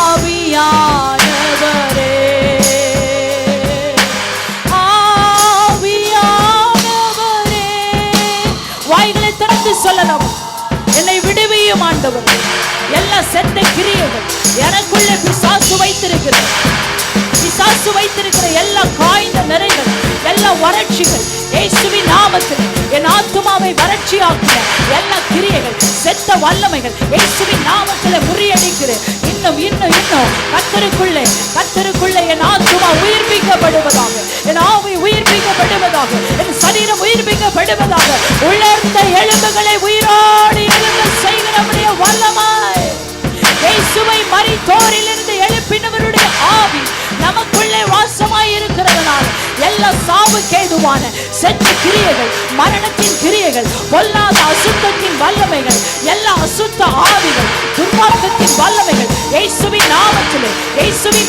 ஆவியானவரே, ஆவியானவரே, வாய்களை திறந்து சொல்லலாம், என்னை விடுவியும் ஆண்டவர். எல்லா செத்த கிரியைகள் எனக்குள்ளே பிசாசு வைத்திருக்கிறது, பிசாசு வைத்திருக்கிற எல்லா காய்ந்த நிறைகள், எல்லா வறட்சிகள் இயேசுவின் நாமத்தில் என் ஆத்துமாவை வறட்சியாக்கின எல்லா கிரியைகள், செத்த வல்லமைகள் இயேசுவின் நாமத்தில் முறியடிக்கிறேன். இன்னும் இன்னும் இன்னும் கர்த்தருக்குள்ளே என் ஆத்துமா உயிர்ப்பிக்கப்படுவதாக, என் ஆவி உயிர்ப்பிக்கப்படுவதாக, என் சரீரம் உயிர்ப்பிக்கப்படுவதாக. உலர்ந்த எலும்புகளை உயிரோடு எழும்ப செய்கிறவருடைய வல்லமை, இயேசுவை மரித்தோரிலிருந்து எழுப்பினவருடைய ஆவி நமக்குள்ளே வாசமாய் இருக்கிறதுனால எல்லா சாவுக்கேதுவான செத்த கிரியைகள், மரணத்தின் கிரியைகள், பொல்லாத அசுத்தத்தின் வல்லமைகள், எல்லா அசுத்த ஆவிகள், துர்மார்க்கத்தின் வல்லமைகள் இயேசுவின்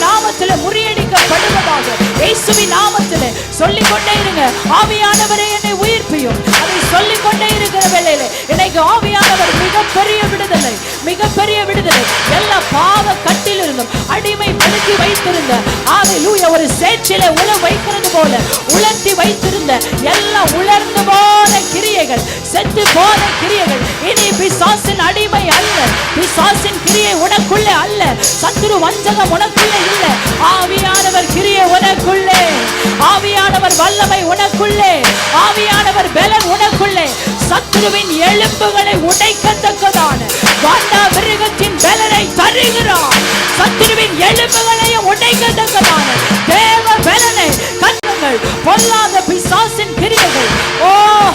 நாமத்திலே முறியடிக்கப்படுவதாக. இயேசுவின் நாமத்திலே சொல்லிக் கொண்டே இருங்க, ஆவியானவரே என்னை உயிர்ப்பியும். அதை சொல்லிக் கொண்டே இருக்கிற வேளையிலே இன்னைக்கு ஆவியானவர் மிகப்பெரிய விடுதலை, மிகப்பெரிய விடுதலை. எல்லா பாவ கட்டிலிருந்தும் அடிமைப்படுத்தி வைத்திருந்த, ஹல்லேலூயா, ஒரு சேற்றிலே உல வைக்கிறது போல உலர்த்தி வைத்திருந்த எல்லா உலர்ந்து போன கிரியைகள், செத்து போன கிரியைகள் இனி பிசாசின் அடிமை அல்ல. பிசாசின் கிரியை உனக்குள்ளே அல்ல. சத்துரு வஞ்சகம் உனக்குள்ளே இல்லை. ஆவியானவர் கிரியை உனக்குள்ளே, ஆவியானவர் வல்லமை உனக்குள்ளே, ஆவியானவர் பலன் உனக்குள்ளே. சத்துருவின் எலும்புகளை உடைக்கத்தக்கதான வாண்டா மிருகத்தின் பலனை தருகிறார். சத்துருவின் எலும்புகளையும் உடைக்கத்தக்கதான தேவ பலனை கண்ணுங்கள். பொல்லாத பிசாசின் கிரியைகள், ஓ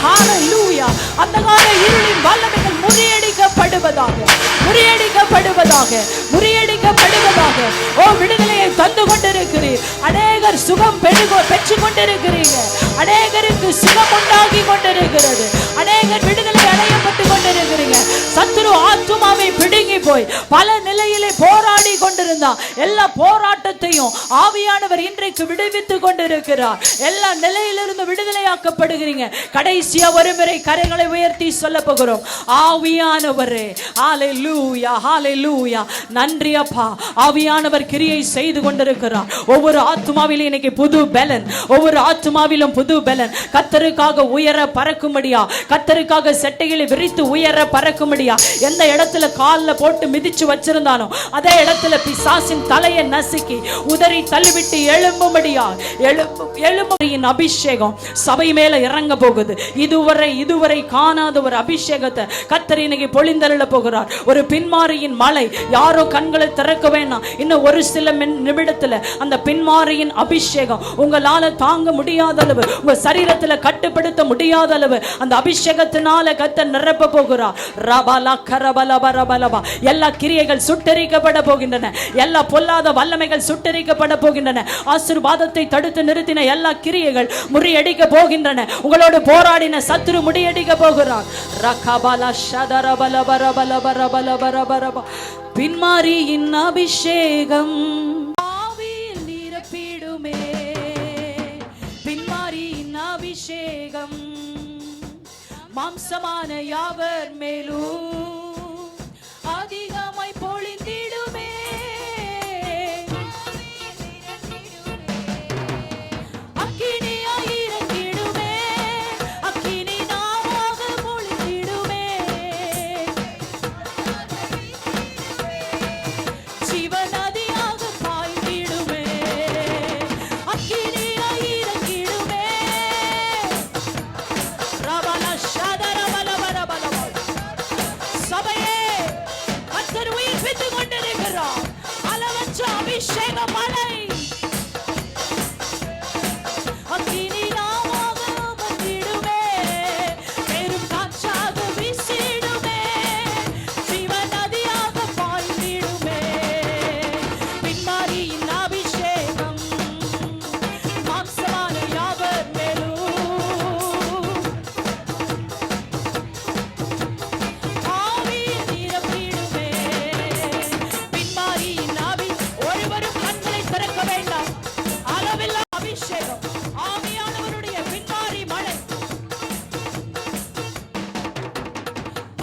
ஹல்லேலூயா, அந்தகார இருளின் வல்லமைகள் முறியடிக்கப்படுவதாக, முறியடிக்கப்படுவதாக, முறியடிக்கப்படுவதாக. ஓ விடுதலையை தந்து கொண்டிருக்கிறீர். அநேகர் சுகம் பெற்று கொண்டிருக்கிறீங்க. அநேகருக்கு சுகம் உண்டாகி கொண்டிருக்கிறது. அநேகர் விடுதலை அடையப்பட்டு கொண்டிருக்கிறீங்க. சத்துரு ஆத்துமாவை பிடுங்கி போய் பல நிலையிலே போராடி கொண்டிருந்தான். எல்லா போராட்டத்தையும் ஆவியானவர் இன்றைக்கு விடுவித்து கொண்டிருக்கிறார். எல்லா நிலையிலிருந்து விடுதலையாக்கப்படுகிறீங்க. கடைசியா ஒருமுறை கரைகளை உயர்த்தி சொல்ல போகிறோம், ஆவியானவரே, ஹல்லேலூயா, ஹல்லேலூயா. நன்றி அப்பா. ஆவியானவர் கிரியை செய்து கொண்டிருக்கிறார். ஒவ்வொரு ஆத்துமாவிலும் இன்னைக்கு புது பலன், ஒவ்வொரு ஆத்துமாவிலும் புது பலன். கர்த்தருக்காக உயர பறக்கும்படியா, கர்த்தருக்காக செட்டைகளை விரித்து உயர பறக்கும்படியா. எந்த இடத்துல கால்ல போட்டு மிதிச்சு வச்சிருந்தானோ அதே இடத்துல பிசாசின் தலையை நசுக்கி உதறி தள்ளிவிட்டு எழும்பும்படியா, எழும்பும் அபிஷேகம் சபை மேல இறங்க போகுது. இதுவரை காணாத ஒரு அபிஷேகத்தை கர்த்தர் இன்னைக்கு பொழிந்தருள போகிறார். ஒரு பின்மாரியின் மலை, யாரோ கண்களை திறக்க வேண்டாம். இன்னும் ஒரு சில நிமிடத்துல அந்த பின்மாரியின் அபிஷேகம் உங்களால தாங்க முடியாத அளவு, உங்க சரீரத்துல கட்டுப்படுத்த முடியாத அளவு அந்த அபிஷேகத்தினால கர்த்தர் நிரப்ப போகிறார். ரபலா கரபலபரபலபா. எல்லா கிரியைகள் சுட்டெரிக்கப்பட போகின்றன. எல்லா பொல்லாத வல்லமைகள் சுட்டெரிக்கப்பட போகின்றன. ஆசீர்வாதத்தை தடுத்து நிறுத்தின எல்லா கிரியைகள் முறியடிக்க போகின்றன. உங்களோடு போராடின சத்துரு முறியடிக்க போகிறார். ரகபலா ஷதரபலபரபலபரபலபரபரபா. பின்மாரியின் அபிஷேகம் ஆவியில் நிரப்பிடுமே. பின்மாரியின் அபிஷேகம் மாம்சமான யாவர் மேலும் அதிகமாய் பொழிந்திடுமே. அக்கினியாய் இறங்கிடுமே, அக்கினி நாவாக பொழிந்திடுமே. ஜீவநதியாக பாய்ந்திடுமே, அக்கினியாய் இறங்கிடுமே. ரபல ஷதர பல பல பல பல. சபையே, கர்த்தர் உயிர்ப்பித்துக் கொண்டிருக்கிறார். அளவற்ற அபிஷேக மழை அக்கினி நாவாக வந்திடுமே, பெரும் காற்றாக வீசிடுமே, ஜீவநதியாக பாய்ந்திடுமே. பின்மாரியின் அபிஷேகம் மாம்சமான யாவர் மேலும் ஆவியில் நிரப்பிடுமே. பின்மாரியின் ஆவி, ஒருவரும் கண்களை திறக்க வேண்டாம். அளவில்லா அபிஷேகம், ஆவியானவருடைய பின்மாரி மழை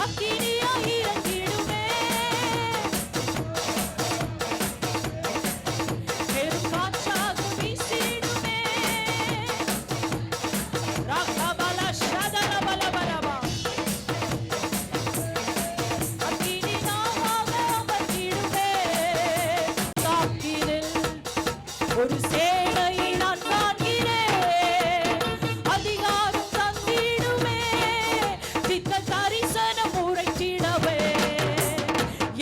அக்கினியாய் இறங்கிடுமே, பெரும் காற்றாக வீசிடுமே. ரகபல ஷதர பல பலபா. அக்கினி நாவாக வந்திடுமே. காக்கினில் ஒரு சேனையை நான் காண்கிறேன், அதிகாரம் தந்திடுமே, சித்த தரிசனம் உரைத்திடவே.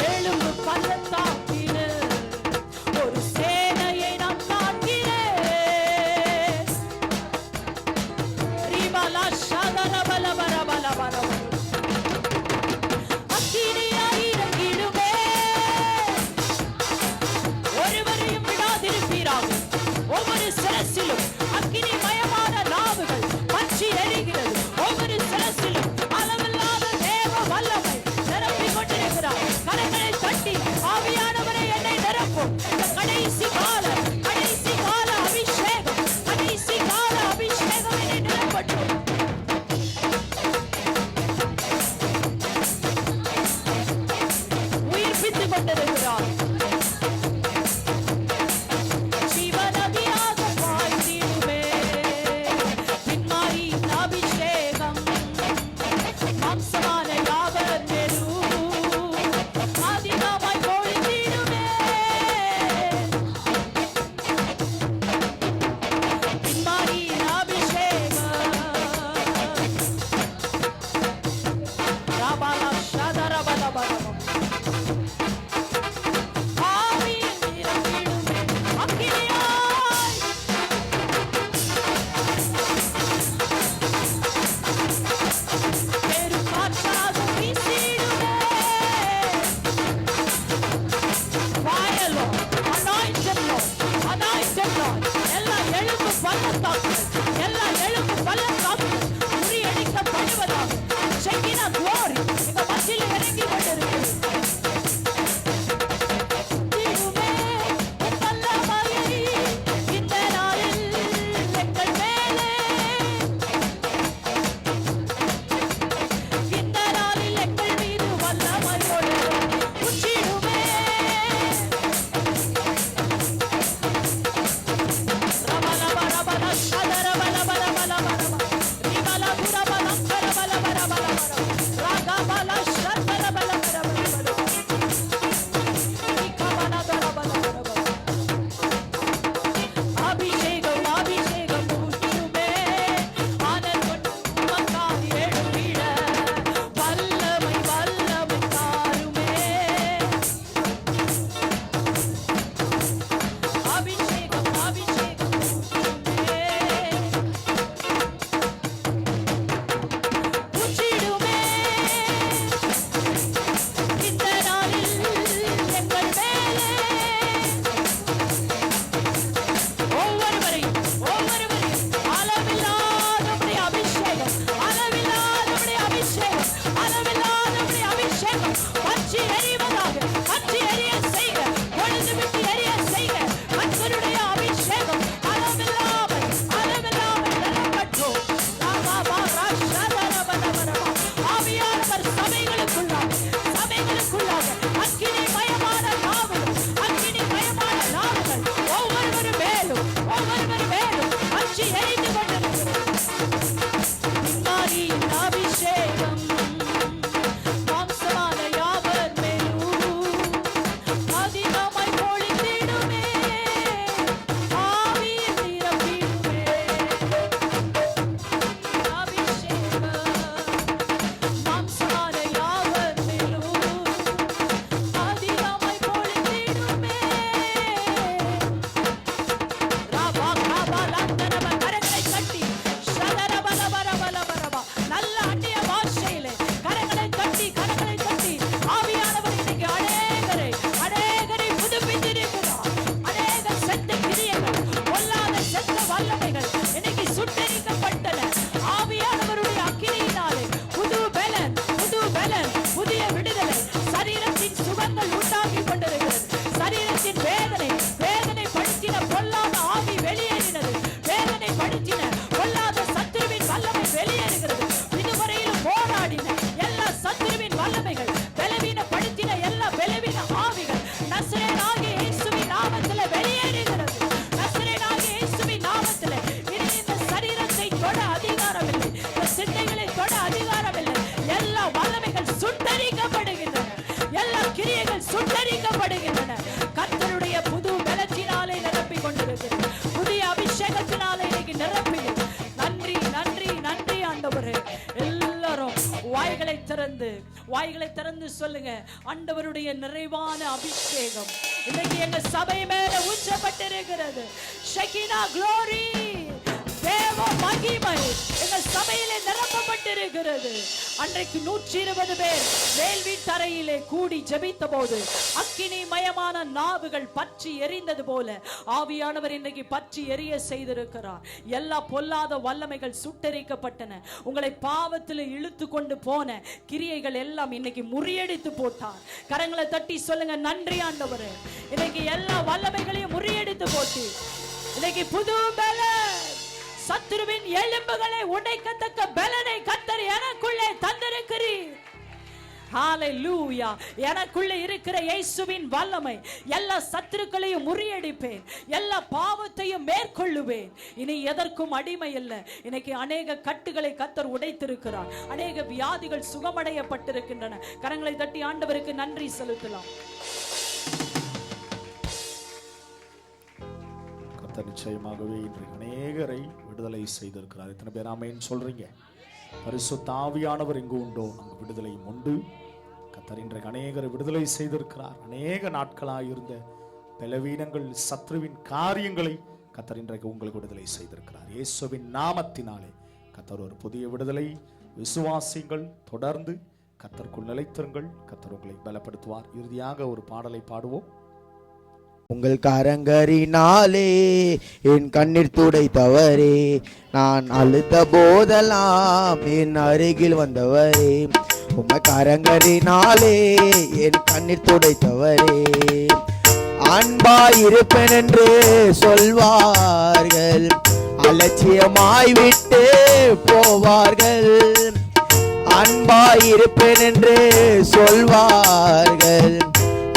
எழும்பு பள்ளத்தாக்கினில் ஒரு சேனையை நான் காண்கிறேன். ரிபலா ஷதர பல பல பல பல. அக்கினியாய் இறங்கிடுமே, ஒருவரையும் விடாதிருப்பீராக. ஒவ்வொரு சிரசிலும் அக்கினி மயமான நாவுகள் பற்றி எரிகிறது. ஒவ்வொரு சிரசிலும் அளவில்லாத தேவ வல்லமை நிரப்பிக் கொண்டிருக்கிறார். கரங்களை தட்டி ஆவியானவரை என்னை நிரப்பும். இந்த கடைசி கால அபிஷேகம், கடைசி கால அபிஷேகம் என்னை நிரப்பட்டும். உயிர்ப்பித்துக் கொண்டிருக்கிறார். ஜீவநதியாக பாய்ந்திடுமே, பின்மாரியின் அபிஷேகம் மாம்சமான யாவர் மேலும் அதிகமாய் பொழிந்திடுமே. பின்மாரியின் அபிஷேகம் ரபல ஷதர பல பல. ஆவியில் நிரம்பிடுமே, அக்கினியாய் பெரும் காற்றாக வீசிடுமே. Fire Lord, anointed Lord, anointed Lord. எல்லா எழும்பு பள்ளத்தாக்குகள், எல்லா எழும்பு பள்ளத்தாக்குகள் முறியடிக்கப்படுவதாக. Shekinah glory எங்க மத்தியில் இறங்கி கொண்டிருக்கிறது. திடுமே உன் வல்லமையை இந்த நாளில் எங்கள் மேலே, இந்த நாளில் எங்கள் மீது வல்லமையோடு உச்சிடுமே. ரபல பல பல ஷதர பல பல பற்றி எரிந்து கொண்டிருக்கிறது. மாரியின் அபிஷேகம் மாம்சமான யாவர் மேலும் அதிகமாய் பொழிந்திடுமே, ஆவியின் நிரப்பிடுமே. அபிஷேகம் மாம்சமான யாவர் மேலும் அதிகமாய் பொழிந்திடுமே. ராபா ராபா லந்தனவ கரங்களை தட்டி ஷதரபலபலபலபலபா நல்ல அந்நிய பாஷையிலே கரங்களை தட்டி ஆவியானவர் இன்னைக்கு அநேகரை புதுப்பித்திருக்கிறார். அநேக செத்த கிரியைகள், பொல்லாத செத்த வல்லமைகள் இன்னைக்கு சுட்டெரிக்கப்பட்டன. ஆவியானவருடைய அக்கினியினாலே புது பலன், புதிய விடுதலை, சரீரத்தின் சுகங்கள் உண்டாகி கொண்டிருக்கிறது. சரீரத்தின் வேதனை படுத்தின பொல்லாத ஆவி வெளியேறினது. வேதனை படுத்தின பொல்லாத சத்துருவின் வல்லமை வெளியேறுகிறது. இதுவரையிலும் போராடின எல்லா சத்துருவின் வல்லமைகள், பலவீனப்படுத்தின எல்லா பலவீன ஆவிகள் நசரேயனாகிய இயேசுவின் நாமத்திலே வெளியேறுகிறது. நசரேயனாகிய இயேசுவின் நாமத்திலே இனி இந்த சரீரத்தை தொட அதிகாரமில்லை, இந்த சிந்தைகளை தொட அதிகாரமில்லை. எல்லா வல்லமைகள் சுட்டரிக்கப்படுகின்றன, எல்லா கிரியைகள் சுட்டரிக்கப்படுகின்றன. கர்த்தருடைய புது பலத்தினாலே நிரப்பிக் கொண்டிருக்கிறது. புதிய அபிஷேகத்தினாலே இன்னைக்கு நிரப்புகிறது. நன்றி நன்றி நன்றி ஆண்டவரே. எல்லாரும் வாய்களை திறந்து சொல்லுங்க, ஆண்டவருடைய நிறைவான அபிஷேகம் இன்னைக்கு எங்க சபை மேல ஊற்றப்பட்டிருக்கிறது. ஷெகினா க்ளோரி, தேவ மகிமை எங்க சபையிலே நிரப்பப்பட்டிருக்கிறது. அன்றைக்கு 120 பேர் வேள்வி தரையிலே கூடி ஜெபித்த போது அக்கினி மயமான நாவுகள் பற்றி எரிந்தது போல ஆவியானவர் இன்னைக்கு பற்றி எரிய செய்திருக்கிறார். எல்லா பொல்லாத வல்லமைகள் சுட்டெரிக்கப்பட்டன. உங்களை பாவத்தில் இழுத்து கொண்டு போன கிரியைகள் எல்லாம் இன்னைக்கு முறியடித்து போட்டார். கரங்களை தட்டி சொல்லுங்க, நன்றி ஆண்டவரே. இன்னைக்கு எல்லா வல்லமைகளையும் முறியடித்து போட்டு இன்னைக்கு புது பலன், சத்துருவின் எலும்புகளை உடைக்கத்தக்க பலனை கர்த்தர் எனக்குள்ளே தந்திருக்கிறீர். ஹalleluya. எனக்குள்ளே இருக்கிற இயேசுவின் வல்லமை எல்லா சத்துருக்களையும் முறியடிப்பேன், எல்லா பாவத்தையும் மேற்கொள்ளுவேன். இனி எதற்கும் அடிமை இல்லை. இன்னைக்கு அநேக கட்டுகளை கர்த்தர் உடைத்திருக்கிறார். அநேக வியாதிகள் சுகமடையப்பட்டிருக்கின்றன. கரங்களை தட்டி ஆண்டவருக்கு நன்றி செலுத்தலாம். நிச்சயமாகவே இன்றைக்கு அநேகரை விடுதலை செய்திருக்கிறார். எத்தனை பேர் ஆமென் சொல்றீங்க? பரிசுத்த ஆவியானவர் எங்கு உண்டோ அங்கு விடுதலையும் உண்டு. கர்த்தர் இன்றைக்கு அநேகரை விடுதலை செய்திருக்கிறார். அநேக நாட்களாக இருந்த பலவீனங்கள், சத்ருவின் காரியங்களை கர்த்தர் இன்றைக்கு உங்களுக்கு விடுதலை செய்திருக்கிறார். இயேசுவின் நாமத்தினாலே கர்த்தர் ஒரு புதிய விடுதலை. விசுவாசிங்கள், தொடர்ந்து கர்த்தருக்குள் நிலைத்திருங்கள். கர்த்தர் உங்களை பலப்படுத்துவார். இறுதியாக ஒரு பாடலை பாடுவோம். உங்கள் கரங்கரினாலே என் கண்ணீர் துடைத்தவரே, நான் அழுத போதெல்லாம் என் அருகில் வந்தவரே. உங்கள் கரங்கரினாலே என் கண்ணீர் துடைத்தவரே, அன்பாயிருப்பேன் என்று சொல்வார்கள், அலட்சியமாய் விட்டு போவார்கள். அன்பாயிருப்பேன் என்று சொல்வார்கள்,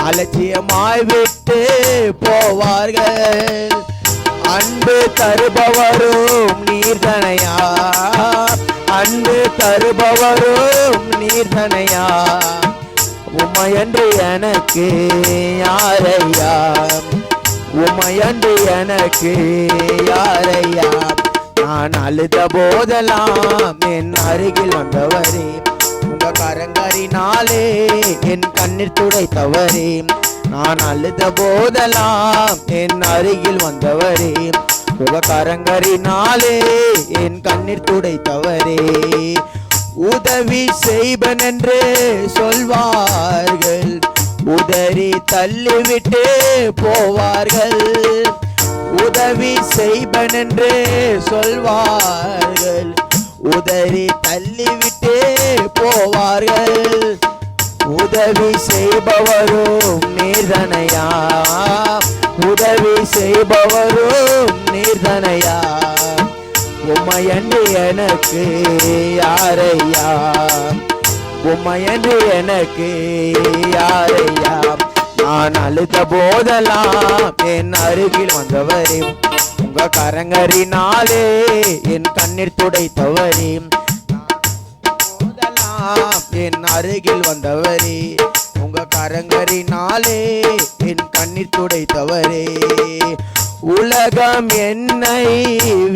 அலட்சியமாய் விட்டு போவார்கள். அன்பு தருபவரும் நீர்தனையா, அன்பு தருபவரும் நீர்தனையா. உமையன்று எனக்கு யாரையா, உமையன்று எனக்கு யாரையா. நான் அழுத போதெல்லாம் என் அருகில் வந்தவரே, உங்க கரங்கரினாலே என் கண்ணீர் துடைத்தவரே. நான் அழுத போதெல்லாம் என் அருகில் வந்தவரே, உங்க கரங்கரினாலே என் கண்ணீர் துடைத்தவரே. உதவி செய்வன் என்று சொல்வார்கள், உதறி தள்ளிவிட்டு போவார்கள். உதவி செய்வன் என்று சொல்வார்கள், உதறி தள்ளிவிட்டே போவார்கள். உதவி செய்பவரும் நீர்தனையா, உதவி செய்பவரும் நீர்தனையா. உமையன்று எனக்கு யாரையா, உமையன்று எனக்கு யாரையா. நான் அழுத போதெல்லாம் என் அருகில் வந்தவரே, உங்க உங்க கரங்கரினாலே என் கண்ணீர் துடைத்தவரே, போதெல்லாம் என் அருகில் வந்தவரே, உங்க கரங்கரினாலே என் கண்ணீர் துடைத்தவரே. உலகம் என்னை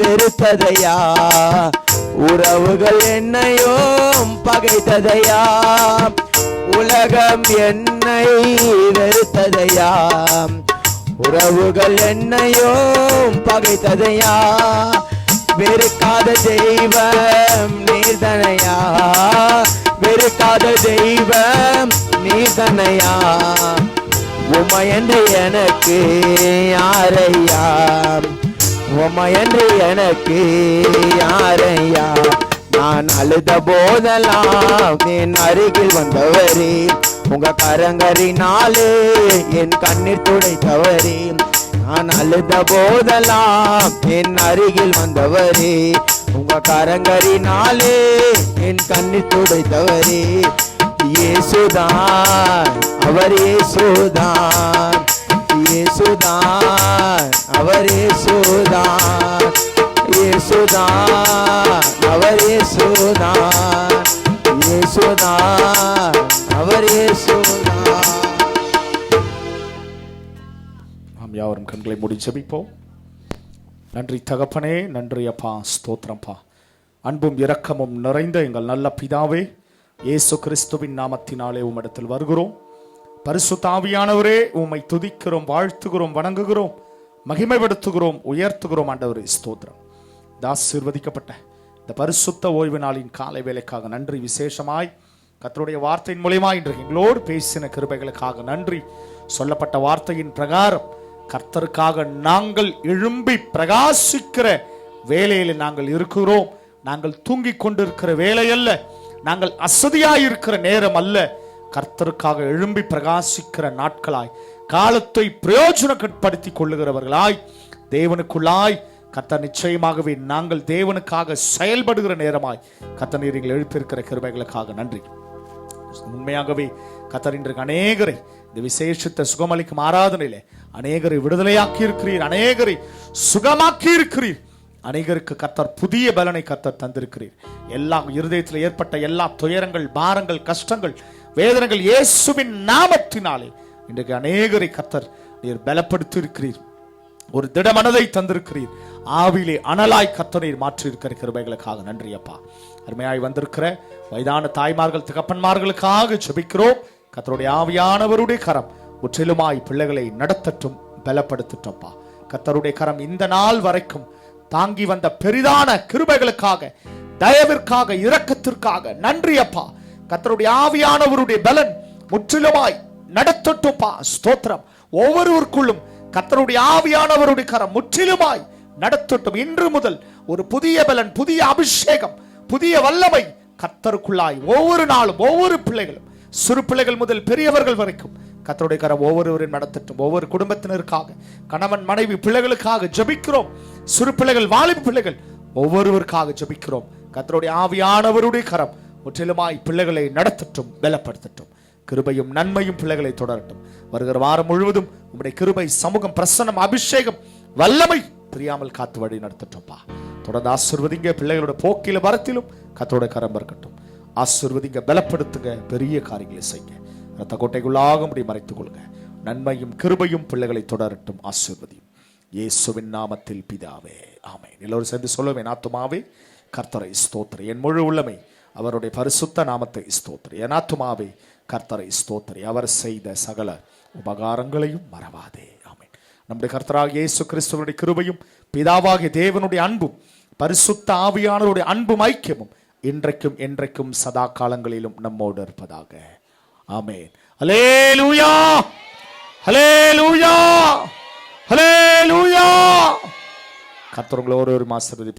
வெறுத்ததையா, உறவுகள் என்னையும் பகைத்ததையா, உலகம் என்னை வெறுத்ததையா, உறவுகள் என்னையும் பகைத்ததையா, வெறுக்காத தெய்வம் நீர்தனையா, வெறுக்காத தெய்வம் நீர்தனையா, உமையன்று எனக்கு யாரையா, உமையன்று எனக்கு யாரையா. நான் அழுத போதெல்லாம் என் அருகில் வந்தவரே, உங்க கரங்கரினாலே என் கண்ணீர் துடைத்தவரே. நான் அழுத போதெல்லாம் என் அருகில் வந்தவரே, உங்க கரங்கரினாலே என் கண்ணீர் துடைத்தவரே. இயேசுதான், அவர் இயேசுதான், இயேசுதான், அவர் இயேசுதான், இயேசுதான், அவர் இயேசுதான், இயேசுதான், அவர் இயேசுதான். நாம் யாவரும் கண்களை மூடி ஜெபிப்போம். நன்றி தகப்பனே, நன்றி அப்பா, ஸ்தோத்திரப்பா. அன்பும் இரக்கமும் நிறைந்த எங்கள் நல்ல பிதாவே, இயேசு கிறிஸ்துவின் நாமத்தினாலே உம்மிடத்தில் வருகிறோம். பரிசுத்த ஆவியானவரே, உம்மை துதிக்கிறோம், வாழ்த்துகிறோம், வணங்குகிறோம், மகிமைப்படுத்துகிறோம், உயர்த்துகிறோம். ஆண்டவரே ஸ்தோத்திரம். ஆசீர்வதிக்கப்பட்ட இந்த பரிசுத்த ஓய்வு நாளின் காலை வேலைக்காக நன்றி. விசேஷமாய் கர்த்தருடைய வார்த்தையின் மூலமா இன்று எங்களோடு பேசின கிருபைகளுக்காக நன்றி. சொல்லப்பட்ட வார்த்தையின் பிரகாரம் கர்த்தருக்காக நாங்கள் எழும்பி பிரகாசிக்கிற வேலையில் நாங்கள் இருக்கிறோம். நாங்கள் தூங்கிக் கொண்டிருக்கிற வேலை அல்ல, நாங்கள் அசதியாயிருக்கிற நேரம் அல்ல. கர்த்தருக்காக எழும்பி பிரகாசிக்கிற நாட்களாய், காலத்தை பிரயோஜனப்படுத்திக் கொள்ளுகிறவர்களாய், தேவனுக்குள்ளாய் கர்த்தர் நிச்சயமாகவே நாங்கள் தேவனுக்காக செயல்படுகிற நேரமாய் கர்த்தர் நீங்கள் எழுப்பியிருக்கிற கிருபைகளுக்காக நன்றி. உண்மையாகவே கர்த்தர் இன்றைக்கு அநேகரை இந்த விசேஷத்தை சுகமளிக்கும் ஆராதனையிலே அநேகரை விடுதலையாக்கி இருக்கிறீர், அநேகரை சுகமாக்கி இருக்கிறீர், அநேகருக்கு கர்த்தர் புதிய பலனை கர்த்தர் தந்திருக்கிறீர். எல்லா இருதயத்தில் ஏற்பட்ட எல்லா துயரங்கள், பாரங்கள், கஷ்டங்கள், வேதனைகள் இயேசுவின் நாமத்தினாலே இன்றைக்கு அநேகரை கர்த்தர் நீர் பலப்படுத்தி இருக்கிறீர். ஒரு திடமனதை தந்திருக்கிறீர். ஆவிலே அனலாய் கர்த்தர் மாற்றி இருக்கிற கிருபைகளுக்காக நன்றி அப்பா. அருமையாய் வந்திருக்கிற வயதான தாய்மார்கள், தகப்பன்மார்களுக்காக ஜெபிக்கிறோம். கர்த்தருடைய ஆவியானவருடைய கரம் முற்றிலுமாய் பிள்ளைகளை நடத்தட்டும், பலப்படுத்தட்டும்ப்பா. கர்த்தருடைய கரம் இந்த நாள் வரைக்கும் தாங்கி வந்த பெரிதான கிருபைகளுக்காக, தயவிற்காக, இரக்கத்திற்காக நன்றி அப்பா. கர்த்தருடைய ஆவியானவருடைய பலன் முற்றிலுமாய் நடத்தட்டும்ப்பா. ஸ்தோத்திரம். ஒவ்வொருவருக்குள்ளும் கர்த்தருடைய ஆவியானவருடைய கரம் முற்றிலுமாய் நடத்தட்டும். இன்று முதல் ஒரு புதிய பலன், புதிய அபிஷேகம், புதிய வல்லமை கர்த்தருக்குள்ளாய் ஒவ்வொரு நாளும் ஒவ்வொரு பிள்ளைகளும், சிறு பிள்ளைகள் முதல் பெரியவர்கள் வரைக்கும் கர்த்தருடைய கரம் ஒவ்வொருவரையும் நடத்தட்டும். ஒவ்வொரு குடும்பத்தினருக்காக, கணவன் மனைவி பிள்ளைகளுக்காக ஜெபிக்கிறோம். சிறு பிள்ளைகள், வாலிப பிள்ளைகள் ஒவ்வொருவருக்காக ஜெபிக்கிறோம். கர்த்தருடைய ஆவியானவருடைய கரம் முற்றிலுமாய் பிள்ளைகளை நடத்தட்டும், பலப்படுத்தட்டும். கிருபையும் நன்மையும் பிள்ளைகளை தொடரட்டும். வருகிற வாரம் முழுவதும் உம்முடைய கிருபை, சமூகம், பிரசன்னம், அபிஷேகம், வல்லமை பிரியாமல் காத்து வழி நடத்தட்டும்பா. தொடர்ந்து ஆசீர்வதிங்க. பிள்ளைகளோட போக்கில வரத்திலும் கர்த்தருடைய கரம் இருக்கட்டும். ஆசீர்வதிங்க, பலப்படுத்துங்க, பெரிய காரியங்களை செய்யுங்க. ரத்த கோட்டைக்குள்ளாக முடி மறைத்துக் கொள்ளுங்க. நன்மையும் கிருபையும் பிள்ளைகளை தொடரட்டும். ஆசீர்வதியும் இயேசுவின் நாமத்தில் பிதாவே, ஆமென். எல்லோரும் சேர்ந்து சொல்லுவேன். ஆத்துமாவே கர்த்தரை ஸ்தோத்திரி, என் முழு உள்ளமை அவருடைய பரிசுத்த நாமத்தை ஸ்தோத்திரி. என் ஆத்துமாவே கர்த்தரை ஸ்தோத்திரி, அவர் செய்த சகல உபகாரங்களையும் மறவாதே. ஆமென். நம்முடைய கர்த்தராகிய இயேசு கிறிஸ்துவினுடைய கிருபையும், பிதாவாகிய தேவனுடைய அன்பும், பரிசுத்த ஆவியானவருடைய அன்பும் ஐக்கியமும் இன்றைக்கும் என்றைக்கும் சதா காலங்களிலும் நம்மோடு இருப்பதாக. ஆமென். ஹல்லேலூயா, ஹல்லேலூயா, ஹல்லேலூயா. கர்த்தர் உங்களை ஒரு மாசம்